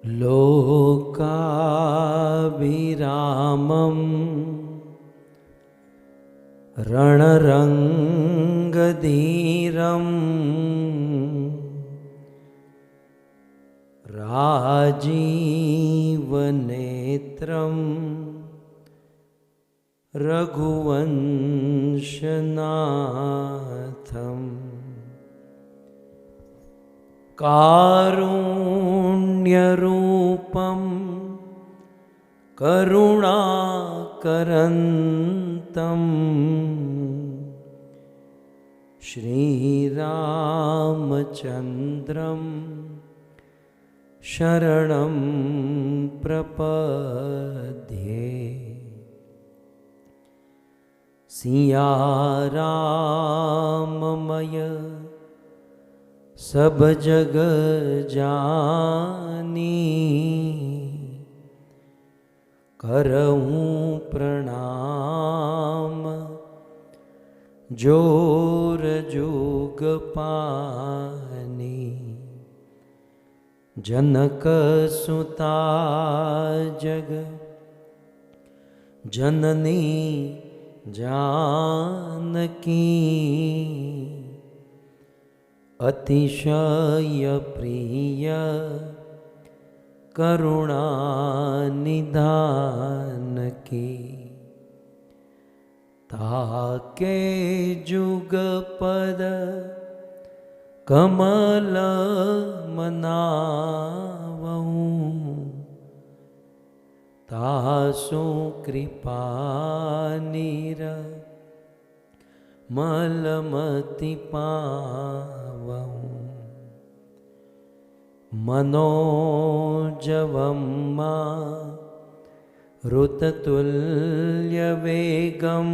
लोकाभिरामं रणरङ्गधीरं राजीवनेत्रं रघुवंशनाथम् कारुण्यरूपं करुणाकरन्तं श्रीरामचन्द्रं शरणं प्रपद्ये। सिया राममय सब जग जानी, करहूँ प्रणाम जोर जुग पानी। जनक सुता जग जननी जानकी, अतिशय प्रिय करुणा निधान की। ताके जुगपद कमल मनावऊँ, तासु कृपा निर मलमति पावऊँ। मनोजवं मारुततुल्यवेगं,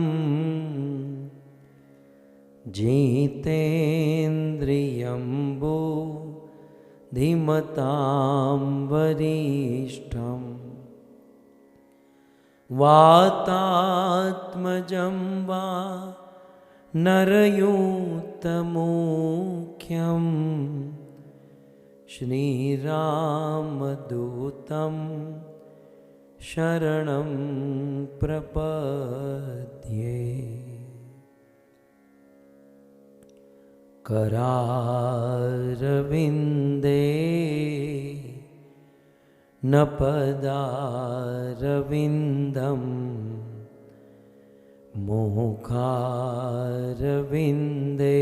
जितेन्द्रियं बुद्धिमतां वरिष्ठम्। वातात्मजं वा नरयूतमुख्यं, श्रीरामदूतं शरणं प्रपद्ये। करारविन्दे न पदारविन्दं, मुखारविन्दे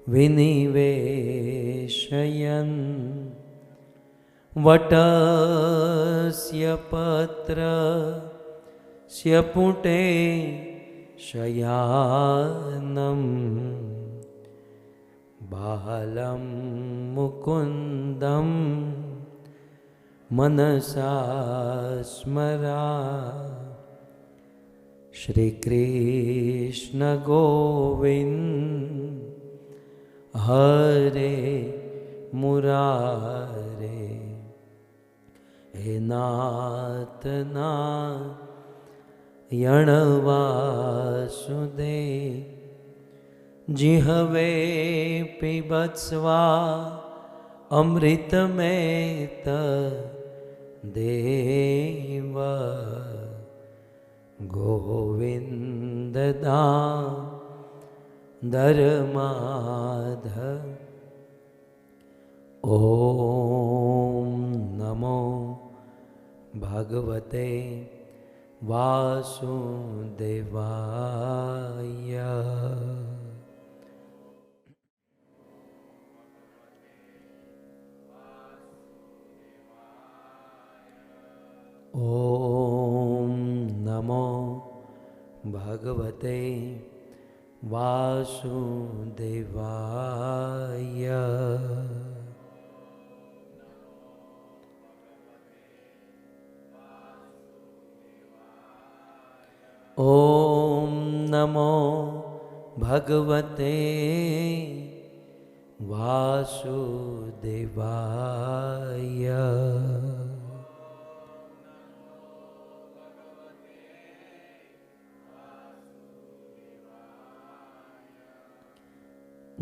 विनिवेशयन्। वटस्य पत्रस्य पुटे शयानं, बालं मुकुन्दं मनसा स्मरा। श्री कृष्ण गोविंद हरे मुरारे, हे नाथ नारायण वासुदेव। जिह्वे पिबत्स्वा अमृतमेत देव, गोविंद दामोदर माधव। ओम नमो भगवते वासुदेवाय। ओम नमो भगवते वासुदेवाय। ओम नमो भगवते वासुदेवाय।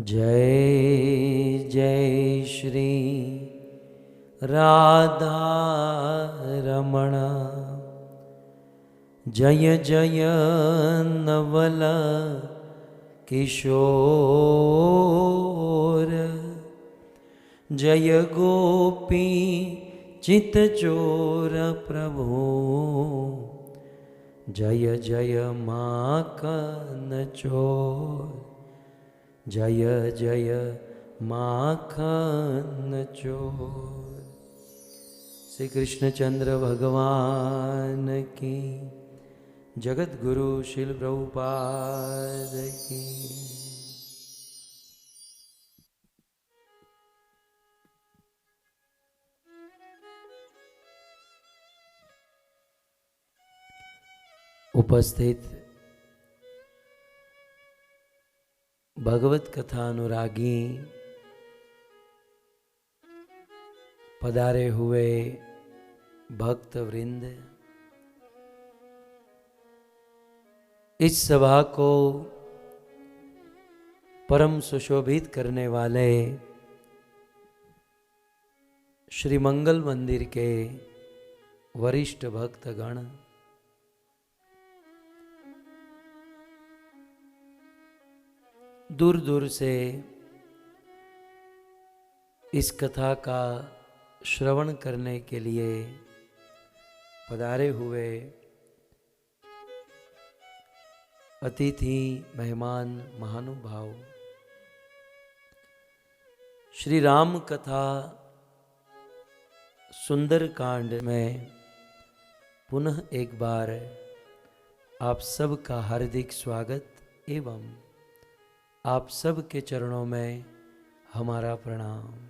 जय जय श्री राधा रमण जय जय नवल किशोर जय गोपी चित चोर प्रभु जय जय माखन चोर जय जय माखन चोर। श्री कृष्णचंद्र भगवान की, जगत गुरु श्रील प्रभुपाद की। उपस्थित भगवत कथा अनुरागी पधारे हुए भक्त वृंद, इस सभा को परम सुशोभित करने वाले श्री मंगल मंदिर के वरिष्ठ भक्तगण, दूर दूर से इस कथा का श्रवण करने के लिए पधारे हुए अतिथि मेहमान महानुभाव, श्री राम कथा सुंदर कांड में पुनः एक बार आप सब का हार्दिक स्वागत एवं आप सब के चरणों में हमारा प्रणाम।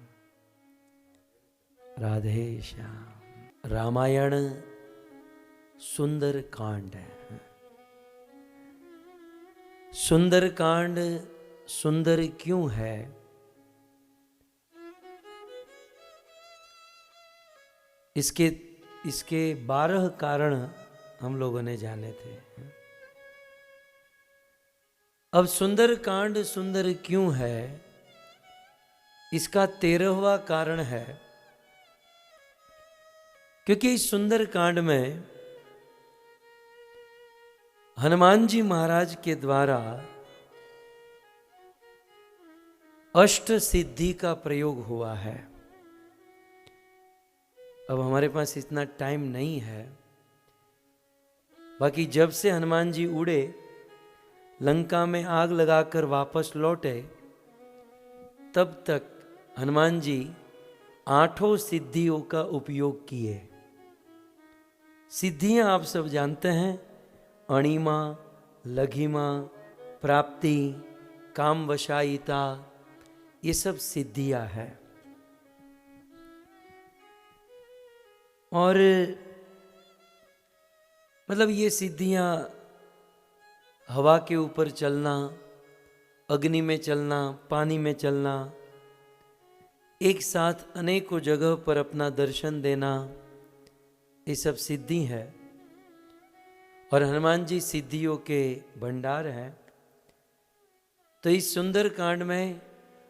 राधे श्याम। रामायण सुंदर कांड है। सुंदर कांड सुंदर क्यों है? इसके 12 कारण हम लोगों ने जाने थे। अब सुंदर कांड सुंदर क्यों है, इसका 13वां कारण है, क्योंकि इस सुंदर कांड में हनुमान जी महाराज के द्वारा अष्ट सिद्धि का प्रयोग हुआ है। अब हमारे पास इतना टाइम नहीं है, बाकी जब से हनुमान जी उड़े, लंका में आग लगाकर वापस लौटे, तब तक हनुमान जी 8 सिद्धियों का उपयोग किए। सिद्धियां आप सब जानते हैं, अणिमा, लघिमा, प्राप्ति, कामवशायिता, ये सब सिद्धियां हैं। और मतलब ये सिद्धियां हवा के ऊपर चलना, अग्नि में चलना, पानी में चलना, एक साथ अनेकों जगह पर अपना दर्शन देना, ये सब सिद्धि है। और हनुमान जी सिद्धियों के भंडार हैं। तो इस सुंदर कांड में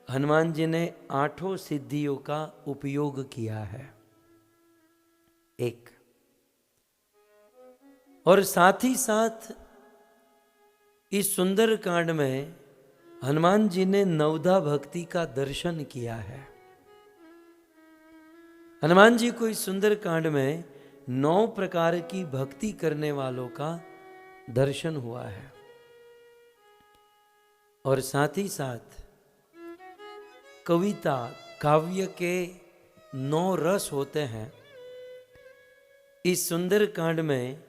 हनुमान जी ने 8 सिद्धियों का उपयोग किया है। एक और साथ ही साथ इस सुंदर कांड में हनुमान जी ने नवधा भक्ति का दर्शन किया है। हनुमान जी को इस सुंदर कांड में 9 प्रकार की भक्ति करने वालों का दर्शन हुआ है। और साथ ही साथ कविता, काव्य के 9 रस होते हैं। इस सुंदर कांड में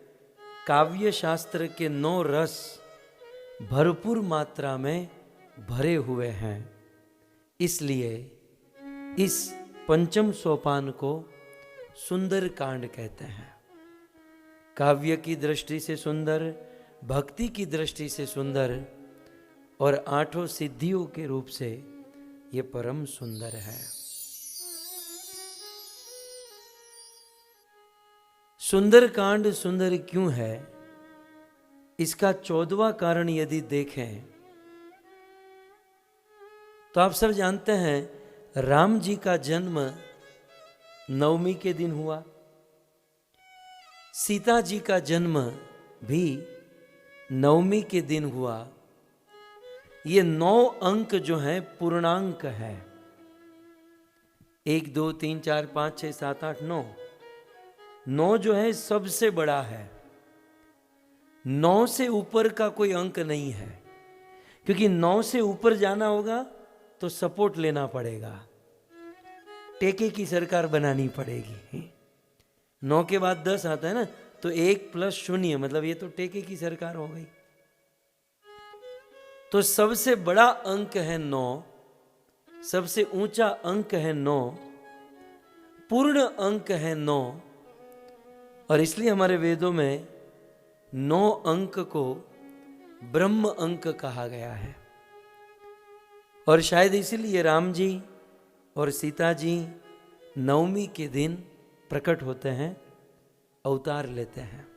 काव्य शास्त्र के 9 रस भरपूर मात्रा में भरे हुए हैं। इसलिए इस पंचम सोपान को सुंदर कांड कहते हैं। काव्य की दृष्टि से सुंदर, भक्ति की दृष्टि से सुंदर और 8 सिद्धियों के रूप से ये परम सुंदर है। सुंदर कांड सुंदर क्यों है, इसका 14वां कारण यदि देखें तो आप सब जानते हैं राम जी का जन्म नवमी के दिन हुआ। सीता जी का जन्म भी नवमी के दिन हुआ। ये 9 अंक जो हैं पूर्णांक है। 1 2 3 4 5 6 7 8 9। 9 जो है सबसे बड़ा है। 9 से ऊपर का कोई अंक नहीं है, क्योंकि 9 से ऊपर जाना होगा तो सपोर्ट लेना पड़ेगा, टेके की सरकार बनानी पड़ेगी। 9 के बाद 10 आता है ना, तो 1 + 0 मतलब ये तो टेके की सरकार हो गई। तो सबसे बड़ा अंक है 9, सबसे ऊंचा अंक है 9, पूर्ण अंक है 9। और इसलिए हमारे वेदों में 9 अंक को ब्रह्म अंक कहा गया है। और शायद इसीलिए राम जी और सीता जी नवमी के दिन प्रकट होते हैं, अवतार लेते हैं।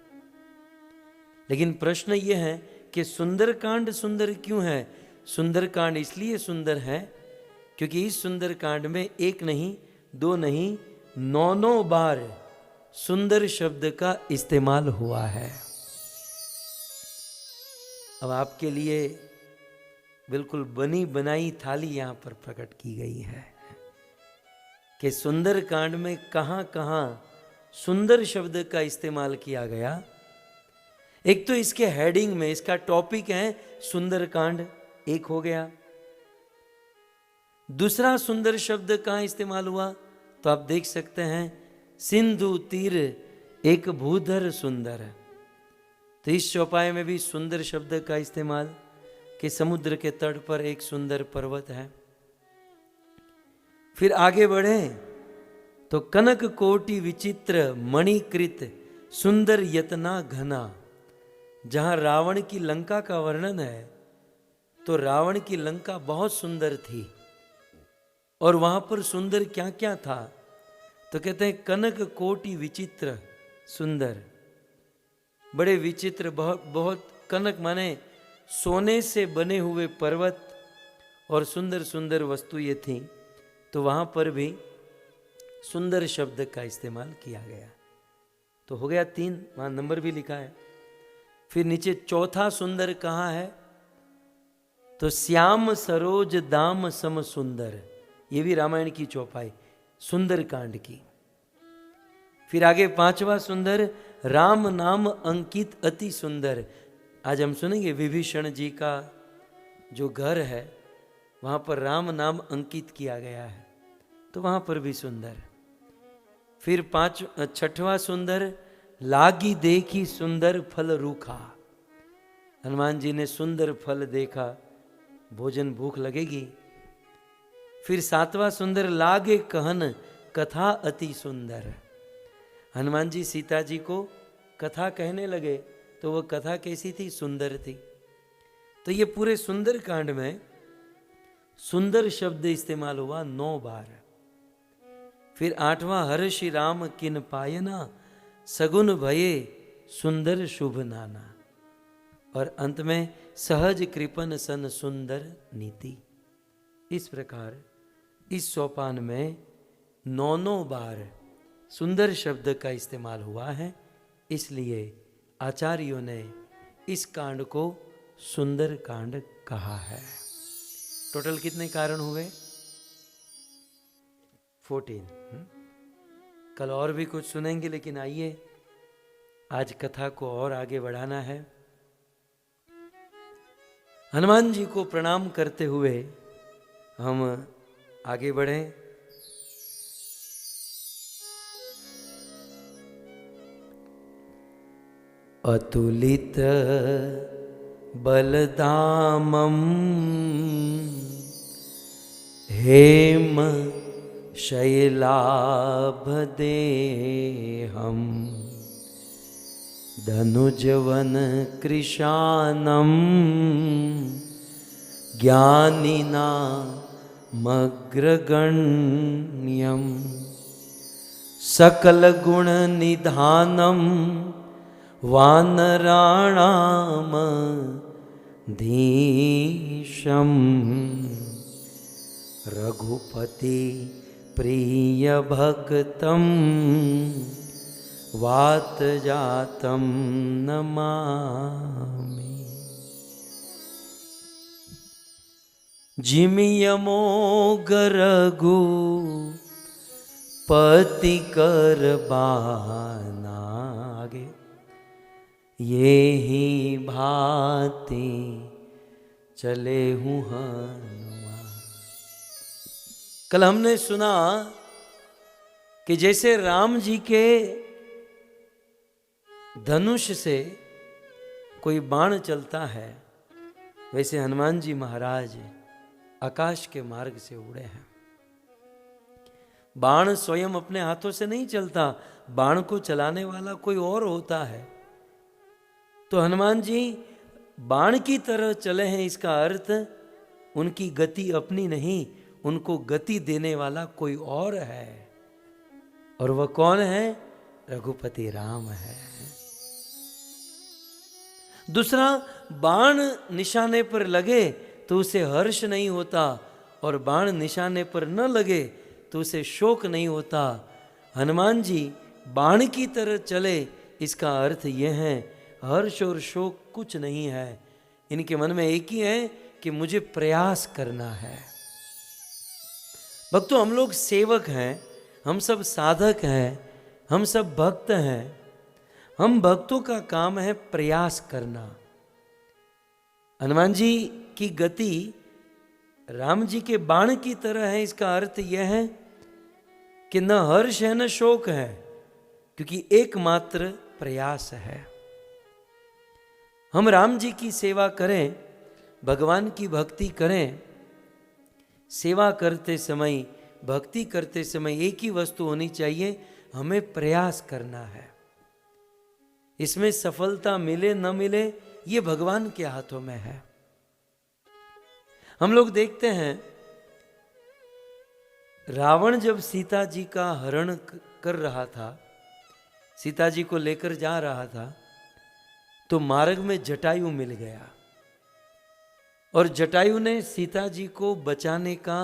लेकिन प्रश्न यह है कि सुंदरकांड सुंदर क्यों है? सुंदरकांड इसलिए सुंदर है क्योंकि इस सुंदरकांड में 1 नहीं 2 नहीं 9 बार सुंदर शब्द का इस्तेमाल हुआ है। अब आपके लिए बिल्कुल बनी बनाई थाली यहां पर प्रकट की गई है कि सुंदर कांड में कहां कहां सुंदर शब्द का इस्तेमाल किया गया। एक तो इसके हेडिंग में इसका टॉपिक है सुंदर कांड, एक हो गया। दूसरा सुंदर शब्द कहां इस्तेमाल हुआ तो आप देख सकते हैं, सिंधु तीर एक भूधर सुंदर। तो इस चौपाई में भी सुंदर शब्द का इस्तेमाल कि समुद्र के तट पर एक सुंदर पर्वत है। फिर आगे बढ़े तो कनक कोटि विचित्र मणिकृत सुंदर यतना घना। जहां रावण की लंका का वर्णन है तो रावण की लंका बहुत सुंदर थी। और वहां पर सुंदर क्या क्या था तो कहते हैं कनक कोटि विचित्र सुंदर, बड़े विचित्र, बहुत बहुत। कनक माने सोने से बने हुए पर्वत और सुंदर सुंदर वस्तु ये थी। तो वहां पर भी सुंदर शब्द का इस्तेमाल किया गया। तो हो गया 3, वहां नंबर भी लिखा है। फिर नीचे चौथा सुंदर कहाँ है तो श्याम सरोज दाम सम सुंदर। ये भी रामायण की चौपाई सुंदर कांड की। फिर आगे 5वां सुंदर राम नाम अंकित अति सुंदर। आज हम सुनेंगे विभीषण जी का जो घर है वहां पर राम नाम अंकित किया गया है, तो वहां पर भी सुंदर। फिर 6वां सुंदर लागी देखी सुंदर फल रूखा। हनुमान जी ने सुंदर फल देखा, भोजन भूख लगेगी। फिर 7वां सुंदर लागे कहन कथा अति सुंदर। हनुमान जी सीता जी को कथा कहने लगे तो वह कथा कैसी थी? सुंदर थी। तो ये पूरे सुंदर कांड में सुंदर शब्द इस्तेमाल हुआ 9 बार। फिर 8वां हर्षि राम किन पायना सगुन भये सुंदर शुभ नाना। और अंत में सहज कृपन सन सुंदर नीति। इस प्रकार इस सोपान में 9 बार सुंदर शब्द का इस्तेमाल हुआ है। इसलिए आचार्यों ने इस कांड को सुंदर कांड कहा है। टोटल कितने कारण हुए? 14। कल और भी कुछ सुनेंगे, लेकिन आइए आज कथा को और आगे बढ़ाना है। हनुमान जी को प्रणाम करते हुए हम आगे बढ़ें। अतुलित बलदामं हेम शैलाभदेहं धनुजवन कृशानं ज्ञानिनामग्रगण्यं सकलगुणनिधानं वानराणाम धीशं रघुपति प्रिय भक्तम वात जातम नमामि। जिमियमो गरगु पति कर बानागे, ये ही भांति चले हूँ हनुमान। कल हमने सुना कि जैसे राम जी के धनुष से कोई बाण चलता है, वैसे हनुमान जी महाराज आकाश के मार्ग से उड़े हैं। बाण स्वयं अपने हाथों से नहीं चलता, बाण को चलाने वाला कोई और होता है। तो हनुमान जी बाण की तरह चले हैं, इसका अर्थ उनकी गति अपनी नहीं, उनको गति देने वाला कोई और है। और वह कौन है? रघुपति राम है। दूसरा, बाण निशाने पर लगे तो उसे हर्ष नहीं होता, और बाण निशाने पर न लगे तो उसे शोक नहीं होता। हनुमान जी बाण की तरह चले, इसका अर्थ यह है हर्ष और शोक कुछ नहीं है। इनके मन में एक ही है कि मुझे प्रयास करना है। भक्तों, हम लोग सेवक हैं, हम सब साधक हैं, हम सब भक्त हैं। हम भक्तों का काम है प्रयास करना। हनुमान जी की गति राम जी के बाण की तरह है, इसका अर्थ यह है कि न हर्ष है न शोक है, क्योंकि एकमात्र प्रयास है। हम राम जी की सेवा करें, भगवान की भक्ति करें। सेवा करते समय, भक्ति करते समय एक ही वस्तु होनी चाहिए, हमें प्रयास करना है। इसमें सफलता मिले न मिले ये भगवान के हाथों में है। हम लोग देखते हैं, रावण जब सीता जी का हरण कर रहा था, सीता जी को लेकर जा रहा था, तो मार्ग में जटायु मिल गया, और जटायु ने सीता जी को बचाने का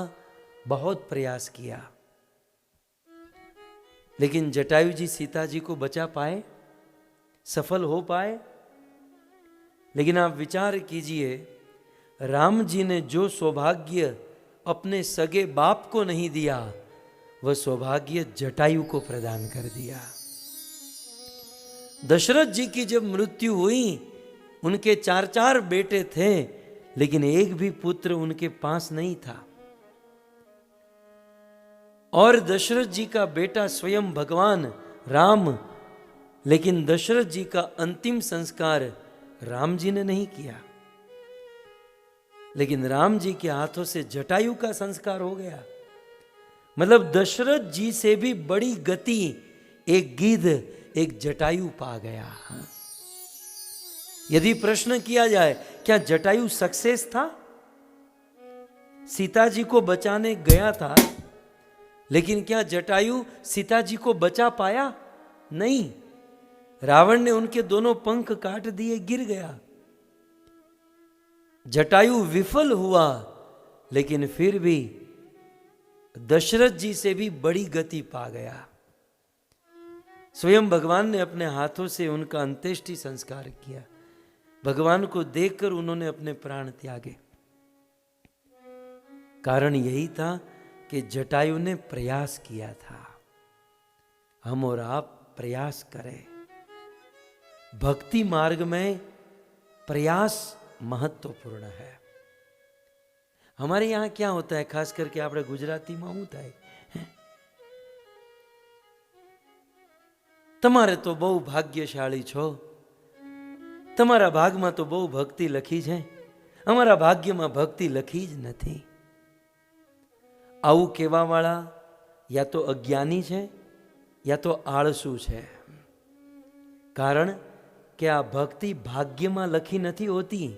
बहुत प्रयास किया। लेकिन जटायु जी सीता जी को बचा पाए, सफल हो पाए? लेकिन आप विचार कीजिए, राम जी ने जो सौभाग्य अपने सगे बाप को नहीं दिया, वह सौभाग्य जटायु को प्रदान कर दिया। दशरथ जी की जब मृत्यु हुई, उनके 4 बेटे थे, लेकिन एक भी पुत्र उनके पास नहीं था। और दशरथ जी का बेटा स्वयं भगवान राम, लेकिन दशरथ जी का अंतिम संस्कार राम जी ने नहीं किया। लेकिन राम जी के हाथों से जटायु का संस्कार हो गया। मतलब दशरथ जी से भी बड़ी गति एक गिद्ध, एक जटायु पा गया। यदि प्रश्न किया जाए, क्या जटायु सक्सेस था? सीता जी को बचाने गया था, लेकिन क्या जटायु सीता जी को बचा पाया? नहीं। रावण ने उनके दोनों पंख काट दिए, गिर गया। जटायु विफल हुआ, लेकिन फिर भी दशरथ जी से भी बड़ी गति पा गया। स्वयं भगवान ने अपने हाथों से उनका अंत्येष्टि संस्कार किया। भगवान को देखकर उन्होंने अपने प्राण त्यागे। कारण यही था कि जटायु ने प्रयास किया था। हम और आप प्रयास करें। भक्ति मार्ग में प्रयास महत्वपूर्ण है। हमारे यहाँ क्या होता है, खास करके આપણે ગુજરાતીમાં શું થાય, તમારે તો બહુ ભાગ્યશાળી છો, તમારા ભાગમાં તો બહુ ભક્તિ લખી છે, અમારા ભાગ્યમાં ભક્તિ લખી જ નથી. આવું કહેવાવાળા યા તો અજ્ઞાની છે યા તો આળસુ છે. કારણ કે આ ભક્તિ ભાગ્યમાં લખી નથી હોતી.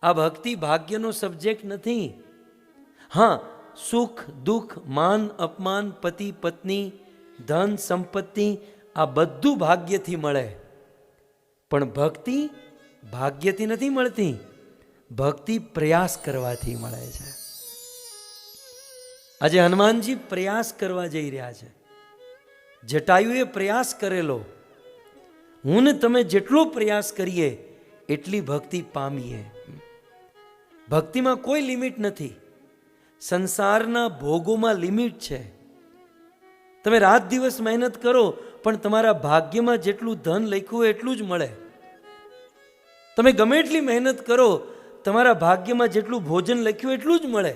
આ ભક્તિ ભાગ્યનો સબ્જેક્ટ નથી. હા, સુખ દુઃખ માન અપમાન પતિ પત્ની ધન સંપત્તિ આ બધું ભાગ્યથી મળે, પણ ભક્તિ ભાગ્યથી નથી મળતી. ભક્તિ પ્રયાસ કરવાથી મળે છે. આજે હનુમાનજી પ્રયાસ કરવા જઈ રહ્યા છે. જટાયુએ પ્રયાસ કરેલો. હું ને તમે જેટલો પ્રયાસ કરીએ એટલી ભક્તિ પામીએ. ભક્તિમાં કોઈ લિમિટ નથી. સંસારના ભોગોમાં લિમિટ છે. તમે રાત દિવસ મહેનત કરો પણ તમારા ભાગ્યમાં જેટલું ધન લખ્યું હોય એટલું જ મળે. તમે ગમે એટલી મહેનત કરો તમારા ભાગ્યમાં જેટલું ભોજન લખ્યું એટલું જ મળે.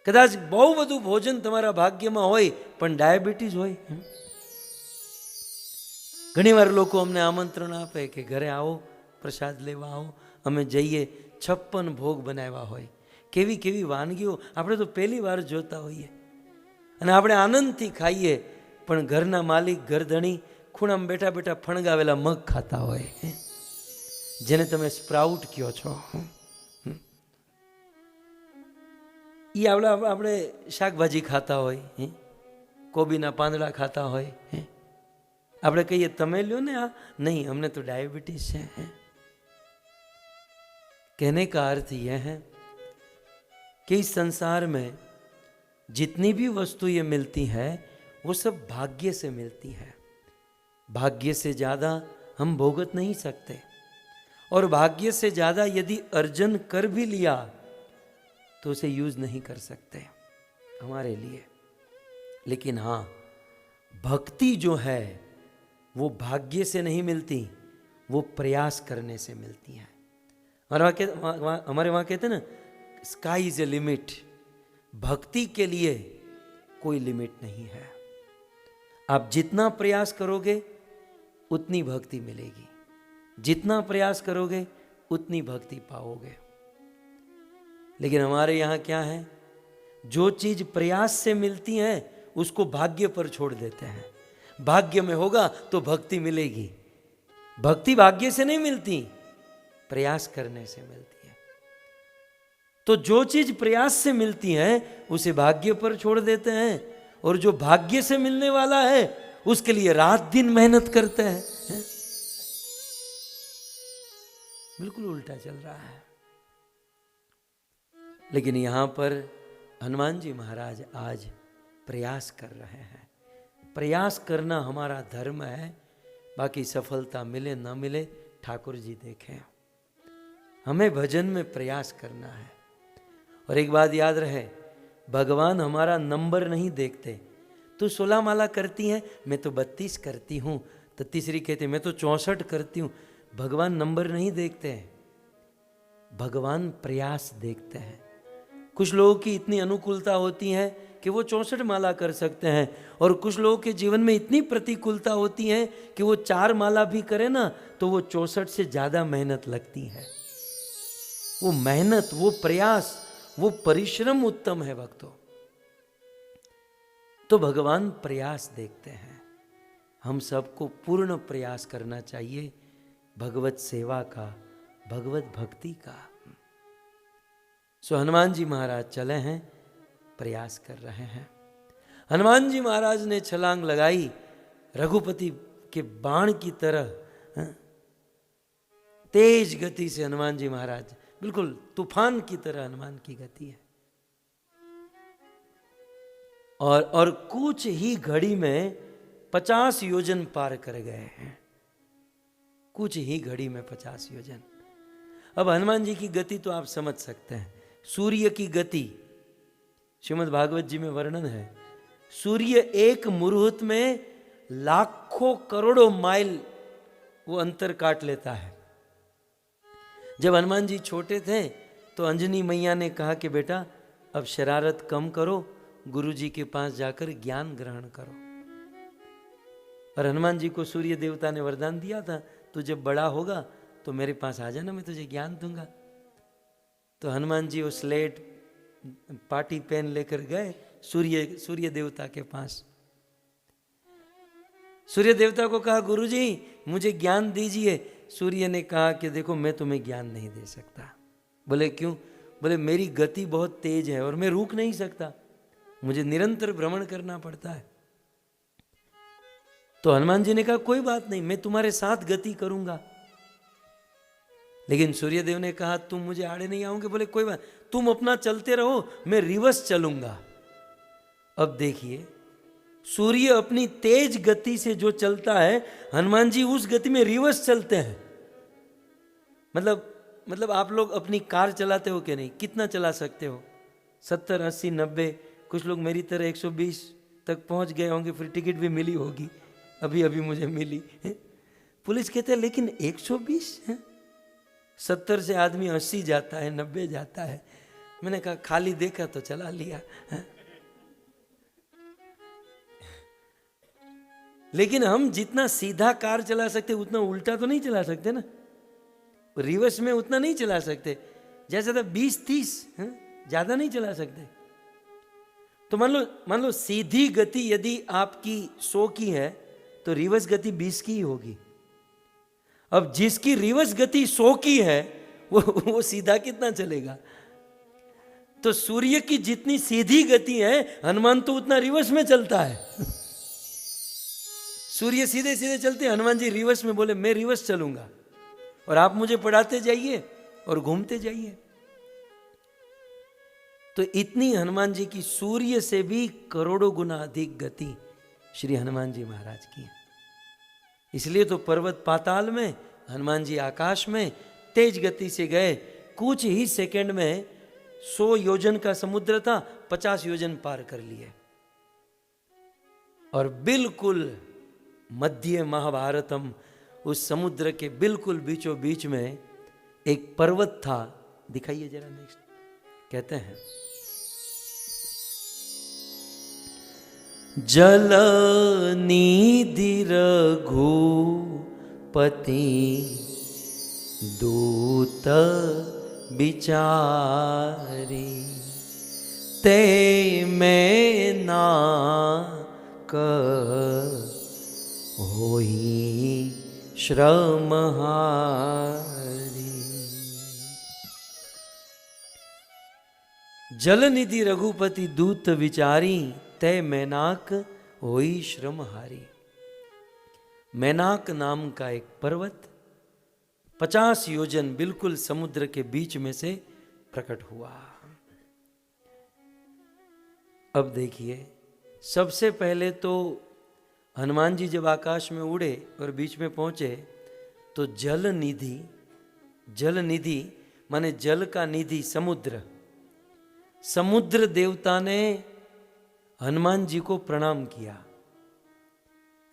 કદાચ બહુ બધું ભોજન તમારા ભાગ્યમાં હોય પણ ડાયાબિટીસ હોય. ઘણીવાર લોકો અમને આમંત્રણ આપે કે ઘરે આવો, પ્રસાદ લેવા આવો. અમે જઈએ, 56 ભોગ બનાવ્યા હોય, કેવી કેવી વાનગીઓ આપણે તો પહેલી વાર જોતા હોઈએ અને આપણે આનંદથી ખાઈએ. પણ ઘરના માલિક, ઘરધણી ખૂણામાં બેઠા બેઠા ફણગાવેલા મગ ખાતા હોય, જેને તમે સ્પ્રાઉટ કહો છો. એ આપણે શાકભાજી ખાતા હોય, કોબીના પાંદડા ખાતા હોય. આપણે કહીએ તમે લ્યો ને આ, નહીં અમને તો डायबिटीज है. कहने का अर्थ यह है कि इस संसार में जितनी भी वस्तुएं मिलती है वो सब भाग्य से मिलती है. भाग्य से ज़्यादा हम भोगत नहीं सकते और भाग्य से ज़्यादा यदि अर्जन कर भी लिया तो उसे यूज नहीं कर सकते हमारे लिए. लेकिन हाँ, भक्ति जो है वो भाग्य से नहीं मिलती, वो प्रयास करने से मिलती है. हमारे वहाँ कहते हैं ना, स्काई इज ए लिमिट. भक्ति के लिए कोई लिमिट नहीं है. आप जितना प्रयास करोगे उतनी भक्ति मिलेगी, जितना प्रयास करोगे उतनी भक्ति पाओगे. लेकिन हमारे यहाँ क्या है, जो चीज प्रयास से मिलती है उसको भाग्य पर छोड़ देते हैं. भाग्य में होगा तो भक्ति मिलेगी. भक्ति भाग्य से नहीं मिलती, प्रयास करने से मिलती है. तो जो चीज प्रयास से मिलती है उसे भाग्य पर छोड़ देते हैं और जो भाग्य से मिलने वाला है उसके लिए रात दिन मेहनत करते हैं. बिल्कुल उल्टा चल रहा है. लेकिन यहां पर हनुमान जी महाराज आज प्रयास कर रहे हैं. प्रयास करना हमारा धर्म है. बाकी सफलता मिले ना मिले ठाकुर जी देखें. हमें भजन में प्रयास करना है. और एक बात याद रहे, भगवान हमारा नंबर नहीं देखते. तू 16 माला करती है, मैं तो 32 करती हूँ. तो तीसरी कहते मैं तो 64 करती हूँ. भगवान नंबर नहीं देखते हैं, भगवान प्रयास देखते हैं. कुछ लोगों की इतनी अनुकूलता होती है कि वो 64 माला कर सकते हैं और कुछ लोगों के जीवन में इतनी प्रतिकूलता होती है कि वो 4 माला भी करे ना तो वो 64 से ज़्यादा मेहनत लगती है. वो मेहनत, वो प्रयास, वो परिश्रम उत्तम है भक्तों. तो भगवान प्रयास देखते हैं. हम सबको पूर्ण प्रयास करना चाहिए भगवत सेवा का, भगवत भक्ति का. सो हनुमान जी महाराज चले हैं, प्रयास कर रहे हैं. हनुमान जी महाराज ने छलांग लगाई रघुपति के बाण की तरह. तेज गति से हनुमान जी महाराज, बिल्कुल तूफान की तरह हनुमान की गति है. और कुछ ही घड़ी में 50 योजन पार कर गए हैं. कुछ ही घड़ी में 50 योजन. अब हनुमान जी की गति तो आप समझ सकते हैं. सूर्य की गति श्रीमद् भागवत जी में वर्णन है. सूर्य एक मुहूर्त में लाखों करोड़ों माइल वो अंतर काट लेता है. जब हनुमान जी छोटे थे तो अंजनी मैया ने कहा कि बेटा अब शरारत कम करो, गुरु जी के पास जाकर ज्ञान ग्रहण करो. और हनुमान जी को सूर्य देवता ने वरदान दिया था, तू जब बड़ा होगा तो मेरे पास आ जाना, मैं तुझे ज्ञान दूंगा. तो हनुमान जी वो स्लेट पाटी पेन लेकर गए सूर्य देवता के पास. सूर्य देवता को कहा गुरुजी मुझे ज्ञान दीजिए. सूर्य ने कहा कि देखो मैं तुम्हें ज्ञान नहीं दे सकता. बोले क्यों? बोले मेरी गति बहुत तेज है और मैं रुक नहीं सकता, मुझे निरंतर भ्रमण करना पड़ता है. तो हनुमान जी ने कहा कोई बात नहीं, मैं तुम्हारे साथ गति करूंगा. लेकिन सूर्यदेव ने कहा तुम मुझे आड़े नहीं आओगे. बोले कोई बात, तुम अपना चलते रहो, मैं रिवर्स चलूंगा. अब देखिए, सूर्य अपनी तेज गति से जो चलता है, हनुमान जी उस गति में रिवर्स चलते हैं। मतलब आप लोग अपनी कार चलाते हो कि नहीं? कितना चला सकते हो? 70, 80, 90। कुछ लोग मेरी तरह 120 तक पहुंच गए होंगे, फिर टिकट भी मिली होगी, अभी अभी मुझे मिली। पुलिस कहते हैं लेकिन 120 है? 70 से आदमी 80 जाता है, 90 जाता है। मैंने कहा खाली देखा तो चला लिया है? लेकिन हम जितना सीधा कार चला सकते उतना उल्टा तो नहीं चला सकते ना, रिवर्स में उतना नहीं चला सकते। जैसे था 20-30, ज्यादा नहीं चला सकते। तो मान लो सीधी गति यदि आपकी 100 की है तो रिवर्स गति 20 की ही होगी। अब जिसकी रिवर्स गति 100 की है वो सीधा कितना चलेगा? तो सूर्य की जितनी सीधी गति है, हनुमान तो उतना रिवर्स में चलता है। सूर्य सीधे सीधे चलते, हनुमान जी रिवर्स में बोले मैं रिवर्स चलूंगा और आप मुझे पढ़ाते जाइए और घूमते जाइए। तो इतनी हनुमान जी की सूर्य से भी करोड़ों गुना अधिक गति श्री हनुमान जी महाराज की है। इसलिए तो पर्वत पाताल में, हनुमान जी आकाश में तेज गति से गए। कुछ ही सेकंड में 100 योजन का समुद्र था, 50 योजन पार कर लिए और बिल्कुल मध्य महाभारतम, उस समुद्र के बिल्कुल बीचों बीच में एक पर्वत था। दिखाइए जरा नेक्स्ट। कहते हैं जल निधि रघुपति दूत बिचारी, ते मैं नाक होई श्रम हारी। जल निधि रघुपति दूत विचारी, तय मैनाक होई श्रम हारी। मैनाक नाम का एक पर्वत 50 योजन बिल्कुल समुद्र के बीच में से प्रकट हुआ। अब देखिए, सबसे पहले तो हनुमान जी जब आकाश में उड़े और बीच में पहुंचे तो जल निधि माने जल का निधि, समुद्र देवता ने हनुमान जी को प्रणाम किया।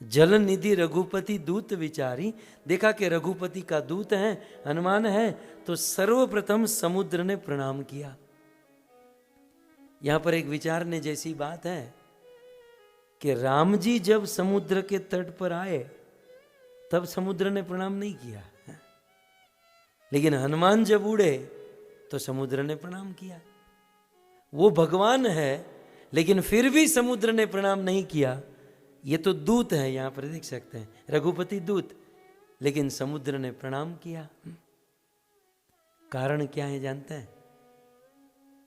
जल निधि रघुपति दूत विचारी, देखा कि रघुपति का दूत है, हनुमान है, तो सर्वप्रथम समुद्र ने प्रणाम किया। यहां पर एक विचारने जैसी बात है कि राम जी जब समुद्र के तट पर आए तब समुद्र ने प्रणाम नहीं किया, लेकिन हनुमान जब उड़े तो समुद्र ने प्रणाम किया। वो भगवान है लेकिन फिर भी समुद्र ने प्रणाम नहीं किया। ये तो दूत है, यहां पर देख सकते हैं, रघुपति दूत, लेकिन समुद्र ने प्रणाम किया। कारण क्या है जानते हैं?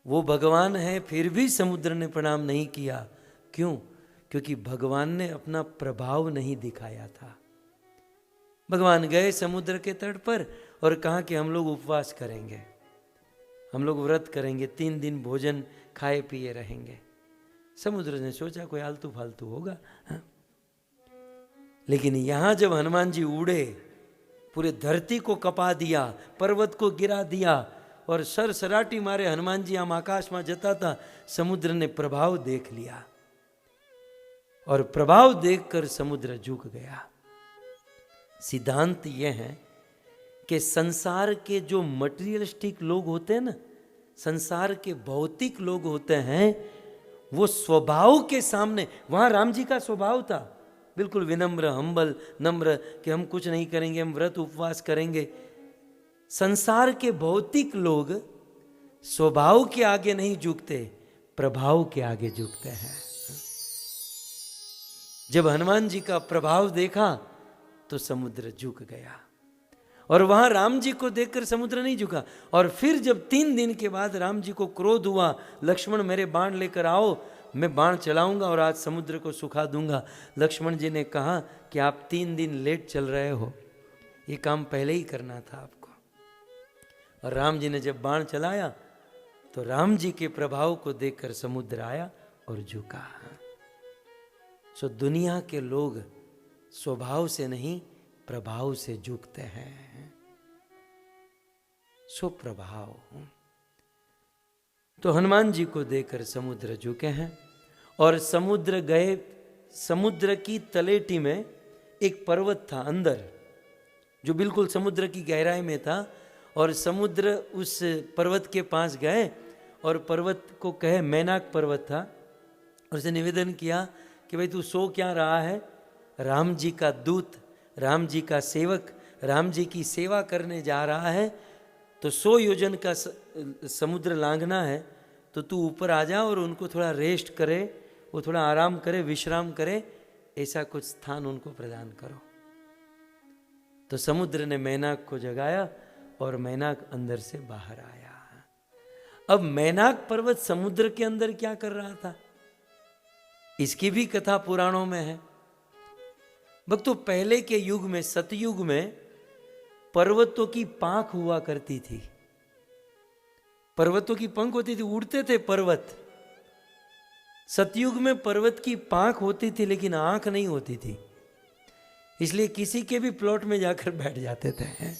वो भगवान है फिर भी समुद्र ने प्रणाम नहीं किया। क्यों? क्योंकि भगवान ने अपना प्रभाव नहीं दिखाया था। भगवान गए समुद्र के तट पर और कहा कि हम लोग उपवास करेंगे, हम लोग व्रत करेंगे, 3 दिन भोजन खाए पिए रहेंगे। समुद्र ने सोचा कोई आलतू फालतू होगा, हाँ? लेकिन यहां जब हनुमान जी उड़े, पूरे धरती को कपा दिया, पर्वत को गिरा दिया और सरसराटी मारे हनुमान जी हम आकाश में जता था, समुद्र ने प्रभाव देख लिया और प्रभाव देखकर समुद्र झुक गया। सिद्धांत यह है कि संसार के जो मटेरियलिस्टिक लोग होते हैं ना, संसार के भौतिक लोग होते हैं, वो स्वभाव के सामने, वहां राम जी का स्वभाव था बिल्कुल विनम्र, हम्बल, नम्र, कि हम कुछ नहीं करेंगे, हम व्रत उपवास करेंगे। संसार के भौतिक लोग स्वभाव के आगे नहीं झुकते, प्रभाव के आगे झुकते हैं। जब हनुमान जी का प्रभाव देखा तो समुद्र झुक गया और वहां राम जी को देखकर समुद्र नहीं झुका। और फिर जब 3 दिन के बाद राम जी को क्रोध हुआ, लक्ष्मण मेरे बाण लेकर आओ, मैं बाण चलाऊंगा और आज समुद्र को सुखा दूंगा। लक्ष्मण जी ने कहा कि आप 3 दिन लेट चल रहे हो, ये काम पहले ही करना था आपको। और राम जी ने जब बाण चलाया तो राम जी के प्रभाव को देखकर समुद्र आया और झुका। सो दुनिया के लोग स्वभाव से नहीं प्रभाव से झुकते हैं। सो प्रभाव। तो हनुमान जी को देखकर समुद्र झुके हैं और समुद्र गए। समुद्र की तलेटी में एक पर्वत था अंदर, जो बिल्कुल समुद्र की गहराई में था। और समुद्र उस पर्वत के पास गए और पर्वत को कहे, मैनाक पर्वत था, और उसे निवेदन किया कि भाई तू सो क्या रहा है? राम जी का दूत, राम जी का सेवक, राम जी की सेवा करने जा रहा है, तो 100 योजन का समुद्र लांघना है, तो तू ऊपर आ जा और उनको थोड़ा रेस्ट करे, वो थोड़ा आराम करे, विश्राम करे, ऐसा कुछ स्थान उनको प्रदान करो। तो समुद्र ने मैनाक को जगाया और मैनाक अंदर से बाहर आया। अब मैनाक पर्वत समुद्र के अंदर क्या कर रहा था, इसकी भी कथा पुराणों में है। भक्तों, पहले के युग में, सतयुग में, पर्वतों की पांख हुआ करती थी। पर्वतों की पंख होती थी, उड़ते थे पर्वत। सतयुग में पर्वत की पांख होती थी लेकिन आंख नहीं होती थी, इसलिए किसी के भी प्लॉट में जाकर बैठ जाते थे।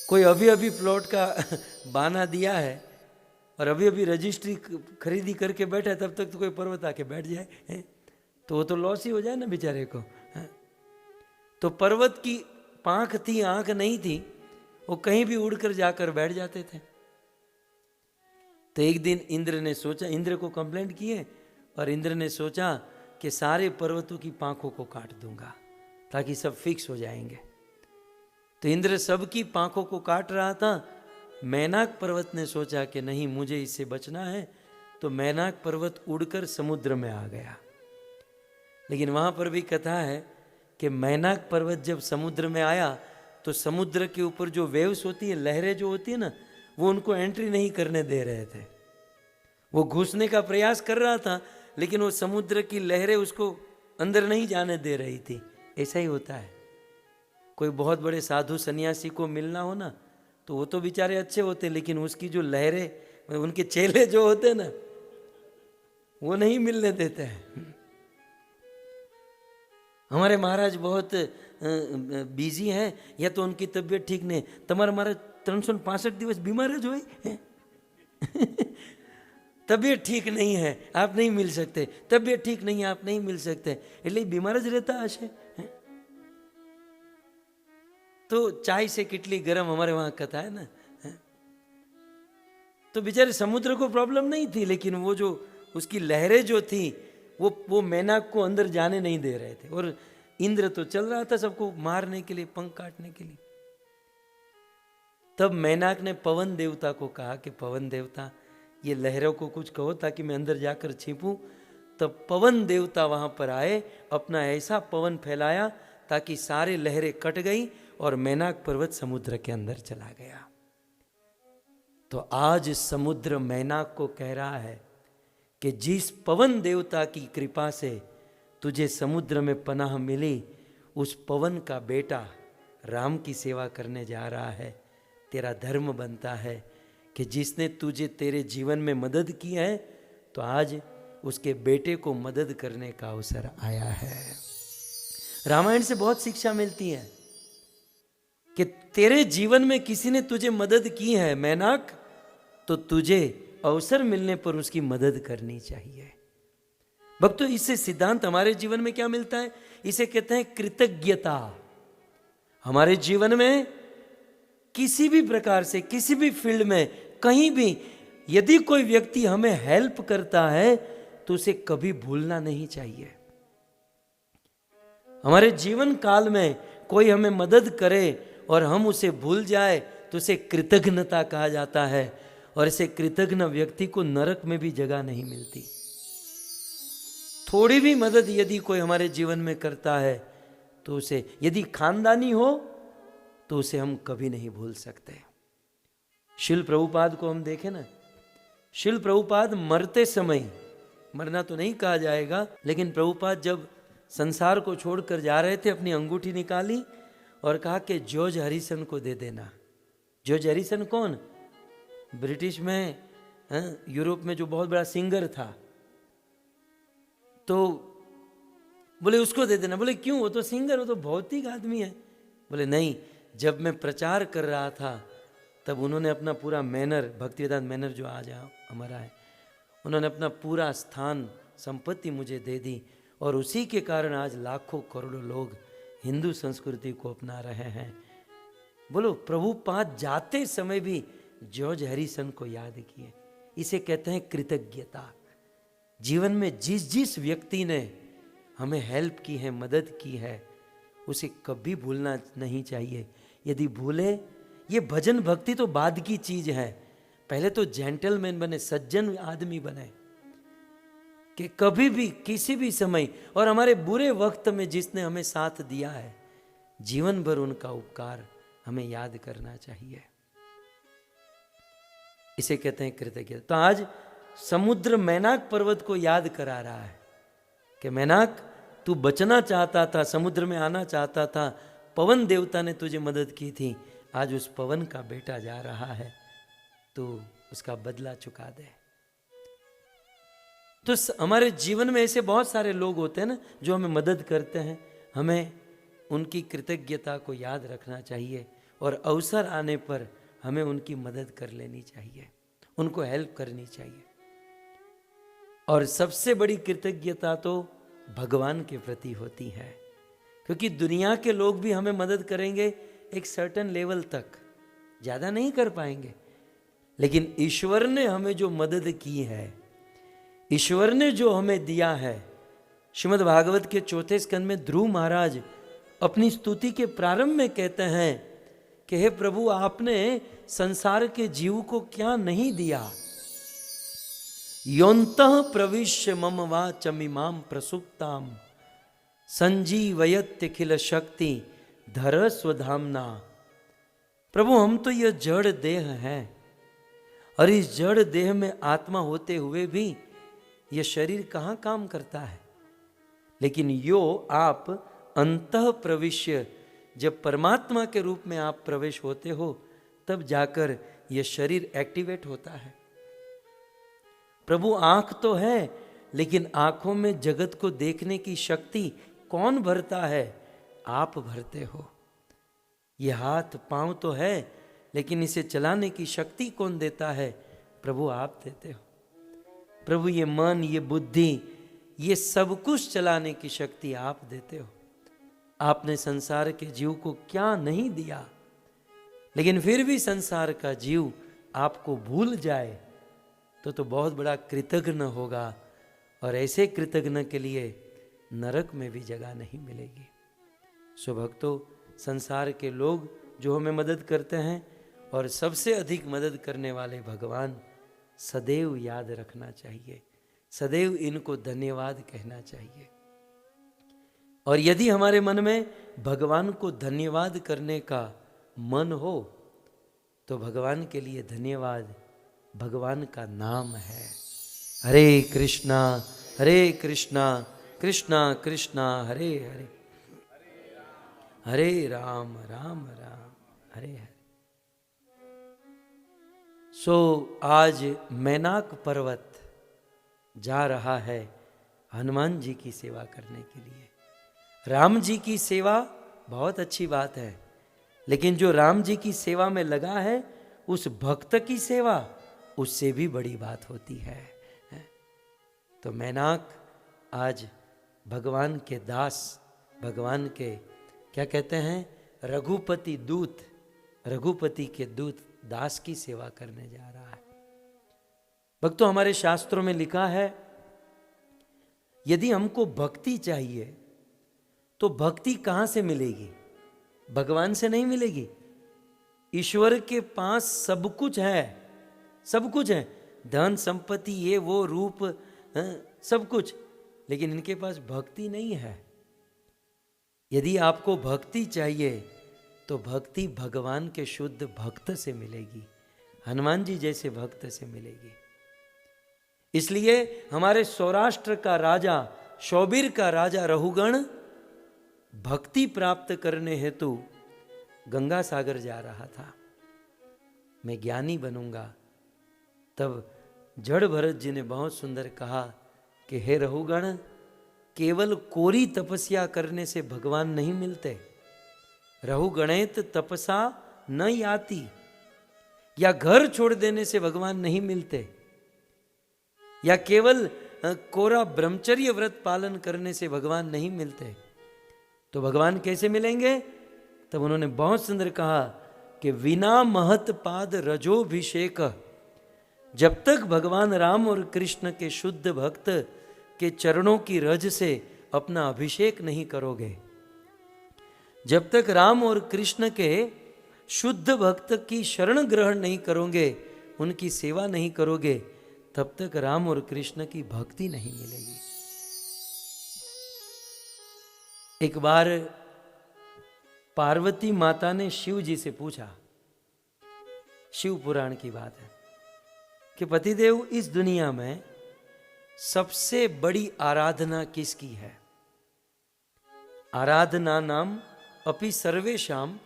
कोई अभी अभी प्लॉट का बाना दिया है और अभी अभी रजिस्ट्री खरीदी करके बैठा है, तब तक तो कोई पर्वत आके बैठ जाए तो वो तो लॉस ही हो जाए ना बेचारे को। तो पर्वत की पांख थी, आंख नहीं थी, वो कहीं भी उड़कर जाकर बैठ जाते थे। तो एक दिन इंद्र ने सोचा, इंद्र को कंप्लेंट किए, और इंद्र ने सोचा कि सारे पर्वतों की पांखों को काट दूंगा ताकि सब फिक्स हो जाएंगे। तो इंद्र सबकी पांखों को काट रहा था। मैनाक पर्वत ने सोचा कि नहीं, मुझे इससे बचना है, तो मैनाक पर्वत उड़कर समुद्र में आ गया। लेकिन वहां पर भी कथा है कि मैनाक पर्वत जब समुद्र में आया तो समुद्र के ऊपर जो वेव्स होती है, लहरें जो होती है ना, वो उनको एंट्री नहीं करने दे रहे थे। वो घुसने का प्रयास कर रहा था लेकिन वो समुद्र की लहरें उसको अंदर नहीं जाने दे रही थी। ऐसा ही होता है, कोई बहुत बड़े साधु सन्यासी को मिलना हो ना, तो वो तो बेचारे अच्छे होते, लेकिन उसकी जो लहरें, उनके चेले जो होते ना, वो नहीं मिलने देते हैं। हमारे महाराज बहुत बिजी हैं, या तो उनकी तबीयत ठीक नहीं, तुम्हारा महाराज 365 दिवस बीमार जो है तबीयत ठीक नहीं है, आप नहीं मिल सकते, तबीयत ठीक नहीं है, आप नहीं मिल सकते, એટલે बीमार જ रहता હશે। तो चाय से किटली गरम, हमारे वहां कथा है ना। तो बेचारे समुद्र को प्रॉब्लम नहीं थी, लेकिन वो जो उसकी लहरें जो थी वो मैनाक को अंदर जाने नहीं दे रहे थे, और इंद्र तो चल रहा था सबको मारने के लिए, पंख काटने के लिए। तब मैनाक ने पवन देवता को कहा कि पवन देवता, ये लहरों को कुछ कहो ताकि मैं अंदर जाकर छिपूं। तब पवन देवता वहां पर आए, अपना ऐसा पवन फैलाया ताकि सारे लहरें कट गई और मैनाक पर्वत समुद्र के अंदर चला गया। तो आज समुद्र मैनाक को कह रहा है कि जिस पवन देवता की कृपा से तुझे समुद्र में पनाह मिली, उस पवन का बेटा राम की सेवा करने जा रहा है। तेरा धर्म बनता है कि जिसने तुझे तेरे जीवन में मदद की है, तो आज उसके बेटे को मदद करने का अवसर आया है। रामायण से बहुत शिक्षा मिलती है कि तेरे जीवन में किसी ने तुझे मदद की है मैनाक, तो तुझे अवसर मिलने पर उसकी मदद करनी चाहिए। भक्तों, इससे सिद्धांत हमारे जीवन में क्या मिलता है? इसे कहते हैं कृतज्ञता। हमारे जीवन में किसी भी प्रकार से, किसी भी फील्ड में, कहीं भी यदि कोई व्यक्ति हमें हेल्प करता है तो उसे कभी भूलना नहीं चाहिए। हमारे जीवन काल में कोई हमें मदद करे और हम उसे भूल जाए तो उसे कृतज्ञता कहा जाता है, और ऐसे कृतज्ञ व्यक्ति को नरक में भी जगह नहीं मिलती। थोड़ी भी मदद यदि कोई हमारे जीवन में करता है तो उसे, यदि खानदानी हो तो उसे हम कभी नहीं भूल सकते। शिल प्रभुपाद को हम देखें ना, शिल प्रभुपाद मरते समय, मरना तो नहीं कहा जाएगा, लेकिन प्रभुपाद जब संसार को छोड़कर जा रहे थे, अपनी अंगूठी निकाली और कहा कि जॉर्ज हैरिसन को दे देना। जॉर्ज हैरिसन कौन? ब्रिटिश में, यूरोप में जो बहुत बड़ा सिंगर था, तो बोले उसको दे देना। बोले क्यों, वो तो सिंगर, वो तो भौतिक आदमी है। बोले नहीं, जब मैं प्रचार कर रहा था तब उन्होंने अपना पूरा मैनर, भक्तिवेदांत मैनर जो आज हमारा है, उन्होंने अपना पूरा स्थान संपत्ति मुझे दे दी, और उसी के कारण आज लाखों करोड़ों लोग हिंदू संस्कृति को अपना रहे हैं। बोलो प्रभुपाद जाते समय भी जॉर्ज हैरिसन को याद किए। इसे कहते हैं कृतज्ञता। जीवन में जिस जिस व्यक्ति ने हमें हेल्प की है, मदद की है, उसे कभी भूलना नहीं चाहिए। यदि भूले, ये भजन भक्ति तो बाद की चीज है, पहले तो जेंटलमैन बने, सज्जन आदमी बने, कि कभी भी किसी भी समय, और हमारे बुरे वक्त में जिसने हमें साथ दिया है, जीवन भर उनका उपकार हमें याद करना चाहिए। इसे कहते हैं कृतज्ञता। तो आज समुद्र मैनाक पर्वत को याद करा रहा है कि मैनाक, तू बचना चाहता था, समुद्र में आना चाहता था, पवन देवता ने तुझे मदद की थी, आज उस पवन का बेटा जा रहा है, तू उसका बदला चुका दे। तो हमारे जीवन में ऐसे बहुत सारे लोग होते हैं ना, जो हमें मदद करते हैं, हमें उनकी कृतज्ञता को याद रखना चाहिए, और अवसर आने पर हमें उनकी मदद कर लेनी चाहिए, उनको हेल्प करनी चाहिए। और सबसे बड़ी कृतज्ञता तो भगवान के प्रति होती है, क्योंकि दुनिया के लोग भी हमें मदद करेंगे एक सर्टेन लेवल तक, ज़्यादा नहीं कर पाएंगे, लेकिन ईश्वर ने हमें जो मदद की है, ईश्वर ने जो हमें दिया है। श्रीमद् भागवत के 4 स्कंद में ध्रुव महाराज अपनी स्तुति के प्रारंभ में कहते हैं कि हे प्रभु, आपने संसार के जीव को क्या नहीं दिया। योन्तः प्रविश्य मम वाचमिमां प्रसुप्ताम संजीवयत्यखिल शक्ति धर स्वधामना। प्रभु, हम तो यह जड़ देह है, और इस जड़ देह में आत्मा होते हुए भी यह शरीर कहाँ काम करता है। लेकिन यो आप अंतः प्रविश्य, जब परमात्मा के रूप में आप प्रवेश होते हो, तब जाकर यह शरीर एक्टिवेट होता है। प्रभु, आंख तो है, लेकिन आंखों में जगत को देखने की शक्ति कौन भरता है? आप भरते हो। ये हाथ पांव तो है, लेकिन इसे चलाने की शक्ति कौन देता है? प्रभु, आप देते हो। प्रभु, ये मन, ये बुद्धि, ये सब कुछ चलाने की शक्ति आप देते हो। आपने संसार के जीव को क्या नहीं दिया, लेकिन फिर भी संसार का जीव आपको भूल जाए तो बहुत बड़ा कृतज्ञ होगा, और ऐसे कृतज्ञ के लिए नरक में भी जगह नहीं मिलेगी। सो भक्तों, संसार के लोग जो हमें मदद करते हैं, और सबसे अधिक मदद करने वाले भगवान, सदैव याद रखना चाहिए, सदैव इनको धन्यवाद कहना चाहिए। और यदि हमारे मन में भगवान को धन्यवाद करने का मन हो, तो भगवान के लिए धन्यवाद भगवान का नाम है। हरे कृष्णा कृष्णा कृष्णा हरे हरे, हरे राम राम राम हरे हरे। सो आज मैनाक पर्वत जा रहा है हनुमान जी की सेवा करने के लिए। राम जी की सेवा बहुत अच्छी बात है, लेकिन जो राम जी की सेवा में लगा है, उस भक्त की सेवा उससे भी बड़ी बात होती है। तो मैनाक आज भगवान के दास, भगवान के क्या कहते हैं, रघुपति दूत, रघुपति के दूत दास की सेवा करने जा रहा है। भक्तों, हमारे शास्त्रों में लिखा है, यदि हमको भक्ति चाहिए तो भक्ति कहां से मिलेगी? भगवान से नहीं मिलेगी। ईश्वर के पास सब कुछ है, सब कुछ है, धन संपत्ति, ये वो रूप, सब कुछ, लेकिन इनके पास भक्ति नहीं है। यदि आपको भक्ति चाहिए तो भक्ति भगवान के शुद्ध भक्त से मिलेगी, हनुमान जी जैसे भक्त से मिलेगी। इसलिए हमारे सौराष्ट्र का राजा, शौबीर का राजा रहुगण भक्ति प्राप्त करने हेतु गंगा सागर जा रहा था। मैं ज्ञानी बनूंगा। तब जड़ भरत जी ने बहुत सुंदर कहा कि हे रहुगण, केवल कोरी तपस्या करने से भगवान नहीं मिलते। रहु गणेत तपसा न याति, या घर छोड़ देने से भगवान नहीं मिलते, या केवल कोरा ब्रह्मचर्य व्रत पालन करने से भगवान नहीं मिलते। तो भगवान कैसे मिलेंगे? तब उन्होंने बहुत सुंदर कहा कि विना महत पाद रजोभिषेक, जब तक भगवान राम और कृष्ण के शुद्ध भक्त के चरणों की रज से अपना अभिषेक नहीं करोगे, जब तक राम और कृष्ण के शुद्ध भक्त की शरण ग्रहण नहीं करोगे, उनकी सेवा नहीं करोगे, तब तक राम और कृष्ण की भक्ति नहीं मिलेगी। एक बार पार्वती माता ने शिव जी से पूछा, शिव पुराण की बात है, कि पतिदेव इस दुनिया में सबसे बड़ी आराधना किसकी है? आराधना नाम अपि सर्वेशाम,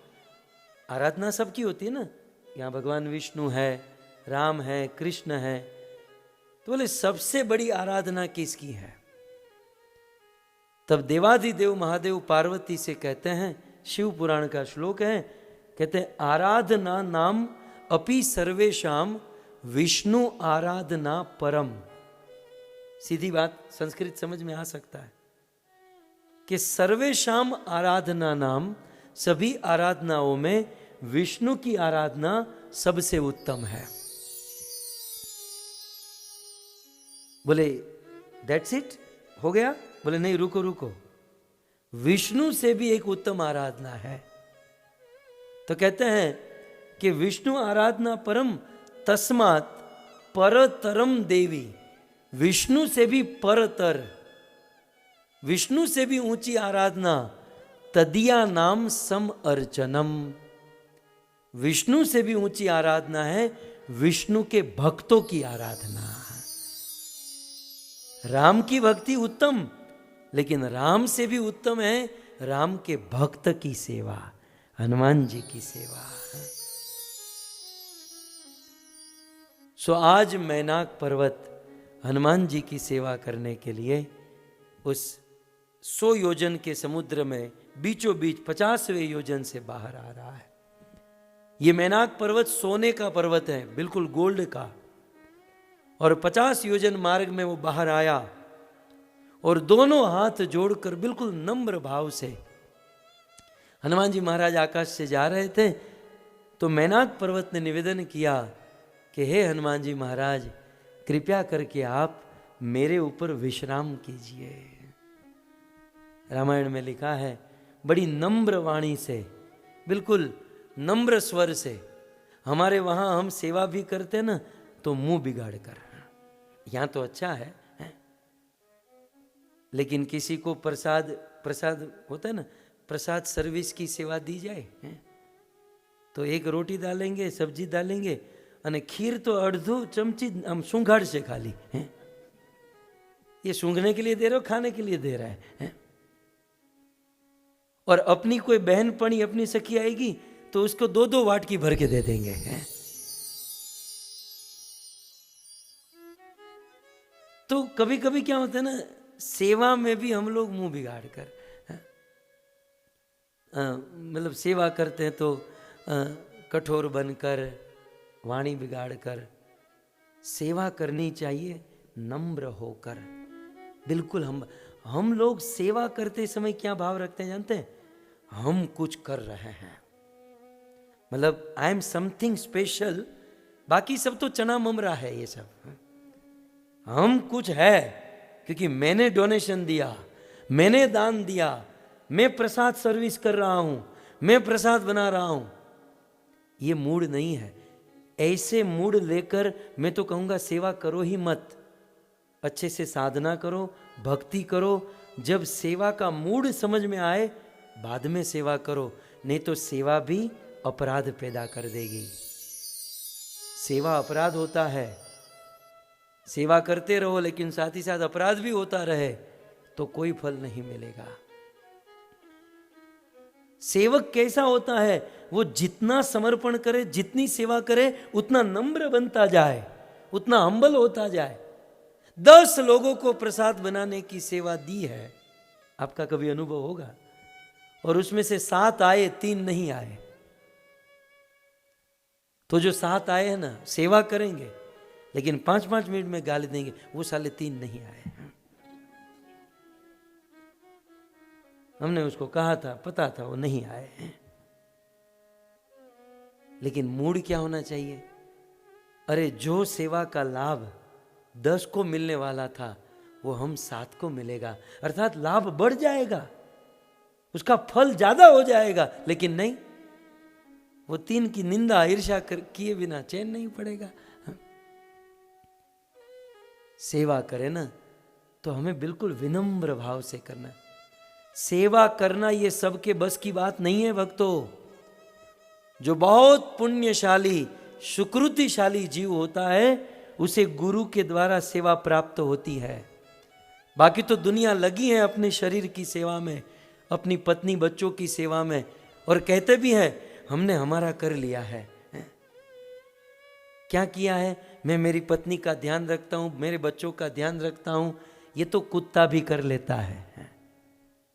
आराधना सबकी होती है ना, यहाँ भगवान विष्णु है, राम है, कृष्ण है, तो बोले सबसे बड़ी आराधना किसकी है? तब देवाधिदेव महादेव पार्वती से कहते हैं, शिव पुराण का श्लोक है, कहते हैं आराधना नाम अपि सर्वेशाम विष्णु आराधना परम। सीधी बात संस्कृत समझ में आ सकता है कि सर्वेशाम आराधना नाम, सभी आराधनाओं में विष्णु की आराधना सबसे उत्तम है। बोले दैट्स इट, हो गया? बोले नहीं, रुको रुको, विष्णु से भी एक उत्तम आराधना है। तो कहते हैं कि विष्णु आराधना परम, तस्मात् परतरम देवी, विष्णु से भी परतर, विष्णु से भी ऊंची आराधना, तदिया नाम सम अर्चनम, विष्णु से भी ऊंची आराधना है विष्णु के भक्तों की आराधना। राम की भक्ति उत्तम, लेकिन राम से भी उत्तम है राम के भक्त की सेवा, हनुमान जी की सेवा। सो आज मैनाक पर्वत हनुमान जी की सेवा करने के लिए उस 100 योजन के समुद्र में बीचों बीच 50वें योजन से बाहर आ रहा है। ये मैनाक पर्वत सोने का पर्वत है, बिल्कुल गोल्ड का, और 50 योजन मार्ग में वो बाहर आया और दोनों हाथ जोड़कर बिल्कुल नम्र भाव से हनुमान जी महाराज आकाश से जा रहे थे। तो मैनाक पर्वत ने निवेदन किया कि हे हनुमान जी महाराज, कृपया करके आप मेरे ऊपर विश्राम कीजिए। रामायण में लिखा है, बड़ी नम्र वाणी से, बिल्कुल नम्र स्वर से। हमारे वहां हम सेवा भी करते ना तो मुंह बिगाड़ कर, यहां तो अच्छा है, लेकिन किसी को प्रसाद होता है ना, प्रसाद सर्विस की सेवा दी जाए तो एक रोटी डालेंगे, सब्जी डालेंगे, અને खीर तो अर्धो चमची हम सूंघाड़ से खाली है। ये सूंघने के लिए दे रहे हो, खाने के लिए दे रहा है। और अपनी कोई बहनपणी, अपनी सखी आएगी तो उसको 2-2 वाटकी भर के दे देंगे है? तो कभी कभी क्या होता है ना, सेवा में भी हम लोग मुंह बिगाड़ कर, मतलब सेवा करते हैं तो कठोर बनकर, वाणी बिगाड़ कर। सेवा करनी चाहिए नम्र होकर, बिल्कुल। हम लोग सेवा करते समय क्या भाव रखते हैं जानते हैं? हम कुछ कर रहे हैं, मतलब आई एम समथिंग स्पेशल, बाकी सब तो चना ममरा है ये सब। हम कुछ है क्योंकि मैंने डोनेशन दिया, मैंने दान दिया, मैं प्रसाद सर्विस कर रहा हूं, मैं प्रसाद बना रहा हूं। ये मूड नहीं है। ऐसे मूड लेकर मैं तो कहूंगा सेवा करो ही मत, अच्छे से साधना करो, भक्ति करो। जब सेवा का मूड समझ में आए बाद में सेवा करो, नहीं तो सेवा भी अपराध पैदा कर देगी। सेवा अपराध होता है। सेवा करते रहो लेकिन साथ ही साथ अपराध भी होता रहे तो कोई फल नहीं मिलेगा। सेवक कैसा होता है? वो जितना समर्पण करे, जितनी सेवा करे, उतना नम्र बनता जाए, उतना हम्बल होता जाए। 10 लोगों को प्रसाद बनाने की सेवा दी है, आपका कभी अनुभव होगा। और उसमें से 7 आए, 3 नहीं आए। तो जो 7 आए हैं ना, सेवा करेंगे लेकिन 5-5 मिनट में गाली देंगे, वो साले 3 नहीं आए। हमने उसको कहा था, पता था वो नहीं आए। लेकिन मूड क्या होना चाहिए? अरे जो सेवा का लाभ 10 को मिलने वाला था वो हम 7 को मिलेगा, अर्थात लाभ बढ़ जाएगा, उसका फल ज्यादा हो जाएगा। लेकिन नहीं, वो 3 की निंदा ईर्ष्या किए बिना चैन नहीं पड़ेगा। सेवा करें ना तो हमें बिल्कुल विनम्र भाव से करना। सेवा करना ये सबके बस की बात नहीं है भक्तों। जो बहुत पुण्यशाली सुकृतिशाली जीव होता है उसे गुरु के द्वारा सेवा प्राप्त होती है। बाकी तो दुनिया लगी है अपने शरीर की सेवा में, अपनी पत्नी बच्चों की सेवा में, और कहते भी हैं हमने हमारा कर लिया है। क्या किया है? मैं मेरी पत्नी का ध्यान रखता हूं, मेरे बच्चों का ध्यान रखता हूं। ये तो कुत्ता भी कर लेता है,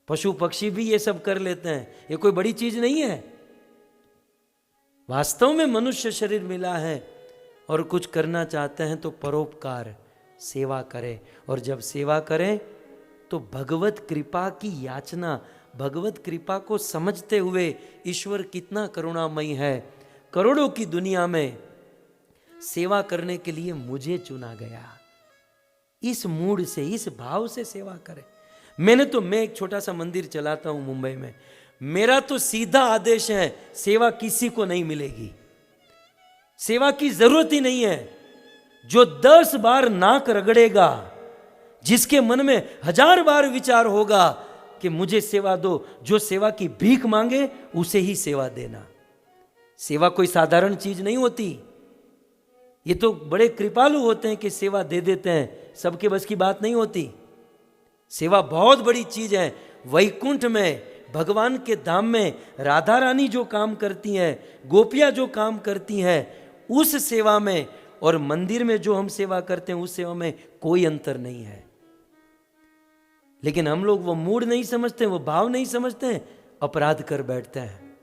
पशु पक्षी भी ये सब कर लेते हैं, ये कोई बड़ी चीज नहीं है। वास्तव में मनुष्य शरीर मिला है और कुछ करना चाहते हैं तो परोपकार, सेवा करें। और जब सेवा करें तो भगवत कृपा की याचना, भगवत कृपा को समझते हुए ईश्वर कितना करुणामयी है, करोड़ों की दुनिया में सेवा करने के लिए मुझे चुना गया। इस मूड से, इस भाव से सेवा करें। मैं एक छोटा सा मंदिर चलाता हूं मुंबई में। मेरा तो सीधा आदेश है, सेवा किसी को नहीं मिलेगी, सेवा की जरूरत ही नहीं है। जो 10 बार नाक रगड़ेगा, जिसके मन में 1000 बार विचार होगा कि मुझे सेवा दो, जो सेवा की भीख मांगे उसे ही सेवा देना। सेवा कोई साधारण चीज नहीं होती। ये तो बड़े कृपालु होते हैं कि सेवा दे देते हैं, सबके बस की बात नहीं होती। सेवा बहुत बड़ी चीज है। वैकुंठ में, भगवान के धाम में राधा रानी जो काम करती हैं, गोपियां जो काम करती हैं, उस सेवा में और मंदिर में जो हम सेवा करते हैं उस सेवा में कोई अंतर नहीं है। लेकिन हम लोग वो मूड नहीं समझते, वो भाव नहीं समझते, अपराध कर बैठते हैं।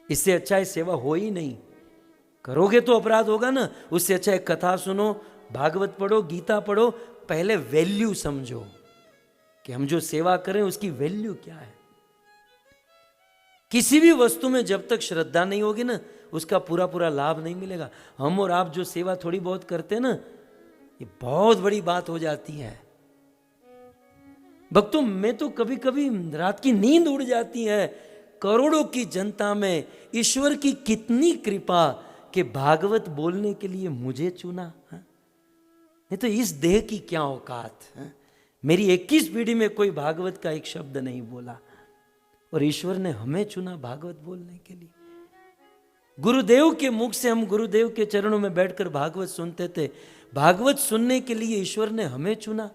इससे अच्छा है सेवा हो ही नहीं। करोगे तो अपराध होगा ना। उससे अच्छा है कथा सुनो, भागवत पढ़ो, गीता पढ़ो, पहले वैल्यू समझो कि हम जो सेवा करें उसकी वैल्यू क्या है। किसी भी वस्तु में जब तक श्रद्धा नहीं होगी ना, उसका पूरा पूरा लाभ नहीं मिलेगा। हम और आप जो सेवा थोड़ी बहुत करते हैं ना, ये बहुत बड़ी बात हो जाती है। भक्तों, मैं तो कभी कभी रात की नींद उड़ जाती है। करोड़ों की जनता में ईश्वर की कितनी कृपा कि भागवत बोलने के लिए मुझे चुना। नहीं तो इस देह की क्या औकात। मेरी 21 पीढ़ी में कोई भागवत का एक शब्द नहीं बोला और ईश्वर ने हमें चुना भागवत बोलने के लिए। गुरुदेव के मुख से हम गुरुदेव के चरणों में बैठकर भागवत सुनते थे। भागवत सुनने के लिए ईश्वर ने हमें चुना।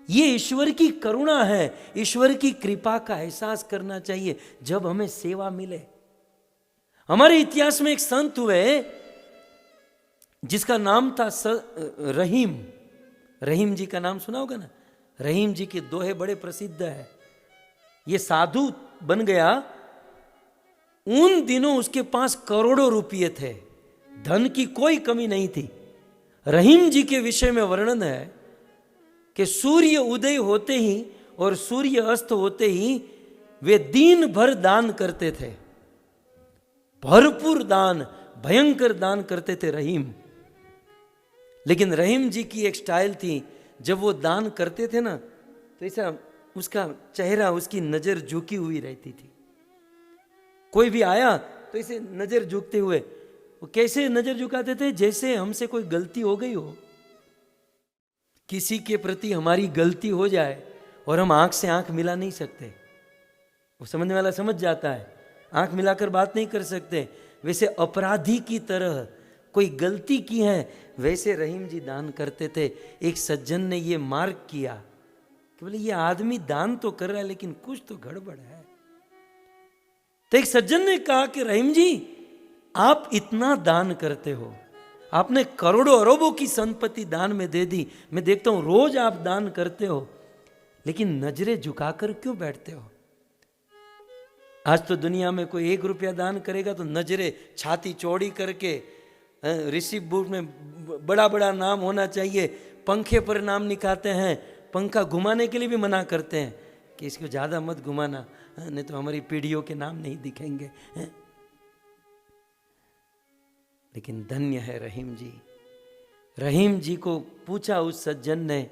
ये ईश्वर की करुणा है, ईश्वर की कृपा का एहसास करना चाहिए जब हमें सेवा मिले। हमारे इतिहास में एक संत हुए जिसका नाम था रहीम। रहीम जी का नाम सुना होगा ना। रहीम जी के दोहे बड़े प्रसिद्ध है। ये साधु बन गया। उन दिनों उसके पास करोड़ों रुपये थे, धन की कोई कमी नहीं थी। रहीम जी के विषय में वर्णन है कि सूर्य उदय होते ही और सूर्य अस्त होते ही वे दिन भर दान करते थे। भरपूर दान, भयंकर दान करते थे रहीम। लेकिन रहीम जी की एक स्टाइल थी, जब वो दान करते थे ना तो ऐसा उसका चेहरा, उसकी नजर झुकी हुई रहती थी। कोई भी आया तो ऐसे नजर झुकते हुए, वो कैसे नजर झुकाते थे? जैसे हमसे कोई गलती हो गई हो, किसी के प्रति हमारी गलती हो जाए और हम आंख से आंख मिला नहीं सकते। वो समझने वाला समझ जाता है, आंख मिलाकर बात नहीं कर सकते। वैसे अपराधी की तरह कोई गलती की है, वैसे रहीम जी दान करते थे। एक सज्जन ने ये मार्क किया कि बोले ये आदमी दान तो कर रहा है लेकिन कुछ तो गड़बड़ है। तो एक सज्जन ने कहा कि रहीम जी, आप इतना दान करते हो, आपने करोड़ों अरबों की संपत्ति दान में दे दी, मैं देखता हूं रोज आप दान करते हो, लेकिन नजरें झुकाकर क्यों बैठते हो? आज तो दुनिया में कोई 1 रुपया दान करेगा तो नजरें छाती चौड़ी करके, रिसिप्ट बुक में बड़ा बड़ा नाम होना चाहिए, पंखे पर नाम लिखाते हैं, पंखा घुमाने के लिए भी मना करते हैं कि इसको ज़्यादा मत घुमाना, नहीं तो हमारी पीढ़ियों के नाम नहीं दिखेंगे। लेकिन धन्य है रहीम जी। रहीम जी को पूछा उस सज्जन ने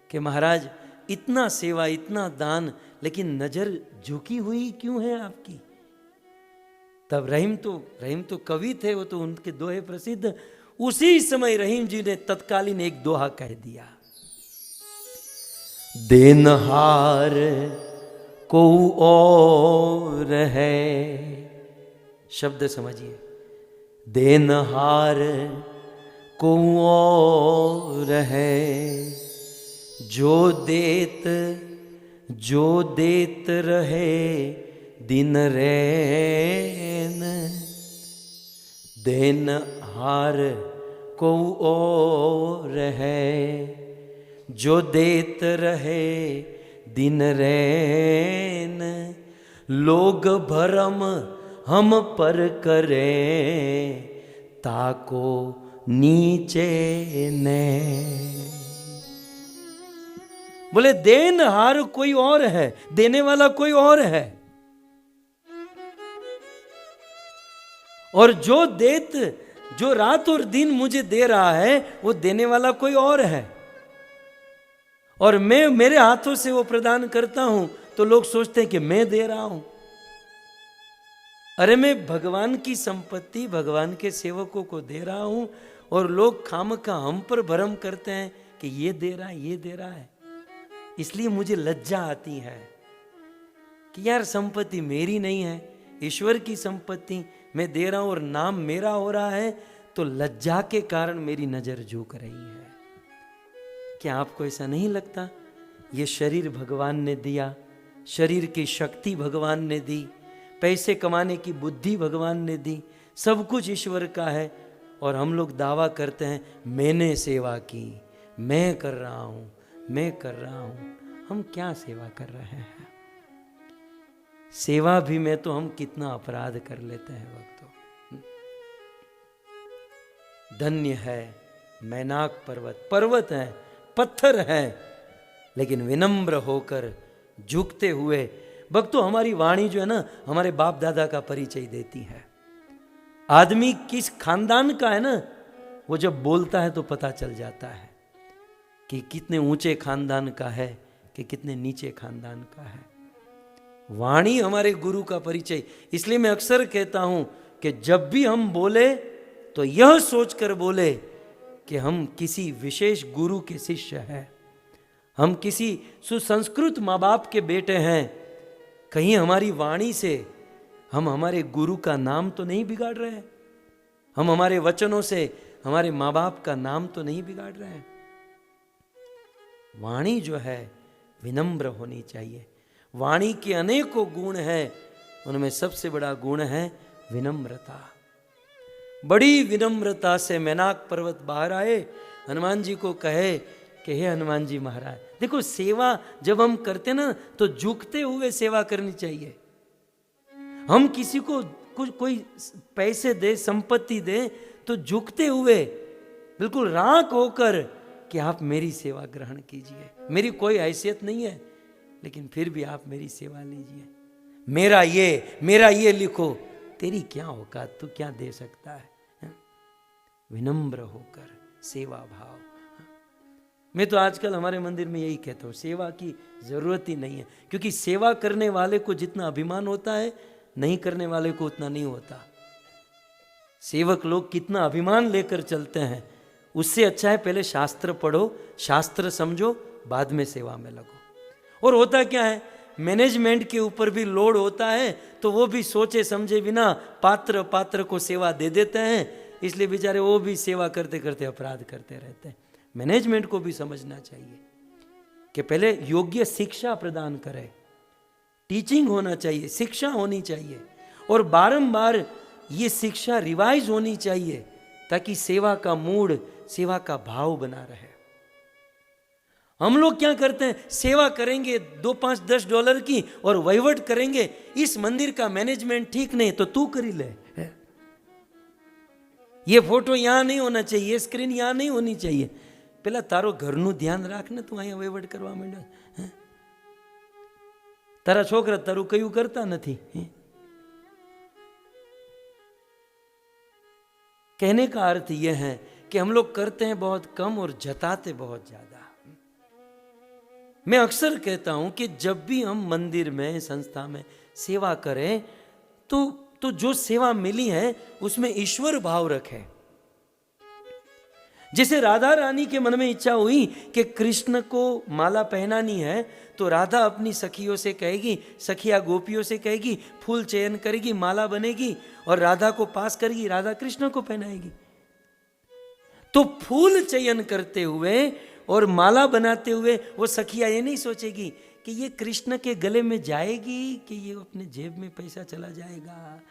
कि महाराज इतना सेवा, इतना दान, लेकिन नजर झुकी हुई क्यों है आपकी? तब रहीम तो कवि थे, वो तो उनके दोहे प्रसिद्ध। उसी समय रहीम जी ने तत्कालीन एक दोहा कह दिया, देनहार को और है। शब्द समझिए, देनहार को और है, जो देत रहे दिन रैन। देनहार को और है, जो देत रहे दिन रैन। लोग भरम हम पर करें, ताको नीचे ने। बोले देनहार कोई और है, देने वाला कोई और है, और जो रात और दिन मुझे दे रहा है वो देने वाला कोई और है, और मैं मेरे हाथों से वो प्रदान करता हूं तो लोग सोचते हैं कि मैं दे रहा हूं। अरे मैं भगवान की संपत्ति भगवान के सेवकों को दे रहा हूं, और लोग खामखा हम पर भरम करते हैं कि ये दे रहा है, ये दे रहा है। इसलिए मुझे लज्जा आती है कि यार संपत्ति मेरी नहीं है, ईश्वर की संपत्ति मैं दे रहा हूं और नाम मेरा हो रहा है, तो लज्जा के कारण मेरी नजर झुक रही है। क्या आपको ऐसा नहीं लगता? ये शरीर भगवान ने दिया, शरीर की शक्ति भगवान ने दी, पैसे कमाने की बुद्धि भगवान ने दी, सब कुछ ईश्वर का है, और हम लोग दावा करते हैं मैंने सेवा की, मैं कर रहा हूं, मैं कर रहा हूं। हम क्या सेवा कर रहे हैं? सेवा भी में तो हम कितना अपराध कर लेते हैं भक्तों। धन्य है मैनाक पर्वत, पर्वत है, पत्थर है, लेकिन विनम्र होकर झुकते हुए। भक्तों हमारी वाणी जो है ना, हमारे बाप दादा का परिचय देती है। आदमी किस खानदान का है ना, वो जब बोलता है तो पता चल जाता है कि कितने ऊंचे खानदान का है कि कितने नीचे खानदान का है। वाणी हमारे गुरु का परिचय। इसलिए मैं अक्सर कहता हूं कि जब भी हम बोले तो यह सोचकर बोले कि हम किसी विशेष गुरु के शिष्य हैं, हम किसी सुसंस्कृत माँ बाप के बेटे हैं। कहीं हमारी वाणी से हम हमारे गुरु का नाम तो नहीं बिगाड़ रहे हैं, हम हमारे वचनों से हमारे माँ बाप का नाम तो नहीं बिगाड़ रहे हैं। वाणी जो है विनम्र होनी चाहिए। वाणी के अनेकों गुण हैं, उनमें सबसे बड़ा गुण है विनम्रता। बड़ी विनम्रता से मैनाक पर्वत बाहर आए, हनुमान जी को कहे कि हे हनुमान जी महाराज, देखो सेवा जब हम करते ना तो झुकते हुए सेवा करनी चाहिए। हम किसी को कोई पैसे दे, संपत्ति दे, तो झुकते हुए बिल्कुल राख होकर कि आप मेरी सेवा ग्रहण कीजिए। मेरी कोई हैसियत नहीं है, लेकिन फिर भी आप मेरी सेवा लीजिए। मेरा ये लिखो, तेरी क्या औकात, तू क्या दे सकता है? विनम्र होकर सेवा भाव। मैं तो आजकल हमारे मंदिर में यही कहता हूँ, सेवा की जरूरत ही नहीं है, क्योंकि सेवा करने वाले को जितना अभिमान होता है, नहीं करने वाले को उतना नहीं होता। सेवक लोग कितना अभिमान लेकर चलते हैं, उससे अच्छा है पहले शास्त्र पढ़ो, शास्त्र समझो, बाद में सेवा में लगो। और होता क्या है, मैनेजमेंट के ऊपर भी लोड होता है, तो वो भी सोचे समझे बिना पात्र को सेवा दे देते हैं, इसलिए बेचारे वो भी सेवा करते करते अपराध करते रहते हैं। मैनेजमेंट को भी समझना चाहिए कि पहले योग्य शिक्षा प्रदान करे, टीचिंग होना चाहिए, शिक्षा होनी चाहिए, और बारंबार ये शिक्षा रिवाइज होनी चाहिए, ताकि सेवा का मूड, सेवा का भाव बना रहे। हम लोग क्या करते हैं, सेवा करेंगे 2, 5, $10 की और वहीवट करेंगे, इस मंदिर का मैनेजमेंट ठीक नहीं तो तू कर ही ले, ये फोटो यहां नहीं होना चाहिए, ये स्क्रीन यहां नहीं होनी चाहिए। પેલા તારો ઘરનું ધ્યાન રાખ ને, તું અહીંયા વહીવટ કરવા માંડ્યો। તારા છોકરા તારું કયું કરતા નથી। कहने का अर्थ यह है कि हम लोग करते हैं बहुत कम और जताते बहुत ज्यादा। मैं अक्सर कहता हूं कि जब भी हम मंदिर में, संस्था में सेवा करें तो जो सेवा मिली है उसमें ईश्वर भाव रखें। जैसे राधा रानी के मन में इच्छा हुई कि कृष्ण को माला पहनानी है, तो राधा अपनी सखियों से कहेगी, सखिया गोपियों से कहेगी, फूल चयन करेगी, माला बनेगी और राधा को पास करेगी, राधा कृष्ण को पहनाएगी। तो फूल चयन करते हुए और माला बनाते हुए वो सखिया ये नहीं सोचेगी कि ये कृष्ण के गले में जाएगी कि ये अपने जेब में पैसा चला जाएगा,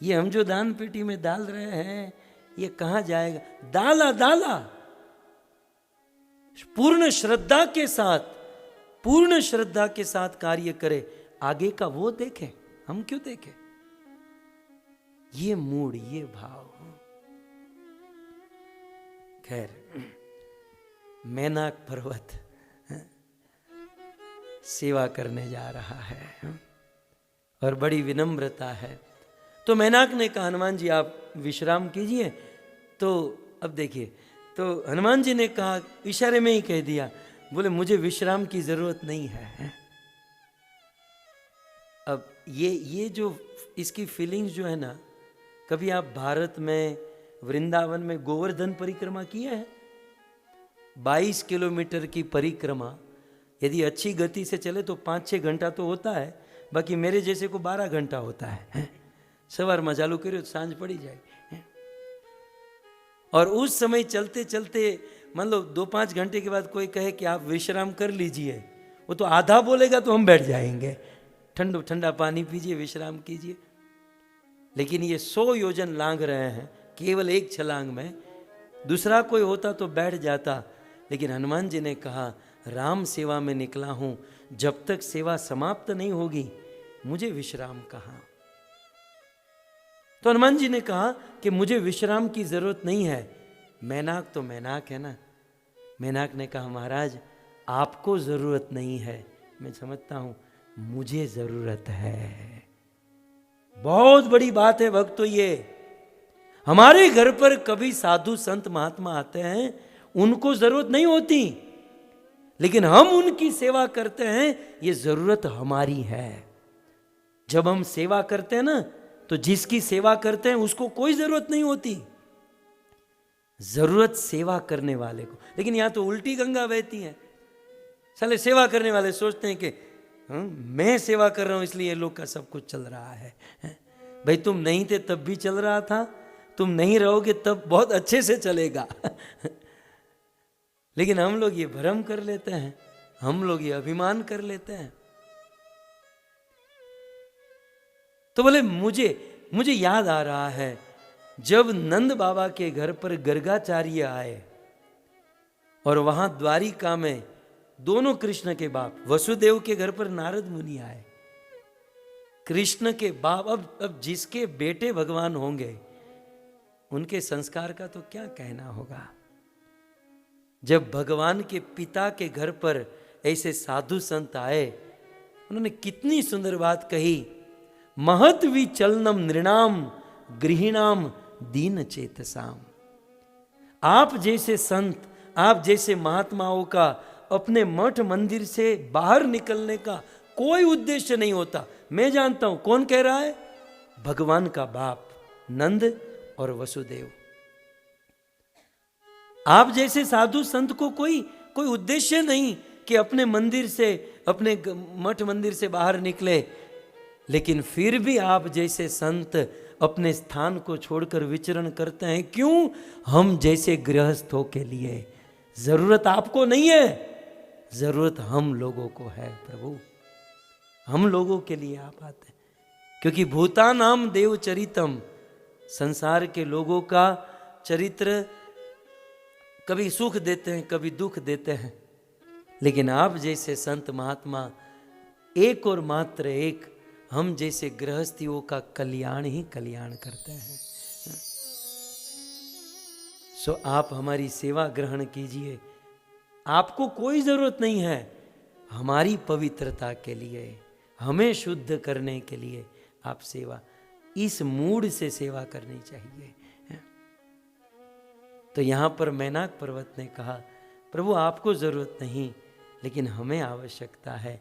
ये हम जो दान पेटी में डाल रहे हैं ये कहां जाएगा। डाला डाला पूर्ण श्रद्धा के साथ कार्य करे, आगे का वो देखे, हम क्यों देखे। ये मूड, ये भाव। खैर, मैनाक पर्वत सेवा करने जा रहा है और बड़ी विनम्रता है। तो मैनाक ने कहा, हनुमान जी आप विश्राम कीजिए। तो अब देखिए, तो हनुमान जी ने कहा, इशारे में ही कह दिया, बोले मुझे विश्राम की जरूरत नहीं है। अब ये जो इसकी फीलिंग्स जो है ना, कभी आप भारत में वृंदावन में गोवर्धन परिक्रमा किए हैं? 22 किलोमीटर की परिक्रमा यदि अच्छी गति से चले तो 5-6 घंटा तो होता है, बाकी मेरे जैसे को 12 घंटा होता है। सवार में चालू करो तो सांझ पड़ी जाए। और उस समय चलते चलते मान लो 2-5 घंटे के बाद कोई कहे कि आप विश्राम कर लीजिए, वो तो आधा बोलेगा तो हम बैठ जाएंगे, ठंडा पानी पीजिए, विश्राम कीजिए। लेकिन ये 100 योजन लांघ रहे हैं केवल एक छलांग में। दूसरा कोई होता तो बैठ जाता, लेकिन हनुमान जी ने कहा राम सेवा में निकला हूं, जब तक सेवा समाप्त नहीं होगी मुझे विश्राम कहाँ। तो हनुमान जी ने कहा कि मुझे विश्राम की जरूरत नहीं है। मैनाक तो मैनाक है ना। मैनाक ने कहा महाराज आपको जरूरत नहीं है, मैं समझता हूं, मुझे जरूरत है। बहुत बड़ी बात है भक्तों ये। हमारे घर पर कभी साधु संत महात्मा आते हैं, उनको जरूरत नहीं होती, लेकिन हम उनकी सेवा करते हैं, ये जरूरत हमारी है। जब हम सेवा करते हैं ना, तो जिसकी सेवा करते हैं उसको कोई जरूरत नहीं होती, जरूरत सेवा करने वाले को। लेकिन यहां तो उल्टी गंगा बहती है। साले सेवा करने वाले सोचते हैं कि मैं सेवा कर रहा हूं इसलिए ये लोग का सब कुछ चल रहा है। भाई तुम नहीं थे तब भी चल रहा था, तुम नहीं रहोगे तब बहुत अच्छे से चलेगा। लेकिन हम लोग ये भ्रम कर लेते हैं, हम लोग ये अभिमान कर लेते हैं। तो बोले मुझे याद आ रहा है जब नंद बाबा के घर पर गर्गाचार्य आए और वहां द्वारिका में दोनों कृष्ण के बाप, वसुदेव के घर पर नारद मुनि आए, कृष्ण के बाप। अब जिसके बेटे भगवान होंगे उनके संस्कार का तो क्या कहना होगा। जब भगवान के पिता के घर पर ऐसे साधु संत आए, उन्होंने कितनी सुंदर बात कही, महत विचलनम नृणाम गृहिणाम दीन चेतसाम। आप जैसे संत, आप जैसे महात्माओं का अपने मठ मंदिर से बाहर निकलने का कोई उद्देश्य नहीं होता। मैं जानता हूं कौन कह रहा है, भगवान का बाप नंद और वसुदेव। आप जैसे साधु संत को कोई उद्देश्य नहीं कि अपने मंदिर से, अपने मठ मंदिर से बाहर निकले, लेकिन फिर भी आप जैसे संत अपने स्थान को छोड़कर विचरण करते हैं। क्यों? हम जैसे गृहस्थों के लिए। जरूरत आपको नहीं है, जरूरत हम लोगों को है प्रभु, हम लोगों के लिए आप आते हैं। क्योंकि भूतानाम देव चरितम, संसार के लोगों का चरित्र कभी सुख देते हैं, कभी दुख देते हैं। लेकिन आप जैसे संत महात्मा एक और मात्र एक हम जैसे गृहस्थियों का कल्याण ही कल्याण करते हैं। सो आप हमारी सेवा ग्रहण कीजिए। आपको कोई जरूरत नहीं है, हमारी पवित्रता के लिए, हमें शुद्ध करने के लिए आप सेवा, इस मूड से सेवा करनी चाहिए। तो यहां पर मैनाक पर्वत ने कहा, प्रभु आपको जरूरत नहीं, लेकिन हमें आवश्यकता है।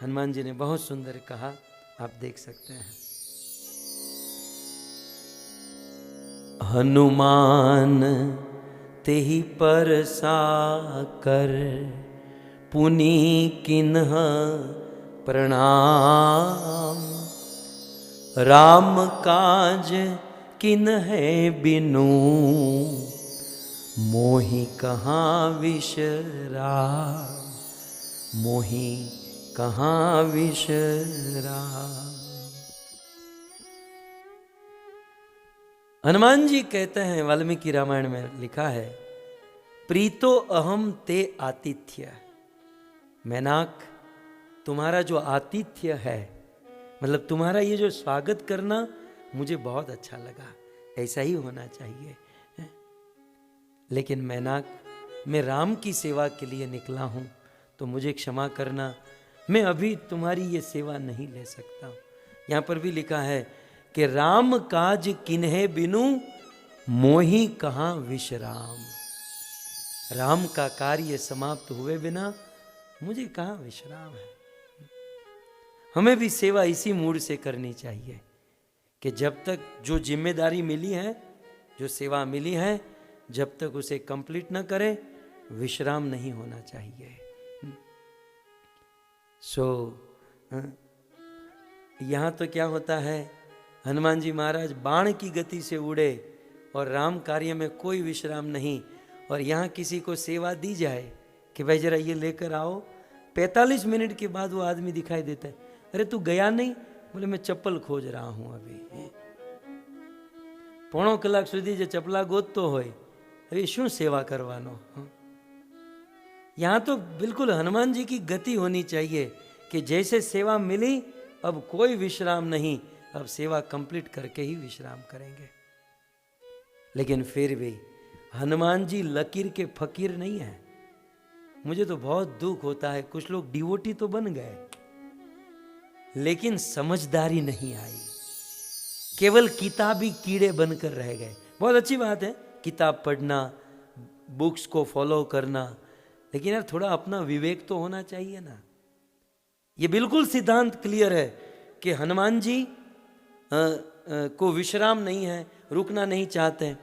हनुमान जी ने बहुत सुंदर कहा, आप देख सकते हैं। हनुमान तेहि परसा कर, पुनि किन्ह प्रणाम। राम काज किन्है बिनु, मोहि कहाँ विश्राम। मोहि कहाँ विश्राम। हनुमान जी कहते हैं, वाल्मीकि रामायण में लिखा है, प्रीतो अहम ते आतिथ्य। मैनाक, तुम्हारा जो आतिथ्य है, मतलब तुम्हारा ये जो स्वागत करना मुझे बहुत अच्छा लगा, ऐसा ही होना चाहिए। लेकिन मैनाक, मैं राम की सेवा के लिए निकला हूं, तो मुझे क्षमा करना, मैं अभी तुम्हारी ये सेवा नहीं ले सकता। यहां पर भी लिखा है कि राम काज किन्हे बिनु, मोहि कहाँ विश्राम। राम का कार्य समाप्त हुए बिना मुझे कहाँ विश्राम है। हमें भी सेवा इसी मूड से करनी चाहिए कि जब तक जो जिम्मेदारी मिली है, जो सेवा मिली है, जब तक उसे कंप्लीट न करें, विश्राम नहीं होना चाहिए। यहां तो क्या होता है, हनुमान जी महाराज बाण की गति से उड़े और राम कार्य में कोई विश्राम नहीं। और यहाँ किसी को सेवा दी जाए कि भाई जरा ये लेकर आओ, 45 मिनट के बाद वो आदमी दिखाई देता है, अरे तू गया नहीं? बोले मैं चप्पल खोज रहा हूं अभी। પોણો કલાક સુધી જે ચપલા ગોતતો હોય, હવે શું સેવા કરવાનો। यहाँ तो बिल्कुल हनुमान जी की गति होनी चाहिए कि जैसे सेवा मिली, अब कोई विश्राम नहीं, अब सेवा कंप्लीट करके ही विश्राम करेंगे। लेकिन फिर भी हनुमान जी लकीर के फकीर नहीं है। मुझे तो बहुत दुख होता है, कुछ लोग डिवोटी तो बन गए लेकिन समझदारी नहीं आई, केवल किताबी कीड़े बनकर रह गए। बहुत अच्छी बात है किताब पढ़ना, बुक्स को फॉलो करना, लेकिन यार थोड़ा अपना विवेक तो होना चाहिए ना। ये बिल्कुल सिद्धांत क्लियर है कि हनुमान जी को विश्राम नहीं है, रुकना नहीं चाहते।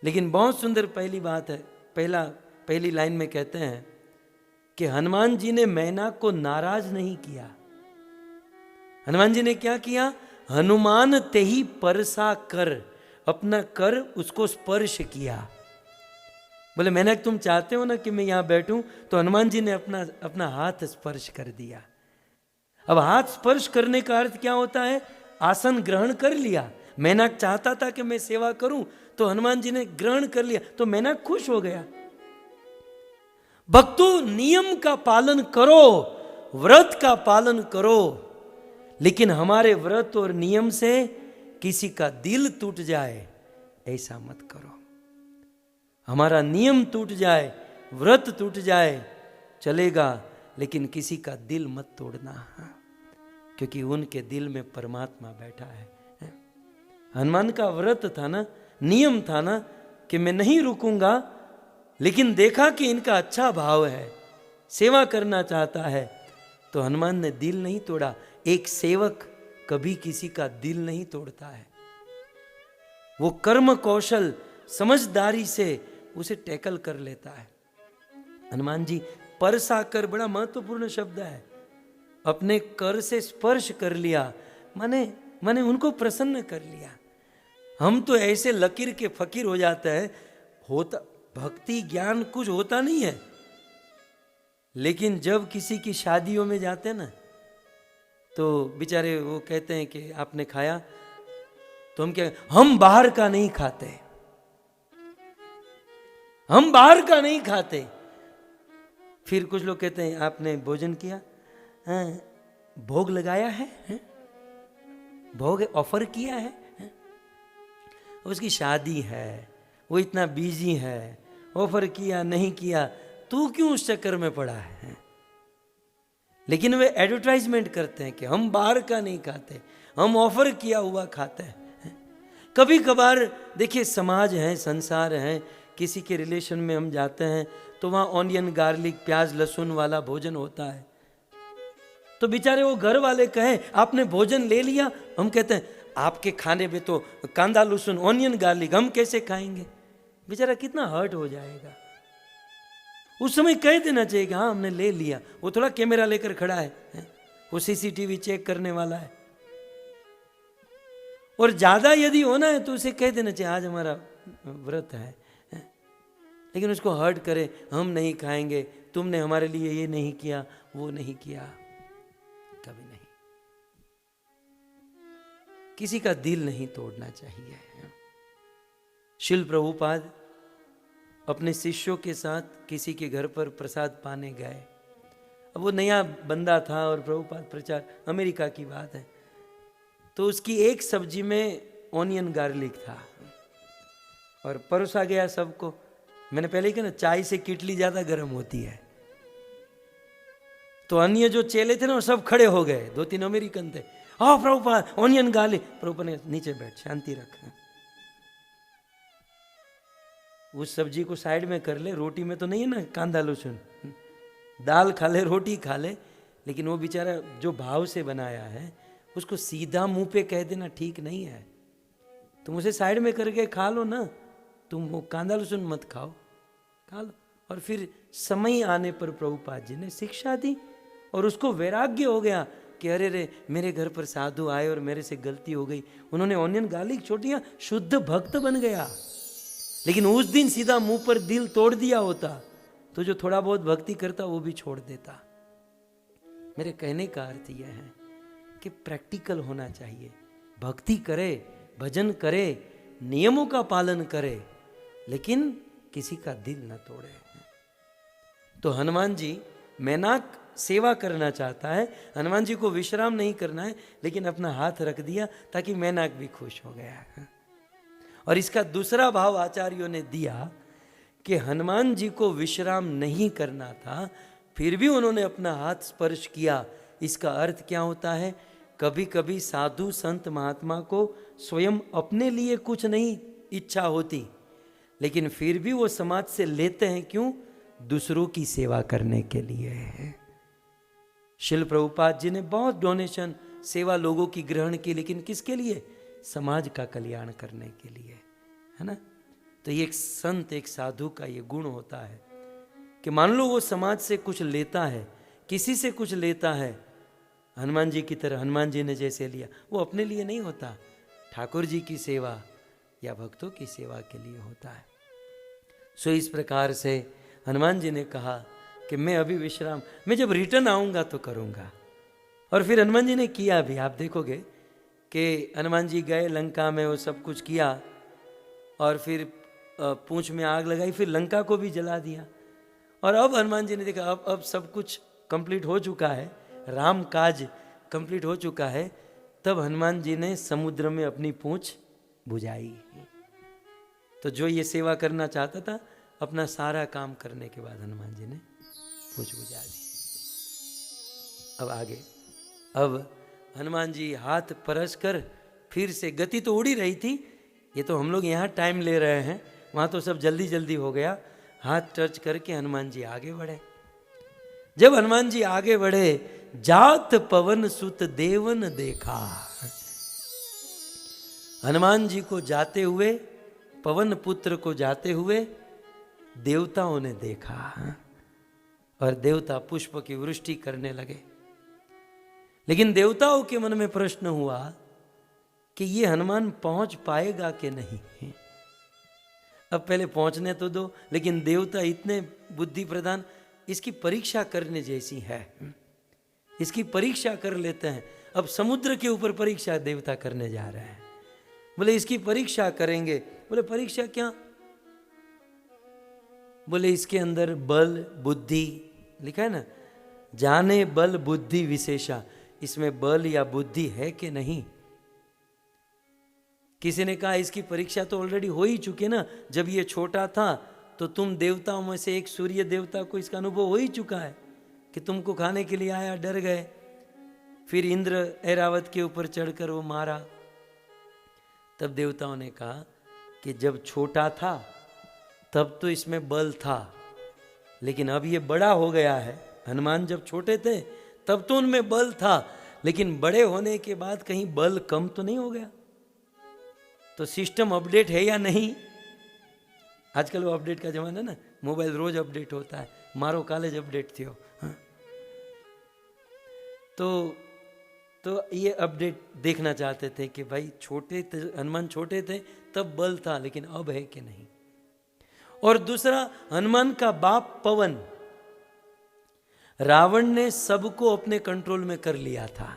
लेकिन बहुत सुंदर पहली बात है, पहली लाइन में कहते हैं कि हनुमान जी ने मैनाक को नाराज नहीं किया। हनुमान जी ने क्या किया? हनुमान तेहि परसा कर, अपना कर उसको स्पर्श किया। बोले मैंने तुम चाहते हो ना कि मैं यहां बैठूं, तो हनुमान जी ने अपना हाथ स्पर्श कर दिया। अब हाथ स्पर्श करने का अर्थ क्या होता है? आसन ग्रहण कर लिया। मैनाक चाहता था कि मैं सेवा करूं, तो हनुमान जी ने ग्रहण कर लिया, तो मैनाक खुश हो गया। भक्तों, नियम का पालन करो, व्रत का पालन करो, लेकिन हमारे व्रत और नियम से किसी का दिल टूट जाए ऐसा मत करो। हमारा नियम टूट जाए, व्रत टूट जाए चलेगा, लेकिन किसी का दिल मत तोड़ना, क्योंकि उनके दिल में परमात्मा बैठा है। हनुमान का व्रत था ना, नियम था ना कि मैं नहीं रुकूंगा, लेकिन देखा कि इनका अच्छा भाव है, सेवा करना चाहता है, तो हनुमान ने दिल नहीं तोड़ा। एक सेवक कभी किसी का दिल नहीं तोड़ता है, वो कर्म कौशल समझदारी से उसे टैकल कर लेता है। हनुमान जी परसा कर बड़ा महत्वपूर्ण शब्द है, अपने कर से स्पर्श कर लिया, माने उनको प्रसन्न कर लिया। हम तो ऐसे लकीर के फकीर हो जाते हैं, होता भक्ति ज्ञान कुछ होता नहीं है, लेकिन जब किसी की शादियों में जाते हैं ना, तो बेचारे वो कहते हैं कि आपने खाया, तो हम क्या, हम बाहर का नहीं खाते, हम बाहर का नहीं खाते। फिर कुछ लोग कहते हैं आपने भोजन किया, हाँ, भोग लगाया है, हाँ? भोग ऑफर किया है, हाँ? उसकी शादी है, वो इतना बिजी है, ऑफर किया नहीं किया, तू क्यों उस चक्कर में पड़ा है? लेकिन वे एडवर्टाइजमेंट करते हैं कि हम बाहर का नहीं खाते, हम ऑफर किया हुआ खाते हैं। कभी कभार देखिए समाज है, संसार है, किसी के रिलेशन में हम जाते हैं तो वहाँ ऑनियन गार्लिक प्याज लहसुन वाला भोजन होता है, तो बेचारे वो घर वाले कहें आपने भोजन ले लिया, हम कहते हैं आपके खाने में तो कांदा लहसुन ऑनियन गार्लिक, हम कैसे खाएंगे? बेचारा कितना हर्ट हो जाएगा। उस समय कह देना चाहिए कि हाँ हमने ले लिया। वो थोड़ा कैमरा लेकर खड़ा है, वो सीसीटीवी चेक करने वाला है। और ज्यादा यदि होना है तो उसे कह देना चाहिए आज हमारा व्रत है, लेकिन उसको हर्ट करे, हम नहीं खाएंगे, तुमने हमारे लिए ये नहीं किया, वो नहीं किया, कभी नहीं। किसी का दिल नहीं तोड़ना चाहिए। शिल प्रभुपाद अपने शिष्यों के साथ किसी के घर पर प्रसाद पाने गए। अब वो नया बंदा था और प्रभुपाद प्रचार, अमेरिका की बात है, तो उसकी एक सब्जी में ऑनियन गार्लिक था और परोसा गया सबको। मैंने पहले ही कहा ना, चाय से किटली ज्यादा गर्म होती है। तो अन्य जो चेले थे ना वो सब खड़े हो गए, 2-3 अमेरिकन थे। आओ प्रभुपाद ऑनियन गार्लिक। प्रभुपाद ने नीचे बैठ, शांति रख, उस सब्जी को साइड में कर ले, रोटी में तो नहीं है ना कांदा लहसुन, दाल खा ले, रोटी खा ले, लेकिन वो बेचारा जो भाव से बनाया है उसको सीधा मुंह पे कह देना ठीक नहीं है। तुम उसे साइड में करके खा लो ना, तुम वो कांदा लहसुन मत खाओ, खा लो। और फिर समय आने पर प्रभुपाद जी ने शिक्षा दी और उसको वैराग्य हो गया कि अरे रे मेरे घर पर साधु आए और मेरे से गलती हो गई, उन्होंने ऑनियन गार्लिक छोड़ दिया, शुद्ध भक्त बन गया। लेकिन उस दिन सीधा मुंह पर दिल तोड़ दिया होता तो जो थोड़ा बहुत भक्ति करता वो भी छोड़ देता। मेरे कहने का अर्थ यह है कि प्रैक्टिकल होना चाहिए, भक्ति करे, भजन करे, नियमों का पालन करे, लेकिन किसी का दिल न तोड़े। तो हनुमान जी, मेनाक सेवा करना चाहता है, हनुमान जी को विश्राम नहीं करना है, लेकिन अपना हाथ रख दिया ताकि मेनाक भी खुश हो गया। और इसका दूसरा भाव आचार्यों ने दिया कि हनुमान जी को विश्राम नहीं करना था, फिर भी उन्होंने अपना हाथ स्पर्श किया। इसका अर्थ क्या होता है? कभी कभी साधु संत महात्मा को स्वयं अपने लिए कुछ नहीं इच्छा होती, लेकिन फिर भी वो समाज से लेते हैं। क्यों? दूसरों की सेवा करने के लिए। शिल प्रभुपाद जी ने बहुत डोनेशन सेवा लोगों की ग्रहण की, लेकिन किसके लिए? समाज का कल्याण करने के लिए, है ना। तो ये एक संत, एक साधु का ये गुण होता है कि मान लो वो समाज से कुछ लेता है, किसी से कुछ लेता है, हनुमान जी की तरह, हनुमान जी ने जैसे लिया, वो अपने लिए नहीं होता, ठाकुर जी की सेवा या भक्तों की सेवा के लिए होता है। सो इस प्रकार से हनुमान जी ने कहा कि मैं अभी विश्राम, मैं जब रिटर्न आऊंगा तो करूंगा। और फिर हनुमान जी ने किया भी। आप देखोगे कि हनुमान जी गए लंका में, वो सब कुछ किया और फिर पूंछ में आग लगाई, फिर लंका को भी जला दिया। और अब हनुमान जी ने देखा अब सब कुछ कंप्लीट हो चुका है, राम काज कंप्लीट हो चुका है, तब हनुमान जी ने समुद्र में अपनी पूंछ बुझाई। तो जो ये सेवा करना चाहता था, अपना सारा काम करने के बाद हनुमान जी ने पूंछ बुझा दी। अब आगे, अब हनुमान जी हाथ परस कर फिर से, गति तो उड़ी रही थी, ये तो हम लोग यहाँ टाइम ले रहे हैं, वहाँ तो सब जल्दी जल्दी हो गया। हाथ टच करके हनुमान जी आगे बढ़े। जब हनुमान जी आगे बढ़े, जात पवन सुत देवन देखा। हनुमान जी को जाते हुए, पवन पुत्र को जाते हुए देवताओं ने देखा और देवता पुष्प की वृष्टि करने लगे। लेकिन देवताओं के मन में प्रश्न हुआ कि ये हनुमान पहुंच पाएगा कि नहीं। अब पहले पहुंचने तो दो, लेकिन देवता इतने बुद्धि प्रदान, इसकी परीक्षा करने जैसी है, इसकी परीक्षा कर लेते हैं। अब समुद्र के ऊपर परीक्षा देवता करने जा रहे हैं। बोले इसकी परीक्षा करेंगे। बोले परीक्षा क्या? बोले इसके अंदर बल, बुद्धि, लिखा है ना, जाने बल बुद्धि विशेषा, इसमें बल या बुद्धि है कि नहीं। किसी ने कहा इसकी परीक्षा तो ऑलरेडी हो ही चुकी ना, जब ये छोटा था तो तुम देवताओं में से एक सूर्य देवता को इसका अनुभव हो ही चुका है कि तुमको खाने के लिए आया, डर गए, फिर इंद्र ऐरावत के ऊपर चढ़कर वो मारा। तब देवताओं ने कहा कि जब छोटा था तब तो इसमें बल था, लेकिन अब ये बड़ा हो गया है। हनुमान जब छोटे थे तब तो उनमें बल था, लेकिन बड़े होने के बाद कहीं बल कम तो नहीं हो गया। तो सिस्टम अपडेट है या नहीं। आजकल वो अपडेट का जमाना है ना, मोबाइल रोज अपडेट होता है, मारो कॉलेज अपडेट थी हो। हाँ। तो ये अपडेट देखना चाहते थे कि भाई छोटे थे, हनुमान छोटे थे तब बल था, लेकिन अब है कि नहीं। और दूसरा, हनुमान का बाप पवन, रावण ने सबको अपने कंट्रोल में कर लिया था।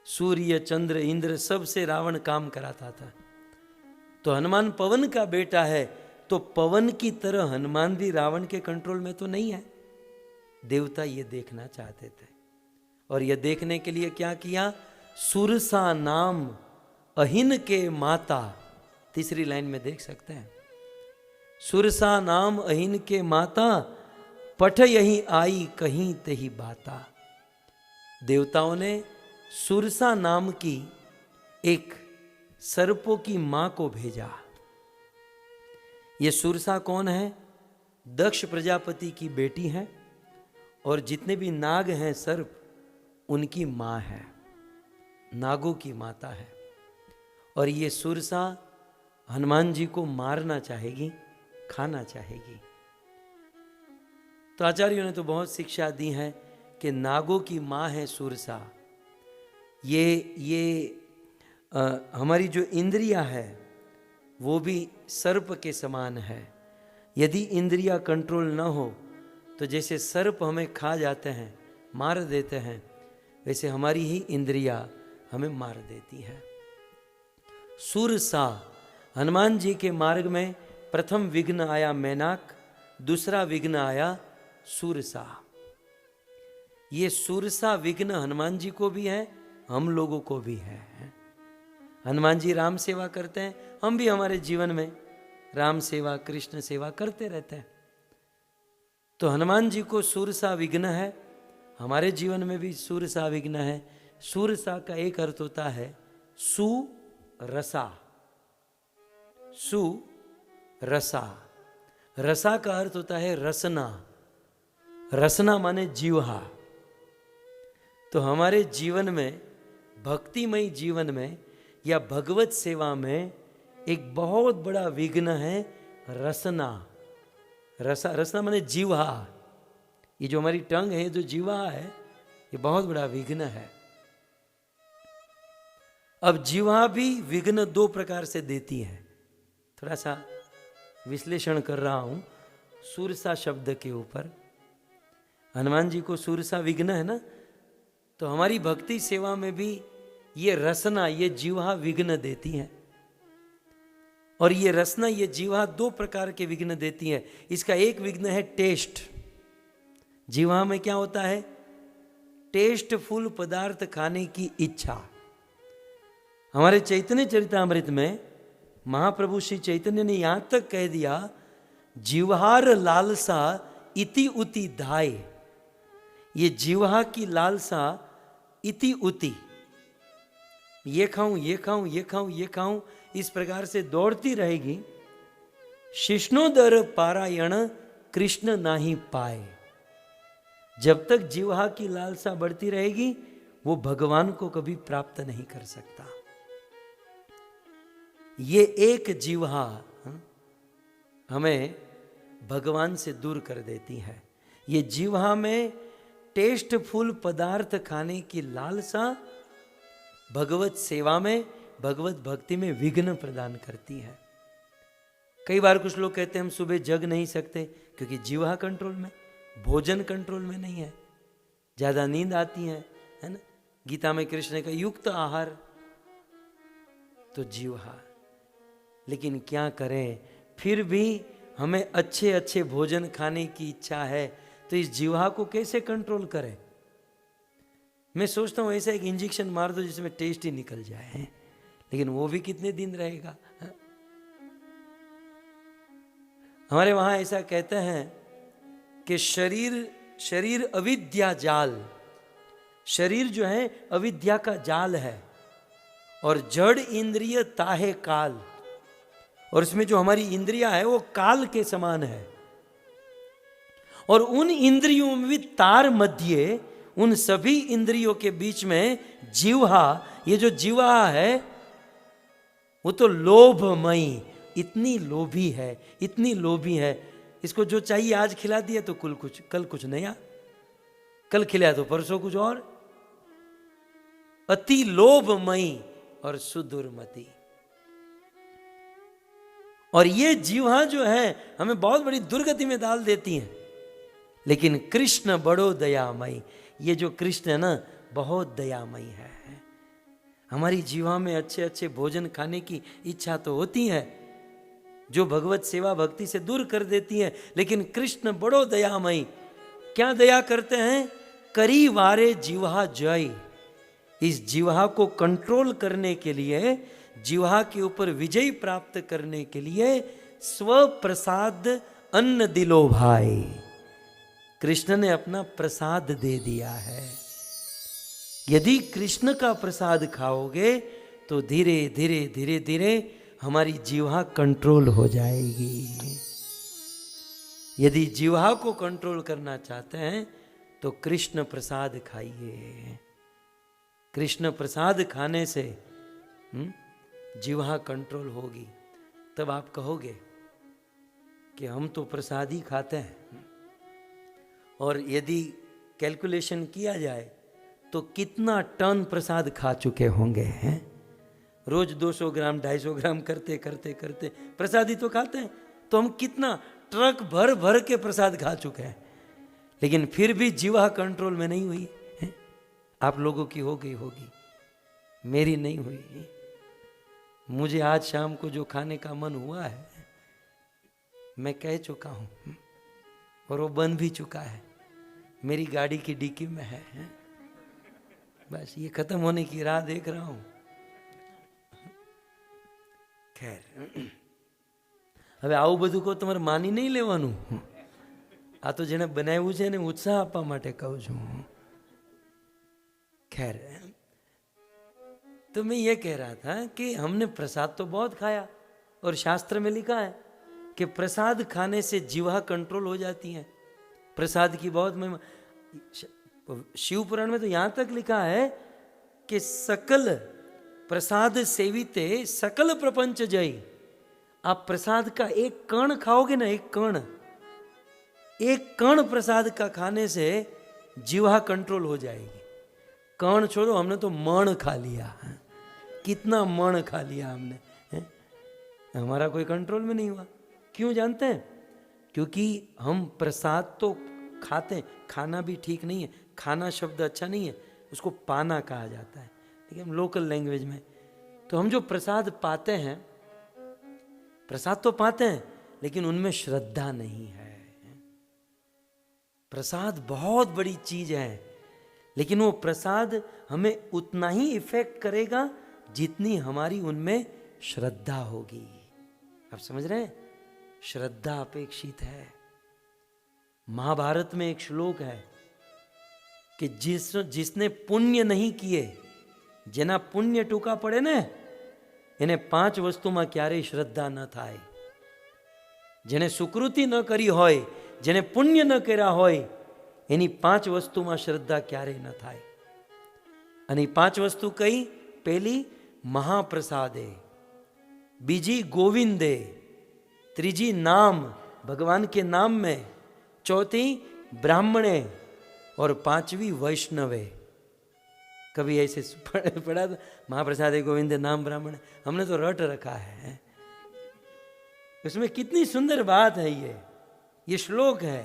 सूर्य, चंद्र, इंद्र, सबसे रावण काम कराता था। तो हनुमान पवन का बेटा है, तो पवन की तरह हनुमान भी रावण के कंट्रोल में तो नहीं है। देवता ये देखना चाहते थे, और यह देखने के लिए क्या किया, सुरसा नाम अहिन के माता, तीसरी लाइन में देख सकते हैं, सुरसा नाम अहिन के माता, पठ यही आई कहीं तही बाता। देवताओं ने सुरसा नाम की एक सर्पों की मां को भेजा। ये सुरसा कौन है? दक्ष प्रजापति की बेटी है, और जितने भी नाग हैं सर्प, उनकी मां है, नागों की माता है। और ये सुरसा हनुमान जी को मारना चाहेगी, खाना चाहेगी। तो आचार्यों ने तो बहुत शिक्षा दी है कि नागों की मां है सुरसा। ये हमारी जो इंद्रिया है वो भी सर्प के समान है। यदि इंद्रिया कंट्रोल न हो तो जैसे सर्प हमें खा जाते हैं, मार देते हैं, वैसे हमारी ही इंद्रिया हमें मार देती है। सुरसा, हनुमान जी के मार्ग में प्रथम विघ्न आया मैनाक, दूसरा विघ्न आया सुरसा। ये सुरसा विघ्न हनुमान जी को भी है, हम लोगों को भी है। हनुमान जी राम सेवा करते हैं, हम भी हमारे जीवन में राम सेवा, कृष्ण सेवा करते रहते हैं। तो हनुमान जी को सुरसा विघ्न है, हमारे जीवन में भी सुरसा विघ्न है। सुरसा का एक अर्थ होता है सुरसा, सुरसा, रसा का अर्थ होता है रसना, रसना माने जीवहा। तो हमारे जीवन में, भक्तिमय जीवन में या भगवत सेवा में एक बहुत बड़ा विघ्न है रसना। रसना माने जीवहा। ये जो हमारी टंग है, जो जीवहा है, ये बहुत बड़ा विघ्न है। अब जीवहा भी विघ्न दो प्रकार से देती है। थोड़ा सा विश्लेषण कर रहा हूं सुरसा शब्द के ऊपर। हनुमान जी को सुरसा विघ्न है ना, तो हमारी भक्ति सेवा में भी ये रसना, ये जीवा विघ्न देती है। और ये रसना, ये जीवा दो प्रकार के विघ्न देती है। इसका एक विघ्न है टेस्ट। जीवा में क्या होता है? टेस्टफुल पदार्थ खाने की इच्छा। हमारे चैतन्य चरितामृत में महाप्रभु श्री चैतन्य ने यहां तक कह दिया, जीवहार लालसा इति उति धाय। ये जीवहा की लालसा इति उति, ये खाऊं, ये खाऊं, ये खाऊं, ये खाऊं, इस प्रकार से दौड़ती रहेगी। शिष्णोदर पारायण कृष्ण नाही पाए। जब तक जीवहा की लालसा बढ़ती रहेगी, वो भगवान को कभी प्राप्त नहीं कर सकता। ये एक जीवहा हमें भगवान से दूर कर देती है। ये जीवहा में टेस्टफुल पदार्थ खाने की लालसा भगवत सेवा में, भगवत भक्ति में विघ्न प्रदान करती है। कई बार कुछ लोग कहते हैं हम सुबह जग नहीं सकते क्योंकि जीवा कंट्रोल में, भोजन कंट्रोल में नहीं है, ज्यादा नींद आती है ना। गीता में कृष्ण ने कहा युक्त आहार, तो जीवा। लेकिन क्या करें, फिर भी हमें अच्छे अच्छे भोजन खाने की इच्छा है, तो इस जीवा को कैसे कंट्रोल करें? मैं सोचता हूं ऐसा एक इंजेक्शन मार दो जिसमें टेस्ट ही निकल जाए, लेकिन वो भी कितने दिन रहेगा? हमारे वहां ऐसा कहते हैं कि शरीर अविद्या जाल, शरीर जो है अविद्या का जाल है, और जड़ इंद्रिय ताहे काल, और इसमें जो हमारी इंद्रिया है वो काल के समान है। और उन इंद्रियों में भी तार मध्य, उन सभी इंद्रियों के बीच में जीवा, ये जो जीवा है वो तो लोभमयी, इतनी लोभी है, इतनी लोभी है, इसको जो चाहिए आज खिला दिया तो कल कुछ नया, कल खिलाया तो परसों कुछ और, अति लोभमयी और सुदुर्मति। और ये जीवा जो है हमें बहुत बड़ी दुर्गति में डाल देती हैं। लेकिन कृष्ण बड़ो दयामयी, ये जो कृष्ण है ना बहुत दयामयी है। हमारी जीवा में अच्छे अच्छे भोजन खाने की इच्छा तो होती है, जो भगवत सेवा भक्ति से दूर कर देती है, लेकिन कृष्ण बड़ो दयामयी। क्या दया करते हैं? करी वारे जीवा जय, इस जीवा को कंट्रोल करने के लिए, जीवा के ऊपर विजय प्राप्त करने के लिए स्व प्रसाद अन्न दिलो भाई, कृष्ण ने अपना प्रसाद दे दिया है। यदि कृष्ण का प्रसाद खाओगे तो धीरे धीरे धीरे धीरे हमारी जीवा कंट्रोल हो जाएगी। यदि जीवा को कंट्रोल करना चाहते हैं तो कृष्ण प्रसाद खाइए। कृष्ण प्रसाद खाने से जीवा कंट्रोल होगी। तब आप कहोगे कि हम तो प्रसाद ही खाते हैं। और यदि कैलकुलेशन किया जाए तो कितना टन प्रसाद खा चुके होंगे हैं? रोज 200 ग्राम 250 ग्राम करते करते करते प्रसाद ही तो खाते हैं, तो हम कितना ट्रक भर भर के प्रसाद खा चुके हैं, लेकिन फिर भी जीवा कंट्रोल में नहीं हुई है। आप लोगों की हो गई होगी, मेरी नहीं हुई। मुझे आज शाम को जो खाने का मन हुआ है मैं कह चुका हूं, और वो बन भी चुका है, मेरी गाड़ी की डिक्की में है। बस ये खत्म होने की राह देख रहा हूं। ખેર હવે આવું બધું કહો તમારે માની નહીં લેવાનું। આ તો જેને બનાવ્યું છે એને ઉત્સાહ આપવા માટે કહું છું। खैर, तो मैं ये कह रहा था कि हमने प्रसाद तो बहुत खाया, और शास्त्र में लिखा है कि प्रसाद खाने से जीवा कंट्रोल हो जाती है। प्रसाद की बहुत महिमा, शिव पुराण में तो यहां तक लिखा है कि सकल प्रसाद सेविते सकल प्रपंच जय। आप प्रसाद का एक कण खाओगे ना, एक कण प्रसाद का खाने से जीवा कंट्रोल हो जाएगी। कण छोड़ो, हमने तो मण खा लिया, कितना मण खा लिया हमने, हमारा कोई कंट्रोल में नहीं हुआ। क्यों जानते हैं? क्योंकि हम प्रसाद तो खाते हैं, खाना भी ठीक नहीं है, खाना शब्द अच्छा नहीं है, उसको पाना कहा जाता है, ठीक है, लोकल लैंग्वेज में। तो हम जो प्रसाद पाते हैं, प्रसाद तो पाते हैं लेकिन उनमें श्रद्धा नहीं है। प्रसाद बहुत बड़ी चीज है, लेकिन वो प्रसाद हमें उतना ही इफेक्ट करेगा जितनी हमारी उनमें श्रद्धा होगी। आप समझ रहे हैं? श्रद्धा अपेक्षित है। महाभारत में एक श्लोक है कि जिसने पुण्य नहीं किए, जेना पुण्य टूका पड़े ने એને 5 વસ્તુમાં ક્યારેય શ્રદ્ધા ન થાય। જેને સુકૃતિ ન કરી હોય, જેને પુણ્ય ન કર્યા હોય, એની 5 વસ્તુમાં શ્રદ્ધા ક્યારેય ન થાય। અને 5 વસ્તુ કઈ? પહેલી महाप्रसादे, बीजी गोविंदे, त्रीजी नाम, भगवान के नाम में, चौथी ब्राह्मणे, और 5वीं वैष्णवे। कभी ऐसे पढ़ा था महाप्रसादे गोविंदे नाम ब्राह्मण, हमने तो रट रखा है। उसमें कितनी सुंदर बात है, ये श्लोक है।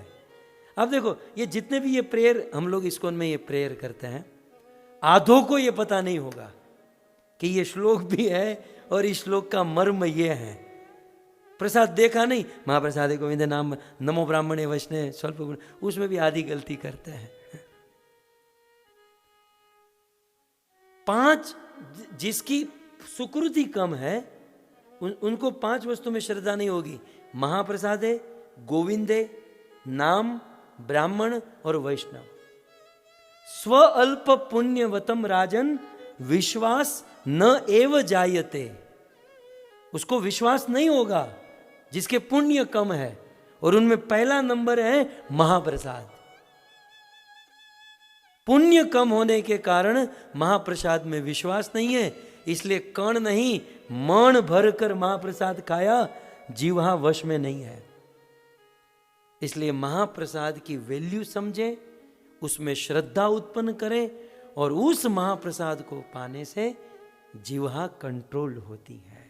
अब देखो, ये जितने भी ये प्रेयर हम लोग इस्कॉन में ये प्रेयर करते हैं, आधों को ये पता नहीं होगा कि ये श्लोक भी है और इस श्लोक का मर्म ये है। प्रसाद देखा नहीं, महाप्रसाद गोविंद नाम नमो ब्राह्मणे वैष्णव स्वल्प, उसमें भी आधी गलती करते हैं। 5 जिसकी सुकृति कम है उनको 5 वस्तु में श्रद्धा नहीं होगी। महाप्रसादे, गोविंदे, नाम, ब्राह्मण और वैष्णव। स्व अल्प पुण्यवतम राजन विश्वास न एव जायते, उसको विश्वास नहीं होगा जिसके पुण्य कम है, और उनमें पहला नंबर है महाप्रसाद। पुण्य कम होने के कारण महाप्रसाद में विश्वास नहीं है, इसलिए कण नहीं मण भर कर महाप्रसाद खाया, जीवा वश में नहीं है। इसलिए महाप्रसाद की वैल्यू समझें, उसमें श्रद्धा उत्पन्न करें, और उस महाप्रसाद को पाने से जीवा कंट्रोल होती है।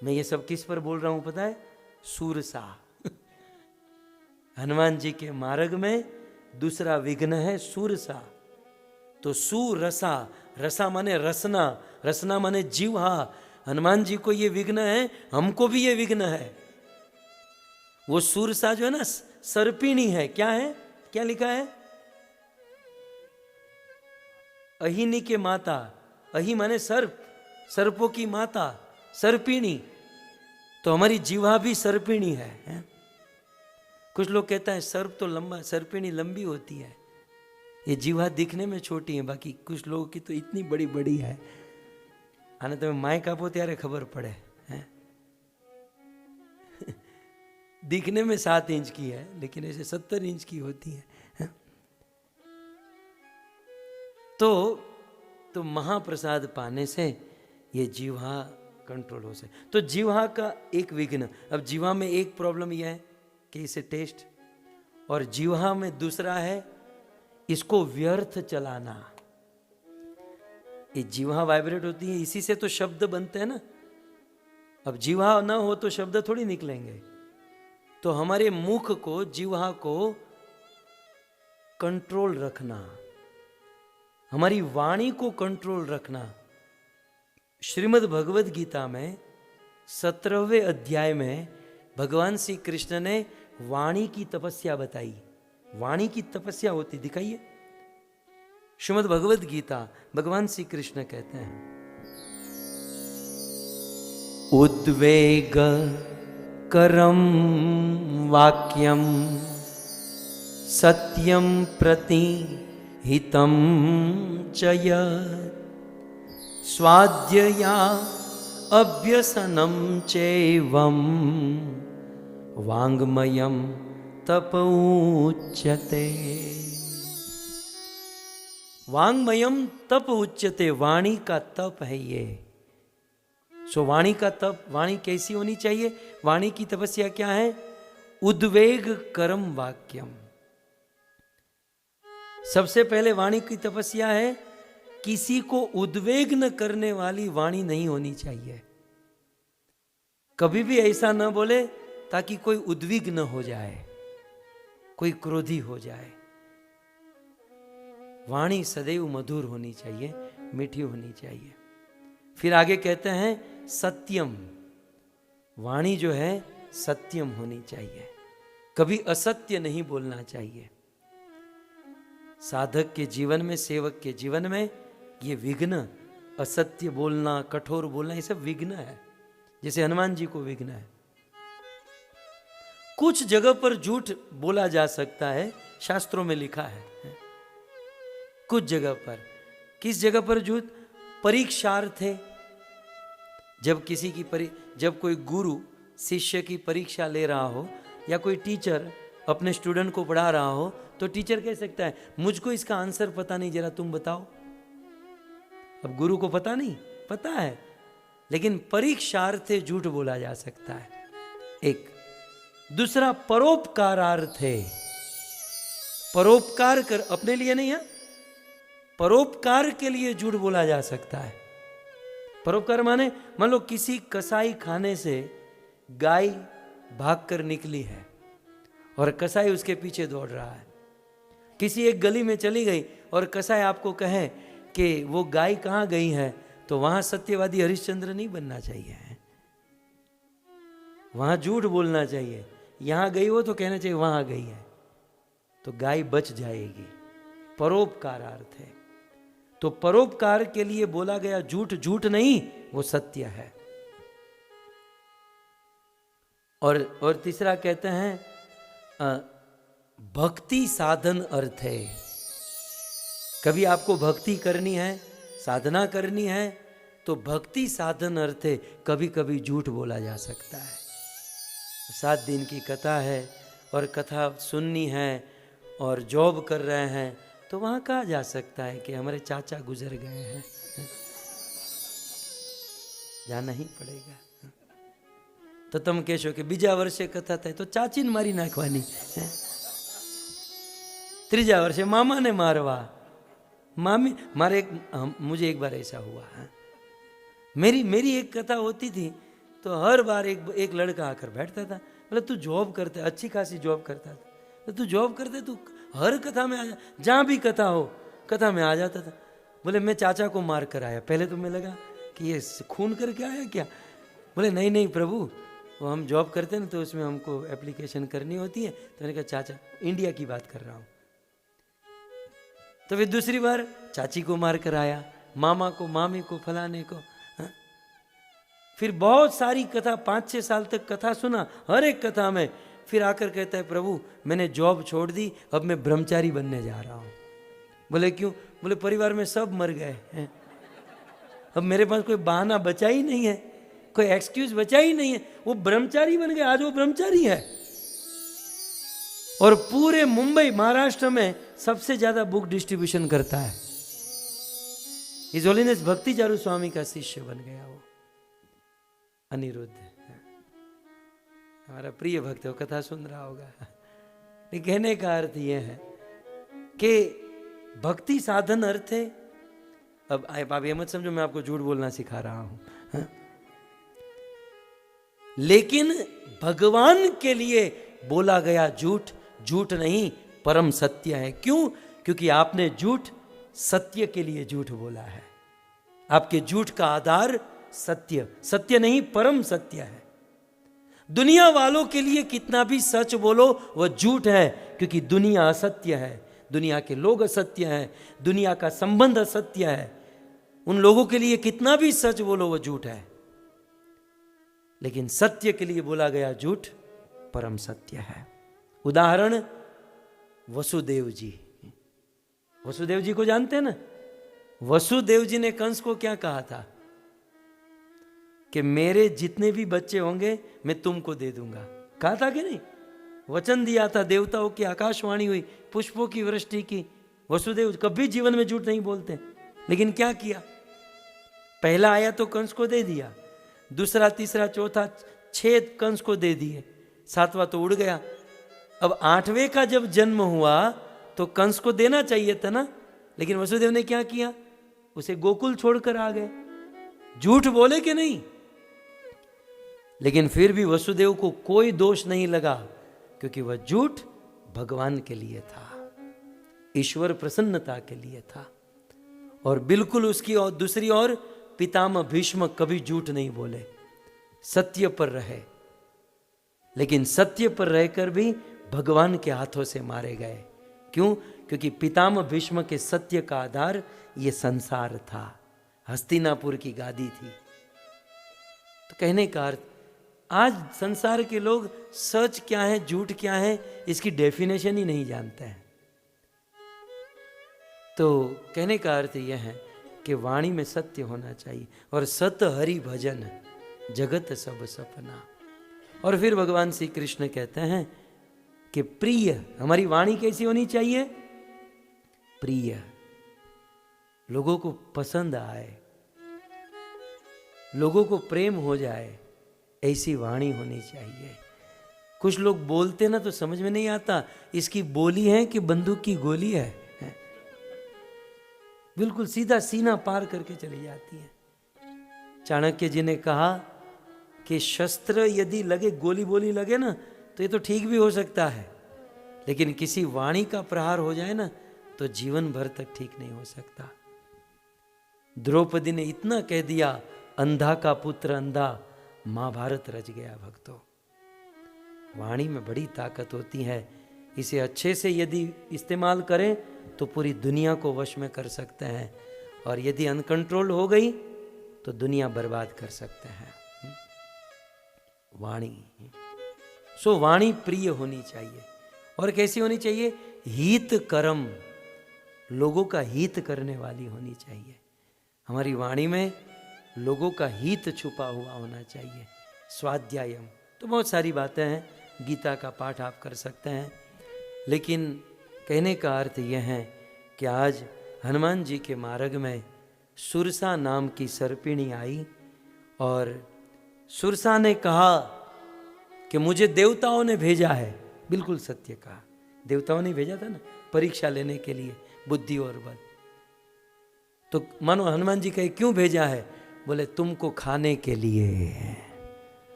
मैं ये सब किस पर बोल रहा हूं पता है? सूरसा। हनुमान जी के मार्ग में दूसरा विघ्न है सूरसा। तो सुरसा, रसा माने रसना, रसना माने जीवा। हनुमान जी को ये विघ्न है, हमको भी ये विघ्न है। वो सूरसा जो है ना सर्पिणी है। क्या है? क्या लिखा है? अहिनी के माता। अहि माने सर्प, सर्पों की माता सर्पिणी। तो हमारी जीवा भी सर्पिणी है? कुछ लोग कहता है सर्प तो लंबा, सर्पिणी लंबी होती है, ये जीवा दिखने में छोटी है, बाकी कुछ लोगों की तो इतनी बड़ी बड़ी है। आने तो माय कापो त्यारे खबर पड़े हैं। दिखने में 7 इंच की है, लेकिन ऐसे 70 इंच की होती है। तो महाप्रसाद पाने से ये जीवा कंट्रोल हो से। तो जीवा का एक विघ्न। अब जीवा में एक प्रॉब्लम यह है कि इसे टेस्ट, और जीवा में दूसरा है इसको व्यर्थ चलाना। ये जीवा वाइब्रेट होती है, इसी से तो शब्द बनते हैं ना। अब जीवा ना हो तो शब्द थोड़ी निकलेंगे। तो हमारे मुख को, जीवा को कंट्रोल रखना, हमारी वाणी को कंट्रोल रखना। श्रीमद् भगवद गीता में 17वें अध्याय में भगवान श्री कृष्ण ने वाणी की तपस्या बताई। वाणी की तपस्या होती, दिखाइए। श्रीमद् भगवद गीता, भगवान श्री कृष्ण कहते हैं, उद्वेग करम वाक्यम सत्यम प्रति हितम चय स्वाध्याया अभ्यसनम चैवम वांग्मयम तप उच्यते। वांग्मयम तप उच्यते, वाणी का तप है ये। सो वाणी का तप, वाणी कैसी होनी चाहिए? वाणी की तपस्या क्या है? उद्वेग करम वाक्यम। सबसे पहले वाणी की तपस्या है किसी को उद्वेग्न करने वाली वाणी नहीं होनी चाहिए। कभी भी ऐसा न बोले ताकि कोई उद्विग्न हो जाए, कोई क्रोधी हो जाए। वाणी सदैव मधुर होनी चाहिए, मीठी होनी चाहिए। फिर आगे कहते हैं सत्यम, वाणी जो है सत्यम होनी चाहिए, कभी असत्य नहीं बोलना चाहिए। साधक के जीवन में, सेवक के जीवन में ये विघ्न, असत्य बोलना, कठोर बोलना, ये सब विघ्न है। जैसे हनुमान जी को विघ्न है। कुछ जगह पर झूठ बोला जा सकता है, शास्त्रों में लिखा है। कुछ जगह पर, किस जगह पर झूठ? परीक्षार्थ है। जब कोई गुरु शिष्य की परीक्षा ले रहा हो, या कोई टीचर अपने स्टूडेंट को पढ़ा रहा हो, तो टीचर कह सकता है मुझको इसका आंसर पता नहीं, जरा तुम बताओ। अब गुरु को पता नहीं, पता है, लेकिन परीक्षार्थ झूठ बोला जा सकता है। एक दूसरा परोपकारार्थ है। परोपकार कर, अपने लिए नहीं है, परोपकार के लिए झूठ बोला जा सकता है। परोपकार माने, मान लो किसी कसाई खाने से गाय भागकर निकली है और कसाई उसके पीछे दौड़ रहा है। किसी एक गली में चली गई और कसाई आपको कहे कि वो गाय कहाँ गई है, तो वहां सत्यवादी हरिश्चंद्र नहीं बनना चाहिए। वहां झूठ बोलना चाहिए, यहां गई हो तो कहना चाहिए वहां गई है, तो गाय बच जाएगी। परोपकार अर्थ है। तो परोपकार के लिए बोला गया झूठ झूठ नहीं, वो सत्य है। और तीसरा कहते हैं भक्ति साधन अर्थ है। कभी आपको भक्ति करनी है, साधना करनी है, तो भक्ति साधन अर्थ है। कभी कभी झूठ बोला जा सकता है। 7 दिन की कथा है और कथा सुननी है और जॉब कर रहे हैं, तो वहां कहा जा सकता है कि हमारे चाचा गुजर गए हैं, जाना ही पड़ेगा। तो तुम कहो कि बीजा वर्षे कथा था तो चाची ने मारी नाखवानी, तीजा वर्षे मामा ने मारवा, मामी मुझे एक बार ऐसा हुआ है। मेरी एक कथा होती थी तो हर बार एक लड़का आकर बैठता था, बोले तू जॉब करते, अच्छी खासी जॉब करता था, तो तू जॉब करते, तू हर कथा में आ जा, जहां भी कथा हो कथा में आ जाता था। बोले मैं चाचा को मार कर आया। पहले तो मैं लगा कि ये खून करके आया क्या। बोले नहीं नहीं प्रभु, वो हम जॉब करते हैं ना तो उसमें हमको एप्लीकेशन करनी होती है। तो मैंने कहा चाचा, इंडिया की बात कर रहा हूँ। तो फिर दूसरी बार चाची को मार कर आया, मामा को, मामी को, फलाने को। फिर बहुत सारी कथा, 5-6 साल तक कथा सुना, हर एक कथा में। फिर आकर कहता है प्रभु मैंने जॉब छोड़ दी, अब मैं ब्रह्मचारी बनने जा रहा हूं। बोले क्यों। बोले परिवार में सब मर गए हैं, अब मेरे पास कोई बहाना बचा ही नहीं है, कोई एक्सक्यूज बचा ही नहीं है। वो ब्रह्मचारी बन गए, आज वो ब्रह्मचारी है। और पूरे मुंबई महाराष्ट्र में सबसे ज्यादा बुक डिस्ट्रीब्यूशन करता है। हिज होलीनेस भक्ति चारू स्वामी का शिष्य बन गया वो अनिरुद्ध, हमारा प्रिय भक्त, वो कथा सुन रहा होगा। कहने का अर्थ यह है कि भक्ति साधन अर्थ है। अब आप ये मत समझो मैं आपको झूठ बोलना सिखा रहा हूं, हा? लेकिन भगवान के लिए बोला गया झूठ झूठ नहीं, परम सत्य है। क्यों? क्योंकि आपने झूठ सत्य के लिए झूठ बोला है। आपके झूठ का आधार सत्य, सत्य नहीं परम सत्य है। दुनिया वालों के लिए कितना भी सच बोलो वह झूठ है, क्योंकि दुनिया असत्य है, दुनिया के लोग असत्य हैं, दुनिया का संबंध असत्य है। उन लोगों के लिए कितना भी सच बोलो वह झूठ है। लेकिन सत्य के लिए बोला गया झूठ परम सत्य है। उदाहरण वसुदेव जी। वसुदेव जी को जानते हैं ना। वसुदेव जी ने कंस को क्या कहा था कि मेरे जितने भी बच्चे होंगे मैं तुमको दे दूंगा। कहा था कि नहीं? वचन दिया था, देवताओं की आकाशवाणी हुई, पुष्पों की वृष्टि की। वसुदेव कभी जीवन में झूठ नहीं बोलते, लेकिन क्या किया? पहला आया तो कंस को दे दिया, दूसरा, तीसरा, चौथा, 6 कंस को दे दिए, 7वां तो उड़ गया। अब 8वें का जब जन्म हुआ तो कंस को देना चाहिए था ना, लेकिन वसुदेव ने क्या किया? उसे गोकुल छोड़कर आ गए। झूठ बोले कि नहीं? लेकिन फिर भी वसुदेव को कोई दोष नहीं लगा, क्योंकि वह झूठ भगवान के लिए था, ईश्वर प्रसन्नता के लिए था। और बिल्कुल उसकी और दूसरी ओर पितामह भीष्म कभी झूठ नहीं बोले, सत्य पर रहे। लेकिन सत्य पर रहकर भी भगवान के हाथों से मारे गए। क्यों? क्योंकि पितामह भीष्म के सत्य का आधार ये संसार था, हस्तिनापुर की गादी थी। तो कहने का अर्थ, आज संसार के लोग सच क्या है, झूठ क्या है, इसकी डेफिनेशन ही नहीं जानते हैं। तो कहने का अर्थ यह है कि वाणी में सत्य होना चाहिए, और सत हरि भजन जगत सब सपना। और फिर भगवान श्री कृष्ण कहते हैं कि प्रिय, हमारी वाणी कैसी होनी चाहिए? प्रिय, लोगों को पसंद आए, लोगों को प्रेम हो जाए, ऐसी वाणी होनी चाहिए। कुछ लोग बोलते ना तो समझ में नहीं आता इसकी बोली है कि बंदूक की गोली है, बिल्कुल सीधा सीना पार करके चली जाती है। चाणक्य जी ने कहा कि शस्त्र यदि लगे, गोली बोली लगे ना, तो ये तो ठीक भी हो सकता है, लेकिन किसी वाणी का प्रहार हो जाए ना तो जीवन भर तक ठीक नहीं हो सकता। द्रौपदी ने इतना कह दिया, अंधा का पुत्र अंधा, महाभारत रच गया भक्तों। वाणी में बड़ी ताकत होती है। इसे अच्छे से यदि इस्तेमाल करें तो पूरी दुनिया को वश में कर सकते हैं, और यदि अनकंट्रोल हो गई तो दुनिया बर्बाद कर सकते हैं। वाणी, सो वाणी प्रिय होनी चाहिए। और कैसी होनी चाहिए? हित कर्म, लोगों का हित करने वाली होनी चाहिए। हमारी वाणी में लोगों का हित छुपा हुआ होना चाहिए। स्वाध्यायम, तो बहुत सारी बातें हैं, गीता का पाठ आप कर सकते हैं, लेकिन कहने का अर्थ यह है कि आज हनुमान जी के मार्ग में सुरसा नाम की सर्पिणी आई, और सुरसा ने कहा कि मुझे देवताओं ने भेजा है। बिल्कुल सत्य कहा, देवताओं ने भेजा था ना परीक्षा लेने के लिए, बुद्धि और बल। तो मानो हनुमान जी कहे क्यों भेजा है? बोले तुमको खाने के लिए।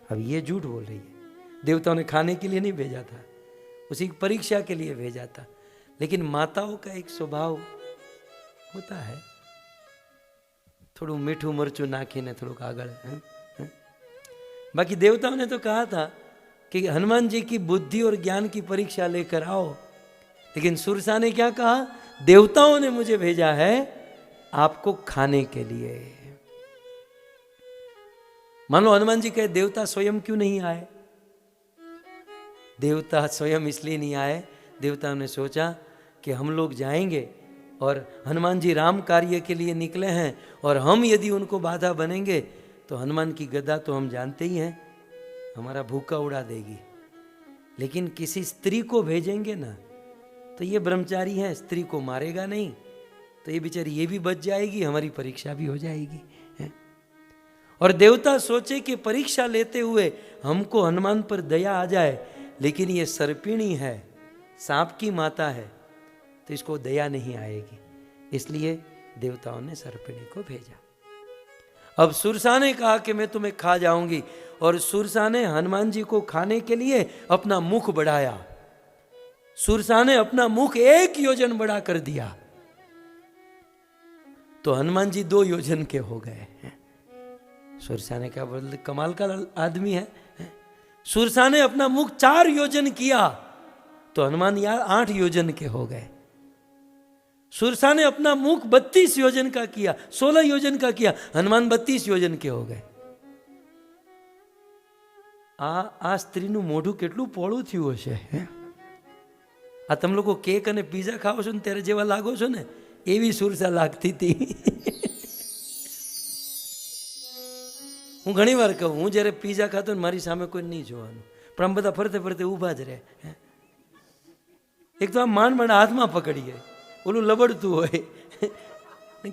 अब ये झूठ बोल रही है, देवताओं ने खाने के लिए नहीं भेजा था, उसी की परीक्षा के लिए भेजा था। लेकिन माताओं का एक स्वभाव होता है, थोड़ा मीठू मरचू नाखीने थोड़ा आगळ। बाकी देवताओं ने तो कहा था कि हनुमान जी की बुद्धि और ज्ञान की परीक्षा लेकर आओ, लेकिन सुरसा ने क्या कहा? देवताओं ने मुझे भेजा है आपको खाने के लिए। मान लो हनुमान जी कहे देवता स्वयं क्यों नहीं आए? देवता स्वयं इसलिए नहीं आए, देवताओं ने सोचा कि हम लोग जाएंगे और हनुमान जी राम कार्य के लिए निकले हैं, और हम यदि उनको बाधा बनेंगे तो हनुमान की गदा तो हम जानते ही हैं, हमारा भूखा उड़ा देगी। लेकिन किसी स्त्री को भेजेंगे ना, तो ये ब्रह्मचारी है, स्त्री को मारेगा नहीं, तो ये बेचारी ये भी बच जाएगी, हमारी परीक्षा भी हो जाएगी। और देवता सोचे कि परीक्षा लेते हुए हमको हनुमान पर दया आ जाए, लेकिन ये सर्पिणी है, सांप की माता है, तो इसको दया नहीं आएगी, इसलिए देवताओं ने सर्पिणी को भेजा। अब सुरसा ने कहा कि मैं तुम्हें खा जाऊंगी, और सुरसा ने हनुमान जी को खाने के लिए अपना मुख बढ़ाया। सुरसा ने अपना मुख 1 योजन बड़ा कर दिया, तो हनुमान जी 2 योजन के हो गए। सुरसा ने कहा बोले कमाल का आदमी है। सुरसा ने अपना मुख 4 योजन किया, तो हनुमान यार 8 योजन के हो गए। सुरसा ने अपना मुख 32 योजन का किया, 16 योजन का किया, हनुमान 32 योजन के हो गए। આ સ્ત્રીનું મોઢું કેટલું પોળું થયું હશે। આ તમે લોકો કેક અને પીઝા ખાઓ છો ને ત્યારે જેવા લાગો છો ને, એવી સુરસા લાગતી હતી। હું ઘણી વાર કહું, હું જ્યારે પીઝા ખાતો ને મારી સામે કોઈ નહીં જોવાનું, પણ આમ બધા ફરતે ફરતે ઊભા જ રહે। એક તો આમ માંડ માંડ હાથમાં પકડીએ, ઓલું લબડતું હોય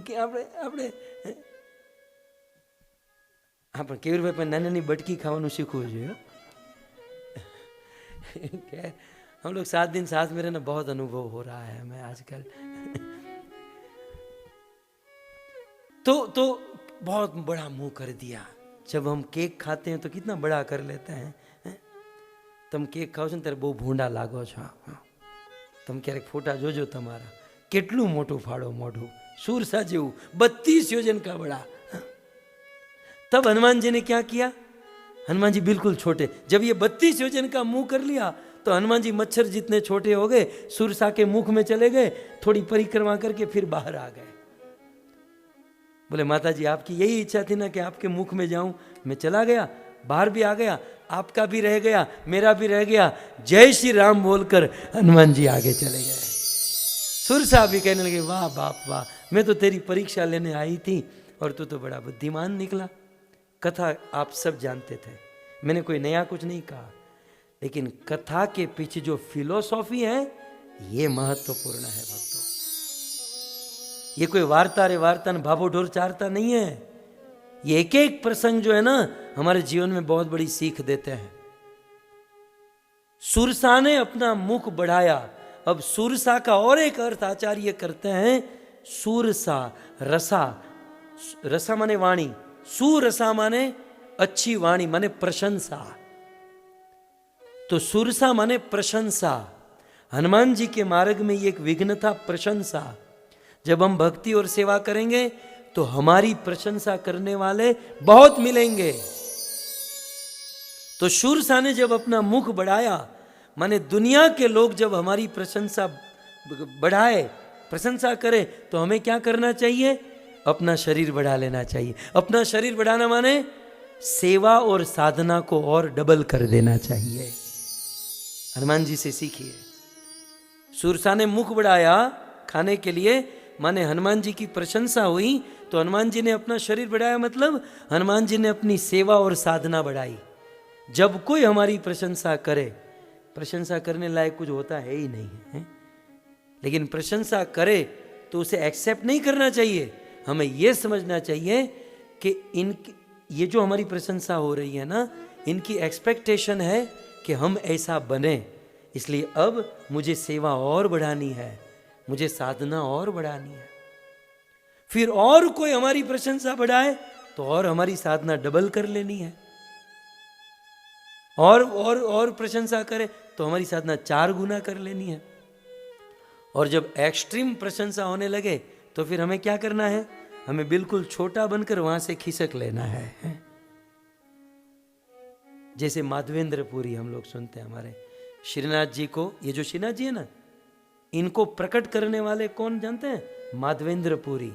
કે આપણે हाँ पर केवीर भाई पर नानी बटकी खावा सीखવું જોઈએ। हम लोग 7 दिन साथ में रहना, बहुत अनुभव हो रहा है हमें आजकल। तो बहुत बड़ा मुंह कर दिया। जब हम केक खाते हैं तो कितना बड़ा कर लेते हैं। तुम केक खाओ છો ત્યારે બહુ ભૂંડા લાગો છો, તમે ક્યારેક ફોટા જોજો તમારા, કેટલું મોટું ફાળો મોઢું, સુરસા જેવું 32 યોજન का बड़ा। तब हनुमान जी ने क्या किया? हनुमान जी बिल्कुल छोटे, जब ये 32 योजन का मुंह कर लिया तो हनुमान जी मच्छर जितने छोटे हो गए, सुरसा के मुख में चले गए, थोड़ी परिक्रमा करके फिर बाहर आ गए। बोले माता जी आपकी यही इच्छा थी ना कि आपके मुख में जाऊं, मैं चला गया, बाहर भी आ गया, आपका भी रह गया, मेरा भी रह गया, जय श्री राम बोलकर हनुमान जी आगे चले गए। सुरसा भी कहने लगे वाह बाप वाह, मैं तो तेरी परीक्षा लेने आई थी और तू तो बड़ा बुद्धिमान निकला। कथा आप सब जानते थे, मैंने कोई नया कुछ नहीं कहा, लेकिन कथा के पीछे जो फिलोसॉफी है ये महत्वपूर्ण है भक्तों। ये कोई वार्ता रे वार्ता न भाभो ढोर चारता नहीं है। ये एक एक प्रसंग जो है ना हमारे जीवन में बहुत बड़ी सीख देते हैं। सुरसा ने अपना मुख बढ़ाया। अब सुरसा का और एक अर्थ आचार्य करते हैं, सुरसा रसा, रसा माने वाणी, सुरसा माने अच्छी वाणी माने प्रशंसा, तो सुरसा माने प्रशंसा। हनुमान जी के मार्ग में ये एक विघ्न था, प्रशंसा। जब हम भक्ति और सेवा करेंगे तो हमारी प्रशंसा करने वाले बहुत मिलेंगे। तो शूरसा ने जब अपना मुख बढ़ाया, माने दुनिया के लोग जब हमारी प्रशंसा बढ़ाए, प्रशंसा करे, तो हमें क्या करना चाहिए? अपना शरीर बढ़ा लेना चाहिए। अपना शरीर बढ़ाना माने सेवा और साधना को और डबल कर देना चाहिए। हनुमान जी से सीखिए। शूरसा ने मुख बढ़ाया खाने के लिए, माने हनुमान जी की प्रशंसा हुई, तो हनुमान जी ने अपना शरीर बढ़ाया, मतलब हनुमान जी ने अपनी सेवा और साधना बढ़ाई। जब कोई हमारी प्रशंसा करे, प्रशंसा करने लायक कुछ होता है ही नहीं है, लेकिन प्रशंसा करे तो उसे एक्सेप्ट नहीं करना चाहिए। हमें यह समझना चाहिए कि ये जो हमारी प्रशंसा हो रही है ना, इनकी एक्सपेक्टेशन है कि हम ऐसा बने, इसलिए अब मुझे सेवा और बढ़ानी है, मुझे साधना और बढ़ानी है। फिर और कोई हमारी प्रशंसा बढ़ाए तो और हमारी साधना डबल कर लेनी है, और प्रशंसा करे तो हमारी साधना 4 गुना कर लेनी है। और जब एक्सट्रीम प्रशंसा होने लगे तो फिर हमें क्या करना है? हमें बिल्कुल छोटा बनकर वहां से खिसक लेना है। जैसे माधवेंद्रपुरी हम लोग सुनते हैं, हमारे श्रीनाथ जी को, ये जो श्रीनाथ जी है ना, इनको प्रकट करने वाले कौन जानते हैं? माधवेंद्रपुरी,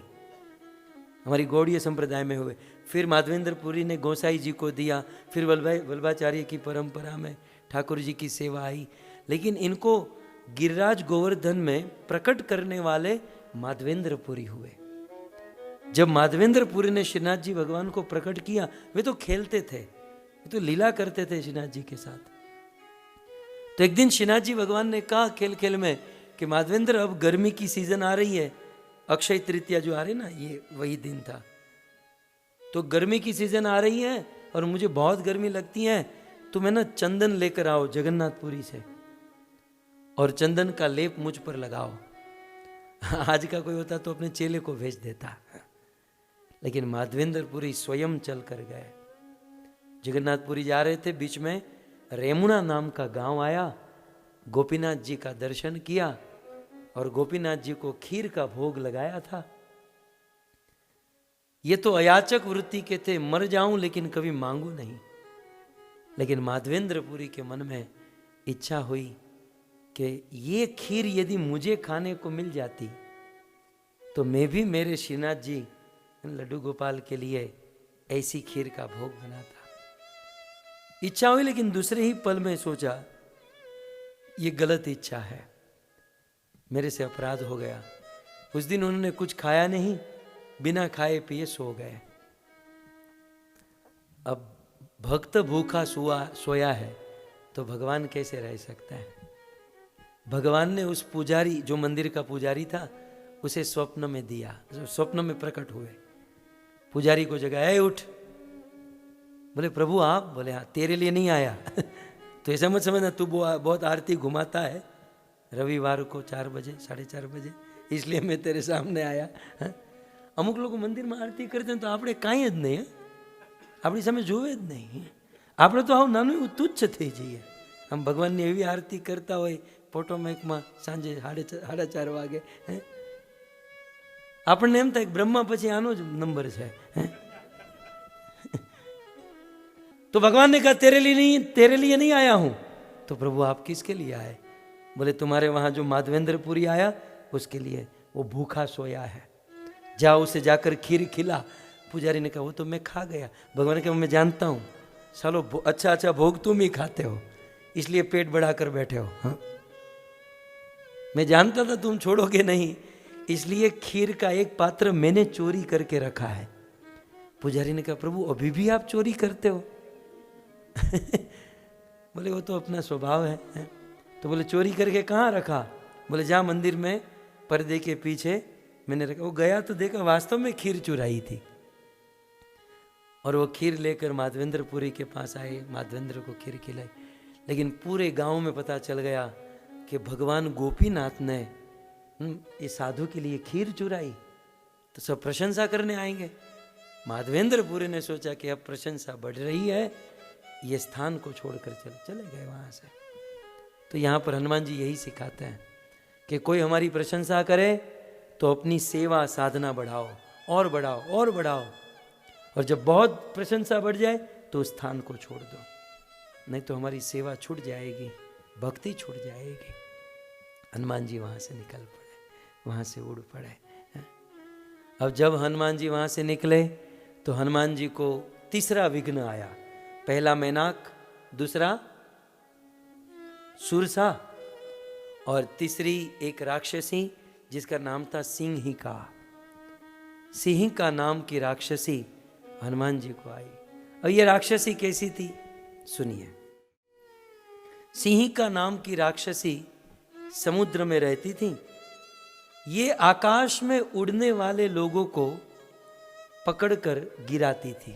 हमारी गौड़ीय संप्रदाय में हुए। फिर माधवेंद्रपुरी ने गोसाई जी को दिया, फिर वल्लभाचार्य की परंपरा में ठाकुर जी की सेवा आई, लेकिन इनको गिरिराज गोवर्धन में प्रकट करने वाले माधवेंद्रपुरी हुए। जब माधवेंद्रपुरी ने श्रीनाथ जी भगवान को प्रकट किया, वे तो खेलते थे, वे तो लीला करते थे श्रीनाथ जी के साथ। तो एक दिन श्रीनाथ जी भगवान ने कहा खेल खेल में कि माधवेंद्र, अब गर्मी की सीजन आ रही है, अक्षय तृतीया जो आ रही ना, ये वही दिन था। तो गर्मी की सीजन आ रही है और मुझे बहुत गर्मी लगती है, तुम है ना चंदन लेकर आओ जगन्नाथपुरी से, और चंदन का लेप मुझ पर लगाओ। आज का कोई होता तो अपने चेले को भेज देता, लेकिन माधवेंद्रपुरी स्वयं चल कर गए। जगन्नाथपुरी जा रहे थे, बीच में रेमुणा नाम का गांव आया, गोपीनाथ जी का दर्शन किया और गोपीनाथ जी को खीर का भोग लगाया था। ये तो अयाचक वृत्ति के थे, मर जाऊं लेकिन कभी मांगू नहीं। लेकिन माधवेंद्रपुरी के मन में इच्छा हुई कि ये खीर यदि मुझे खाने को मिल जाती तो मैं भी मेरे श्रीनाथ जी लड्डू गोपाल के लिए ऐसी खीर का भोग बनाता। इच्छा हुई, लेकिन दूसरे ही पल में सोचा ये गलत इच्छा है, मेरे से अपराध हो गया। उस दिन उन्होंने कुछ खाया नहीं, बिना खाए पिए सो गए। अब भक्त भूखा सोया है तो भगवान कैसे रह सकता है? भगवान ने उस पुजारी, जो मंदिर का पुजारी था, उसे स्वप्न में दिया, स्वप्न में प्रकट हुए। पुजारी को जगाया, उठ। बोले प्रभु आप? बोले हाँ, तेरे लिए नहीं आया। तो ऐसा मत समझना तू बहुत आरती घुमाता है रविवार को 4 बजे 4:30 बजे, इसलिए मैं तेरे सामने आया। અમુક લોકો મંદિરમાં આરતી કરતા તો આપણે કાંઈ જ નહીં, આપણી સામે જોવે જ નહીં, આપણે તો આવું નાનું એવું તુચ્છ થઈ જઈએ. આમ ભગવાનની એવી આરતી કરતા હોય પોટોમેકમાં સાંજે 4:30 વાગે, આપણને એમ થાય બ્રહ્મા પછી આનો જ નંબર છે. तो भगवान ने कहा तेरे लिए नहीं आया हूं. तो प्रभु आप किसके लिए आए? बोले तुम्हारे वहां जो माधवेंद्रपुरी आया उसके लिए, वो भूखा सोया है, जाओ उसे जाकर खीर खिला. पुजारी ने कहा वो तो मैं खा गया. भगवान ने कहा मैं जानता हूं, सालो अच्छा भोग तुम ही खाते हो, इसलिए पेट बढ़ाकर बैठे हो. हाँ? मैं जानता था तुम छोड़ोगे नहीं, इसलिए खीर का एक पात्र मैंने चोरी करके रखा है. पुजारी ने कहा प्रभु अभी भी आप चोरी करते हो? बोले वो तो अपना स्वभाव है. तो बोले चोरी करके कहाँ रखा? बोले जा मंदिर में पर्दे के पीछे मैंने रखा. वो गया तो देखा वास्तव में खीर चुराई थी, और वो खीर लेकर माधवेंद्रपुरी के पास आए, माधवेंद्र को खीर खिलाई. लेकिन पूरे गांव में पता चल गया कि भगवान गोपीनाथ ने ये साधु के लिए खीर चुराई, तो सब प्रशंसा करने आएंगे. माधवेंद्रपुरी ने सोचा कि अब प्रशंसा बढ़ रही है, ये स्थान को छोड़कर चले गए वहां से. तो यहाँ पर हनुमान जी यही सिखाते हैं कि कोई हमारी प्रशंसा करे तो अपनी सेवा साधना बढ़ाओ और बढ़ाओ और बढ़ाओ, और जब बहुत प्रशंसा बढ़ जाए तो उस स्थान को छोड़ दो. नहीं तो हमारी सेवा छूट जाएगी, भक्ति छूट जाएगी। हनुमान जी वहाँ से निकल पड़े, वहाँ से उड़ पड़े। अब जब हनुमान जी वहाँ से निकले तो हनुमान जी को तीसरा विघ्न आया। पहला मेनाक, दूसरा सुरसा और तीसरी एक राक्षसी जिसका नाम था सिंहिका। सिंहिका नाम की राक्षसी हनुमान जी को आई। और ये राक्षसी कैसी थी सुनिए। सिंहिका नाम की राक्षसी समुद्र में रहती थी। ये आकाश में उड़ने वाले लोगों को पकड़कर गिराती थी।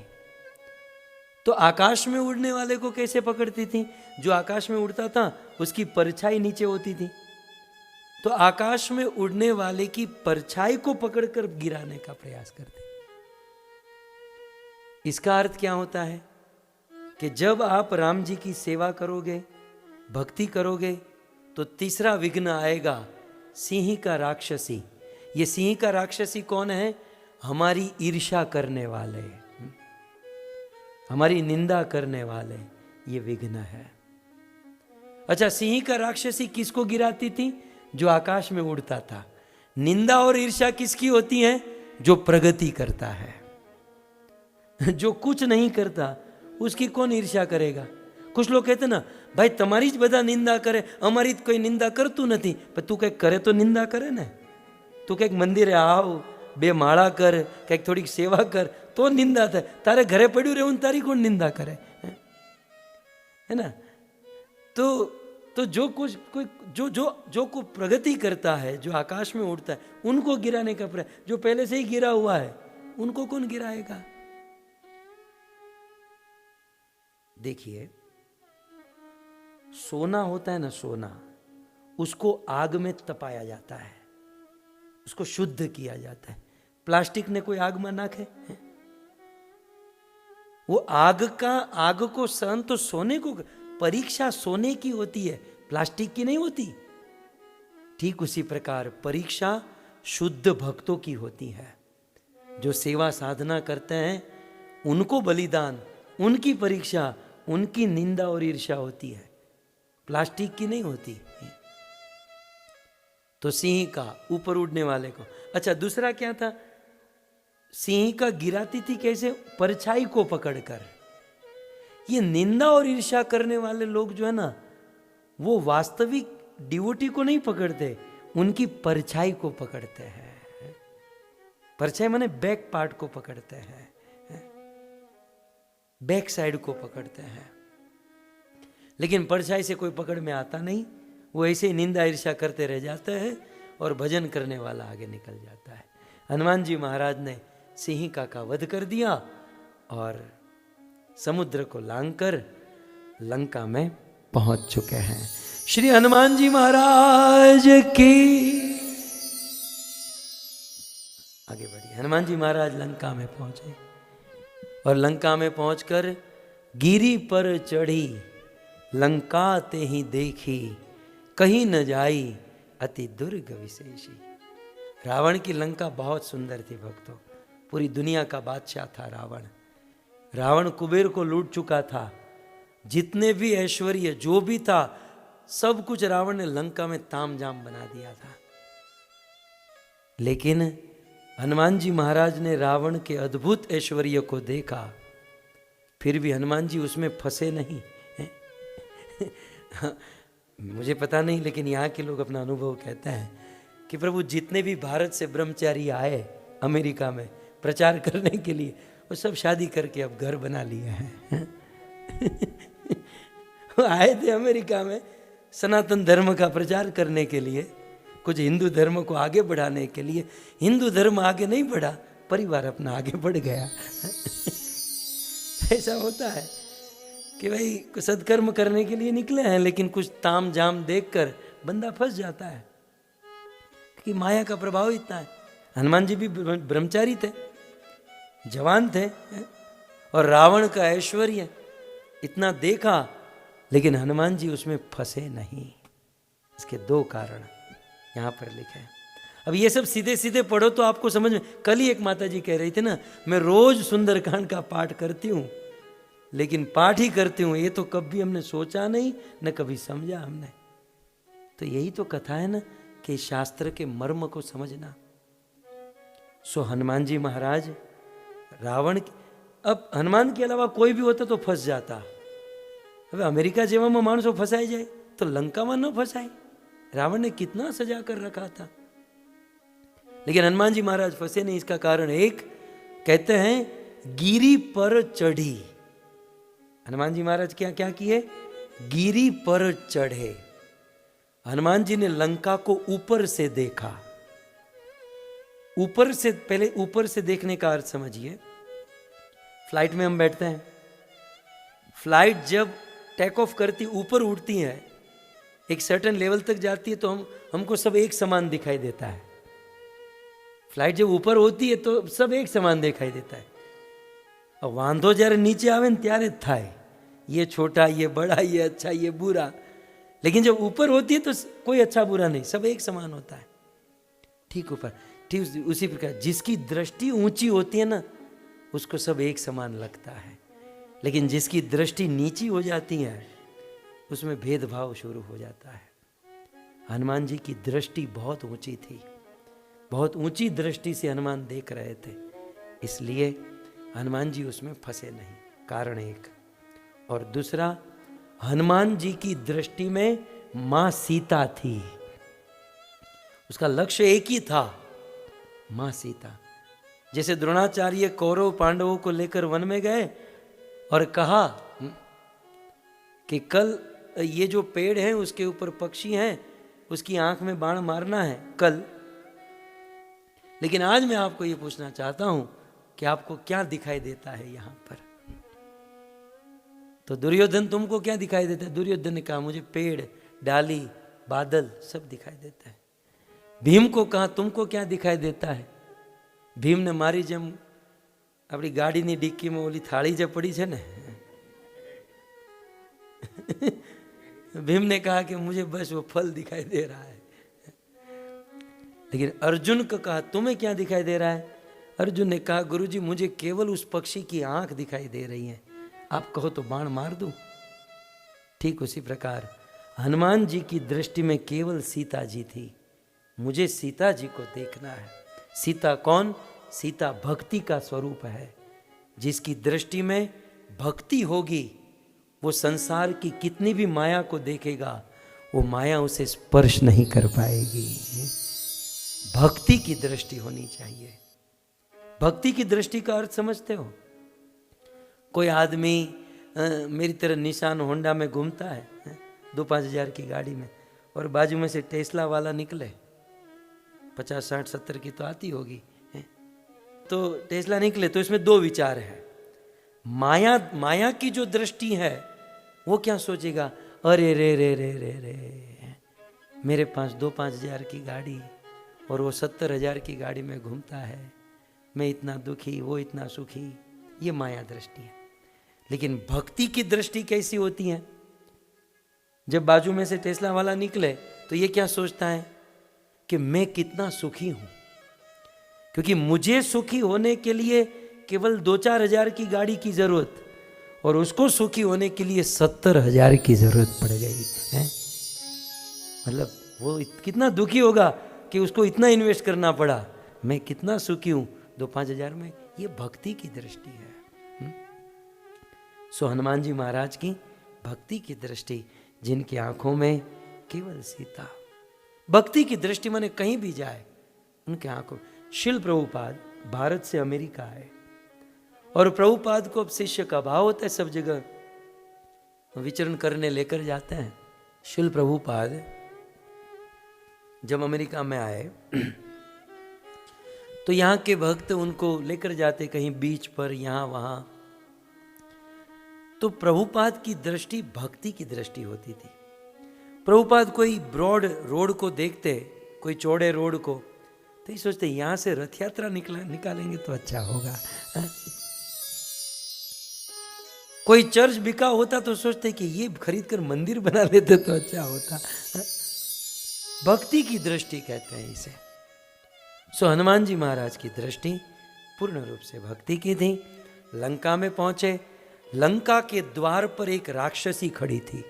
तो आकाश में उड़ने वाले को कैसे पकड़ती थी? जो आकाश में उड़ता था उसकी परछाई नीचे होती थी, तो आकाश में उड़ने वाले की परछाई को पकड़कर गिराने का प्रयास करती। इसका अर्थ क्या होता है कि जब आप राम जी की सेवा करोगे, भक्ति करोगे, तो तीसरा विघ्न आएगा, सिंहिका राक्षसी। ये सिंहिका राक्षसी कौन है? हमारी ईर्ष्या करने वाले, हमारी निंदा करने वाले, ये विघ्न है। अच्छा, सिंहिका राक्षसी किसको गिराती थी? जो आकाश में उड़ता था। निंदा और ईर्ष्या किसकी होती है? जो प्रगति करता है। जो कुछ नहीं करता उसकी कौन ईर्ष्या करेगा? कुछ लोग कहते ना, भाई તમારી જ બધા નિંદા કરે, અમારી જ કોઈ નિંદા કરતું નથી। પણ તું કંઈક કરે તો નિંદા કરે ને। તું કંઈક મંદિરે આવ, બે માળા કર, કંઈક થોડીક સેવા કર તો નિંદા થાય। તારે ઘરે પડ્યું રહેવું, તારી કોણ નિંદા કરે? है ना? तो जो कुछ कोई जो जो जो को प्रगति करता है, जो आकाश में उड़ता है, उनको गिराने का प्रयास। जो पहले से ही गिरा हुआ है उनको कौन गिराएगा? देखिए, सोना होता है ना, सोना, उसको आग में तपाया जाता है, उसको शुद्ध किया जाता है। प्लास्टिक ने कोई आग में नाखे? वो आग को सहन तो सोने को, परीक्षा सोने की होती है, प्लास्टिक की नहीं होती। ठीक उसी प्रकार परीक्षा शुद्ध भक्तों की होती है। जो सेवा साधना करते हैं उनको बलिदान, उनकी परीक्षा, उनकी निंदा और ईर्ष्या होती है, प्लास्टिक की नहीं होती। तो सिंह का ऊपर उड़ने वाले को। अच्छा, दूसरा क्या था? सिंह का गिराती थी कैसे? परछाई को पकड़कर। ये निंदा और ईर्ष्या करने वाले लोग जो है ना, वो वास्तविक डिवोटी को नहीं पकड़ते, उनकी परछाई को पकड़ते हैं। परछाई माने बैक पार्ट को पकड़ते हैं, बैक साइड को पकड़ते हैं। लेकिन परछाई से कोई पकड़ में आता नहीं, वो ऐसे ही निंदा ईर्ष्या करते रह जाते हैं और भजन करने वाला आगे निकल जाता है। हनुमान जी महाराज ने सिंहिका का वध कर दिया और समुद्र को लांघकर लंका में पहुंच चुके हैं। श्री हनुमान जी महाराज की आगे बढ़िए। हनुमान जी महाराज लंका में पहुंचे और लंका में पहुंचकर गिरी पर चढ़ी, लंका ते ही देखी, कहीं न जाई अति दुर्ग विशेषी। रावण की लंका बहुत सुंदर थी भक्तों, पूरी दुनिया का बादशाह था रावण। रावण कुबेर को लूट चुका था, जितने भी ऐश्वर्य जो भी था सब कुछ रावण ने लंका में तामझाम बना दिया था। लेकिन हनुमान जी महाराज ने रावण के अद्भुत ऐश्वर्य को देखा, फिर भी हनुमान जी उसमें फंसे नहीं। मुझे पता नहीं, लेकिन यहाँ के लोग अपना अनुभव कहते हैं कि प्रभु जितने भी भारत से ब्रह्मचारी आए अमेरिका में प्रचार करने के लिए, वो सब शादी करके अब घर बना लिए हैं। आए थे अमेरिका में सनातन धर्म का प्रचार करने के लिए, कुछ हिंदू धर्म को आगे बढ़ाने के लिए। हिंदू धर्म आगे नहीं बढ़ा, परिवार अपना आगे बढ़ गया। ऐसा होता है कि भाई सत्कर्म करने के लिए निकले हैं, लेकिन कुछ ताम झाम देखकर बंदा फंस जाता है कि माया का प्रभाव इतना है। हनुमान जी भी ब्रह्मचारी थे, जवान थे, और रावण का ऐश्वर्य इतना देखा, लेकिन हनुमान जी उसमें फंसे नहीं। इसके दो कारण यहाँ पर लिखे हैं। अब ये सब सीधे सीधे पढ़ो तो आपको समझ में। कल ही एक माता जी कह रही थी ना, मैं रोज सुंदरकांड का पाठ करती हूँ, लेकिन पाठ ही करते हूँ, ये तो कभी हमने सोचा नहीं, न कभी समझा हमने। तो यही तो कथा है ना, कि शास्त्र के मर्म को समझना। सो हनुमान जी महाराज रावण, अब हनुमान के अलावा कोई भी होता तो फंस जाता। अब अमेरिका जेवा में मानसो फंसाई जाए तो लंका में न फंसाए। रावण ने कितना सजा कर रखा था, लेकिन हनुमान जी महाराज फंसे नहीं। इसका कारण एक, कहते हैं गिरी पर चढ़ी। हनुमान जी महाराज क्या क्या किए? गिरी पर चढ़े। हनुमान जी ने लंका को ऊपर से देखा। ऊपर से, पहले ऊपर से देखने का अर्थ समझिए। फ्लाइट में हम बैठते हैं, फ्लाइट जब टेक ऑफ करती, ऊपर उड़ती है, एक सर्टेन लेवल तक जाती है, तो हमको सब एक समान दिखाई देता है। फ्लाइट जब ऊपर होती है तो सब एक समान दिखाई देता है। और वांधो जયારે नीचे आवे न त्यारे थाय, ये छोटा, ये बड़ा, ये अच्छा, ये बुरा। लेकिन जब ऊपर होती है तो कोई अच्छा बुरा नहीं, सब एक समान होता है। ठीक ऊपर, ठीक उसी प्रकार जिसकी दृष्टि ऊंची होती है ना, उसको सब एक समान लगता है। लेकिन जिसकी दृष्टि नीची हो जाती है, उसमें भेदभाव शुरू हो जाता है। हनुमान जी की दृष्टि बहुत ऊंची थी, बहुत ऊंची दृष्टि से हनुमान देख रहे थे, इसलिए हनुमान जी उसमें फंसे नहीं। कारण एक। और दूसरा, हनुमान जी की दृष्टि में मां सीता थी। उसका लक्ष्य एक ही था, मां सीता। जैसे द्रोणाचार्य कौरव पांडवों को लेकर वन में गए और कहा कि कल ये जो पेड़ है उसके ऊपर पक्षी हैं, उसकी आंख में बाण मारना है कल। लेकिन आज मैं आपको ये पूछना चाहता हूं कि आपको क्या दिखाई देता है यहां पर? तो दुर्योधन, तुमको क्या दिखाई देता है? दुर्योधन ने कहा मुझे पेड़, डाली, बादल सब दिखाई देता है। भीम को कहा तुमको क्या दिखाई देता है? भीम ने मारी जम अपनी गाड़ी ની ડિક્કી में ઓલી થાળી જે પડી છે ને, भीम ने कहा कि मुझे बस वो फल दिखाई दे रहा है। लेकिन अर्जुन को कहा तुम्हें क्या दिखाई दे रहा है? अर्जुन ने कहा गुरुजी मुझे केवल उस पक्षी की आंख दिखाई दे रही है, आप कहो तो बाण मार दूं। ठीक उसी प्रकार हनुमान जी की दृष्टि में केवल सीता जी थी। मुझे सीता जी को देखना है। सीता कौन? सीता भक्ति का स्वरूप है। जिसकी दृष्टि में भक्ति होगी, वो संसार की कितनी भी माया को देखेगा, वो माया उसे स्पर्श नहीं कर पाएगी। भक्ति की दृष्टि होनी चाहिए। भक्ति की दृष्टि का अर्थ समझते हो? कोई आदमी मेरी तरह निशान होंडा में घूमता है 2-5 हज़ार की गाड़ी में, और बाजू में से टेस्ला वाला निकले, 50, 60, 70 की तो आती होगी, तो टेस्ला निकले, तो इसमें दो विचार है। माया की जो दृष्टि है वो क्या सोचेगा, अरे रे रे रे रे रे, मेरे पास 2-5 हज़ार की गाड़ी और वो 70 हज़ार की गाड़ी में घूमता है, मैं इतना दुखी, वो इतना सुखी। ये माया दृष्टि है। लेकिन भक्ति की दृष्टि कैसी होती है? जब बाजू में से टेस्ला वाला निकले तो ये क्या सोचता है कि मैं कितना सुखी हूं, क्योंकि मुझे सुखी होने के लिए केवल 2-4 हज़ार की गाड़ी की जरूरत, और उसको सुखी होने के लिए 70 हज़ार की जरूरत पड़ गई है। मतलब वो कितना दुखी होगा कि उसको इतना इन्वेस्ट करना पड़ा, मैं कितना सुखी हूं 2-5 हज़ार में। ये भक्ति की दृष्टि है। सो हनुमान जी महाराज की भक्ति की दृष्टि, जिनकी आंखों में केवल सीता। भक्ति की दृष्टि माने कहीं भी जाए उनके आंखों। शिल प्रभुपाद भारत से अमेरिका आए, और प्रभुपाद को अब शिष्य का भाव होता है, सब जगह विचरण करने लेकर जाते हैं। शिल प्रभुपाद जब अमेरिका में आए तो यहाँ के भक्त उनको लेकर जाते कहीं बीच पर, यहाँ वहां। तो प्रभुपाद की दृष्टि भक्ति की दृष्टि होती थी। प्रभुपाद कोई ब्रॉड रोड को देखते, कोई चौड़े रोड को, तो ये सोचते यहां से रथ यात्रा निकालेंगे तो अच्छा होगा। कोई चर्च बिका होता तो सोचते कि ये खरीद कर मंदिर बना लेते तो अच्छा होता। भक्ति की दृष्टि कहते हैं इसे। सो हनुमान जी महाराज की दृष्टि पूर्ण रूप से भक्ति की थी। लंका में पहुंचे, लंका के द्वार पर एक राक्षसी खड़ी थी।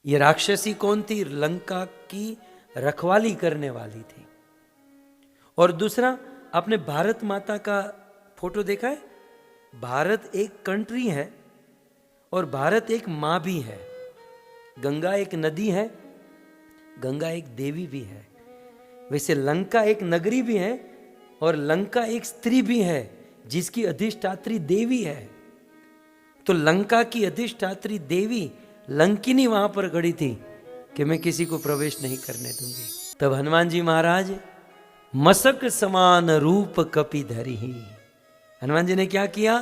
ये राक्षसी कौन थी? लंका की रखवाली करने वाली थी। और दूसरा, आपने भारत माता का फोटो देखा है? भारत एक कंट्री है और भारत एक मां भी है। गंगा एक नदी है, गंगा एक देवी भी है। वैसे लंका एक नगरी भी है और लंका एक स्त्री भी है जिसकी अधिष्ठात्री देवी है। तो लंका की अधिष्ठात्री देवी लंकिनी वहां पर खड़ी थी कि मैं किसी को प्रवेश नहीं करने दूंगी। तब हनुमान जी महाराज मसक समान रूप कपि धरि। हनुमान जी ने क्या किया?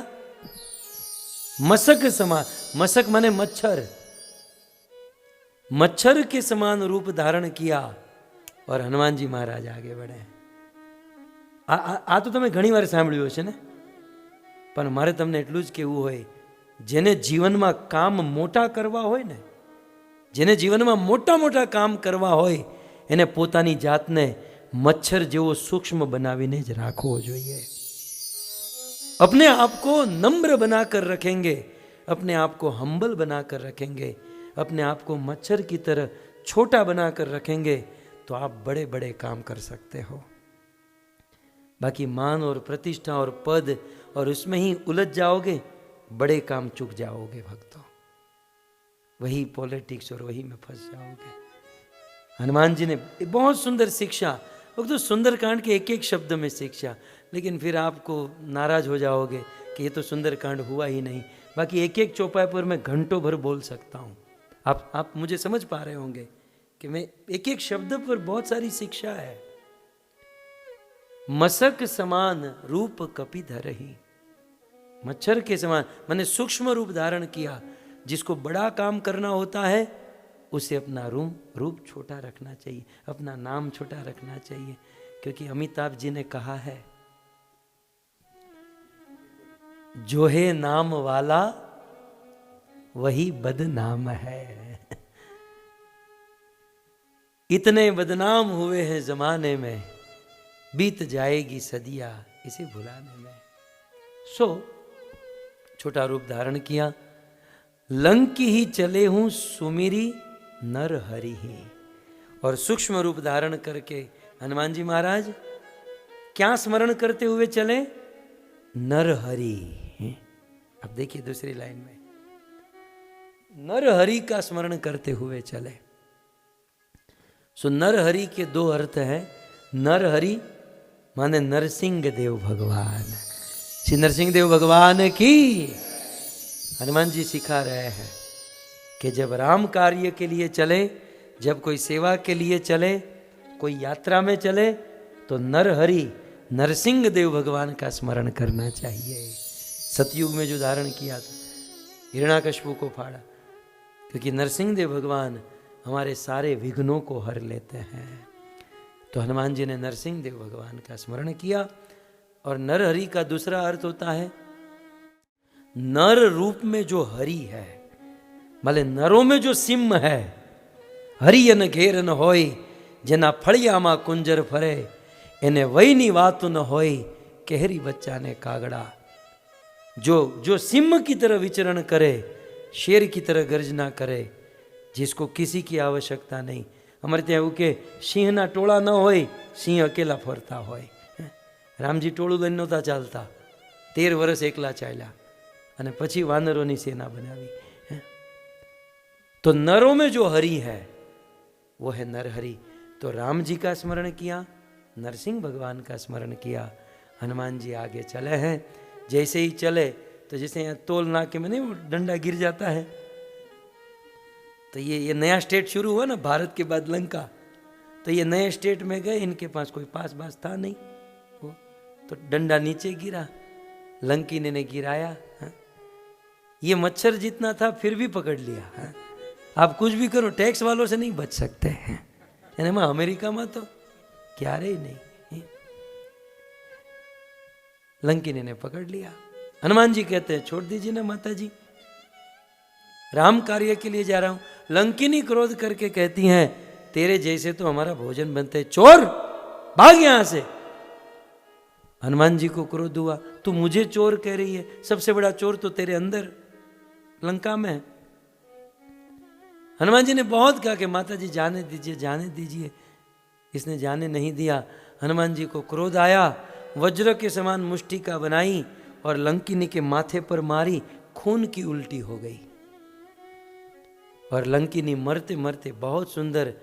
मसक समान, मसक माने मच्छर, मच्छर के समान रूप धारण किया और हनुमान जी महाराज आगे बढ़े। આ તો તમે ઘણી વાર સાંભળ્યું હશે ને, પણ મારે તમને એટલું જ કહેવું હોય, જેને જીવનમાં કામ મોટા કરવા હોય ને, જેને જીવનમાં મોટા મોટા કામ કરવા હોય, એને પોતાની જાતને મચ્છર જેવો સૂક્ષ્મ બનાવીને જ રાખવો જોઈએ। अपने आप को नम्र बनाकर रखेंगे, अपने आप को हम्बल बनाकर रखेंगे, अपने आप को मच्छर की तरह छोटा बनाकर रखेंगे तो आप बड़े बड़े काम कर सकते हो। बाकी मान और प्रतिष्ठा और पद और उसमें ही उलझ जाओगे, बड़े काम चूक जाओगे भक्तों, वही पॉलिटिक्स और वही में फंस जाओगे। हनुमान जी ने बहुत सुंदर शिक्षा, वो तो सुंदरकांड के एक एक शब्द में शिक्षा, लेकिन फिर आपको नाराज हो जाओगे कि ये तो सुंदरकांड हुआ ही नहीं। बाकी एक एक चौपाई पर मैं घंटों भर बोल सकता हूँ। आप मुझे समझ पा रहे होंगे कि मैं एक एक शब्द पर बहुत सारी शिक्षा है। मसक समान रूप कपि धरहि, मच्छर के समान मैंने सूक्ष्म रूप धारण किया। जिसको बड़ा काम करना होता है उसे अपना रूप छोटा रखना चाहिए, अपना नाम छोटा रखना चाहिए, क्योंकि अमिताभ जी ने कहा है, जो है नाम वाला वही बदनाम है। इतने बदनाम हुए हैं जमाने में, बीत जाएगी सदियां इसे भुलाने में। सो छोटा रूप धारण किया, लंकी ही चले हूं सुमिरी नर हरि ही। और सूक्ष्म रूप धारण करके हनुमान जी महाराज क्या स्मरण करते हुए चले? नर हरि। अब देखिए दूसरी लाइन में, नर हरि का स्मरण करते हुए चले। सो नर हरि के दो अर्थ हैं। नर हरि माने नरसिंह देव भगवान। श्री नरसिंह देव भगवान की। हनुमान जी सिखा रहे हैं कि जब राम कार्य के लिए चले, जब कोई सेवा के लिए चले, कोई यात्रा में चले, तो नर हरि नरसिंह देव भगवान का स्मरण करना चाहिए। सतयुग में जो धारण किया था, हिरण्याकश्यप को फाड़ा, क्योंकि नरसिंह देव भगवान हमारे सारे विघ्नों को हर लेते हैं। तो हनुमान जी ने नरसिंह देव भगवान का स्मरण किया। और नर हरि का दूसरा अर्थ होता है, नर रूप में जो हरि है, भले नरों में जो सिंह है, हरियन घेर न होय, जेना फड़ियामा कुंजर फरे, एने वहीनी वात न होय, केहरी बच्चा ने कागड़ा। जो सिंह की तरह विचरण करे, शेर की तरह गर्जना करे, जिसको किसी की आवश्यकता नहीं। हमारे ત્યાં એવું કે સિંહના ટોળા ન હોય, સિંહ અકેલા ફરતા હોય। રામજી ટોળું લઈને નહોતા ચાલતા, 13 વર્ષ એકલા ચાલ્યા અને પછી વાનરોની સેના બનાવી। तो नरों में जो हरि है वो है नरहरि। तो राम जी का स्मरण किया, नरसिंह भगवान का स्मरण किया। हनुमान जी आगे चले हैं। जैसे ही चले तो जैसे यहाँ तोल नाके में नहीं वो डंडा गिर जाता है, तो ये नया स्टेट शुरू हुआ ना भारत के बाद लंका, तो ये नए स्टेट में गए, इनके पास कोई पास था नहीं, वो तो डंडा नीचे गिरा, लंकी ने गिराया। ये मच्छर जितना था फिर भी पकड़ लिया। आप कुछ भी करो, टैक्स वालों से नहीं बच सकते हैं। अमेरिका में तो क्या रे नहीं, लंकिनी ने पकड़ लिया। हनुमान जी कहते हैं छोड़ दीजिए ना माता जी, राम कार्य के लिए जा रहा हूं। लंकिनी क्रोध करके कहती हैं, तेरे जैसे तो हमारा भोजन बनते, चोर भाग यहां से। हनुमान जी को क्रोध हुआ, तू मुझे चोर कह रही है, सबसे बड़ा चोर तो तेरे अंदर लंका में है। हनुमान जी ने बहुत कहा कि माता जी जाने दीजिए, जाने दीजिए। इसने जाने नहीं दिया। हनुमान जी को क्रोध आया, वज्र के समान मुष्टिका बनाई और लंकिनी के माथे पर मारी, खून की उल्टी हो गई। और लंकिनी मरते मरते बहुत सुंदर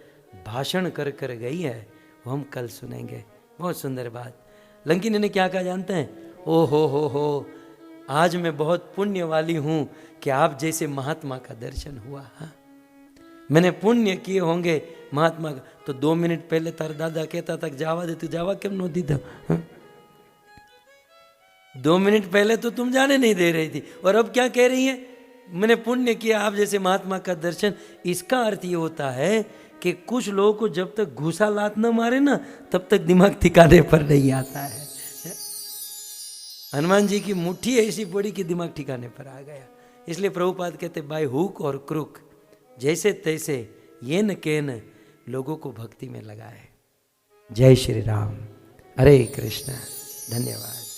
भाषण कर कर गई है, वो हम कल सुनेंगे। बहुत सुंदर बात। लंकिनी ने क्या कहा जानते हैं? ओ हो, आज मैं बहुत पुण्य वाली हूं कि आप जैसे महात्मा का दर्शन हुआ। हाँ, मैंने पुण्य किए होंगे महात्मा का। तो 2 मिनट पहले तार दादा कहता था जावा दे, तू जावा क्यों न दी था? 2 मिनट पहले तो तुम जाने नहीं दे रही थी, और अब क्या कह रही है? मैंने पुण्य किया आप जैसे महात्मा का दर्शन। इसका अर्थ ये होता है कि कुछ लोगों को जब तक घूसा लात न मारे ना, तब तक दिमाग ठिकाने पर नहीं आता है। हनुमान जी की मुट्ठी ऐसी पड़ी कि दिमाग ठिकाने पर आ गया। इसलिए प्रभुपाद कहते बाय हुक और क्रुक, जैसे तैसे ये न के न लोगों को भक्ति में लगाए। जय श्री राम, हरे कृष्ण, धन्यवाद।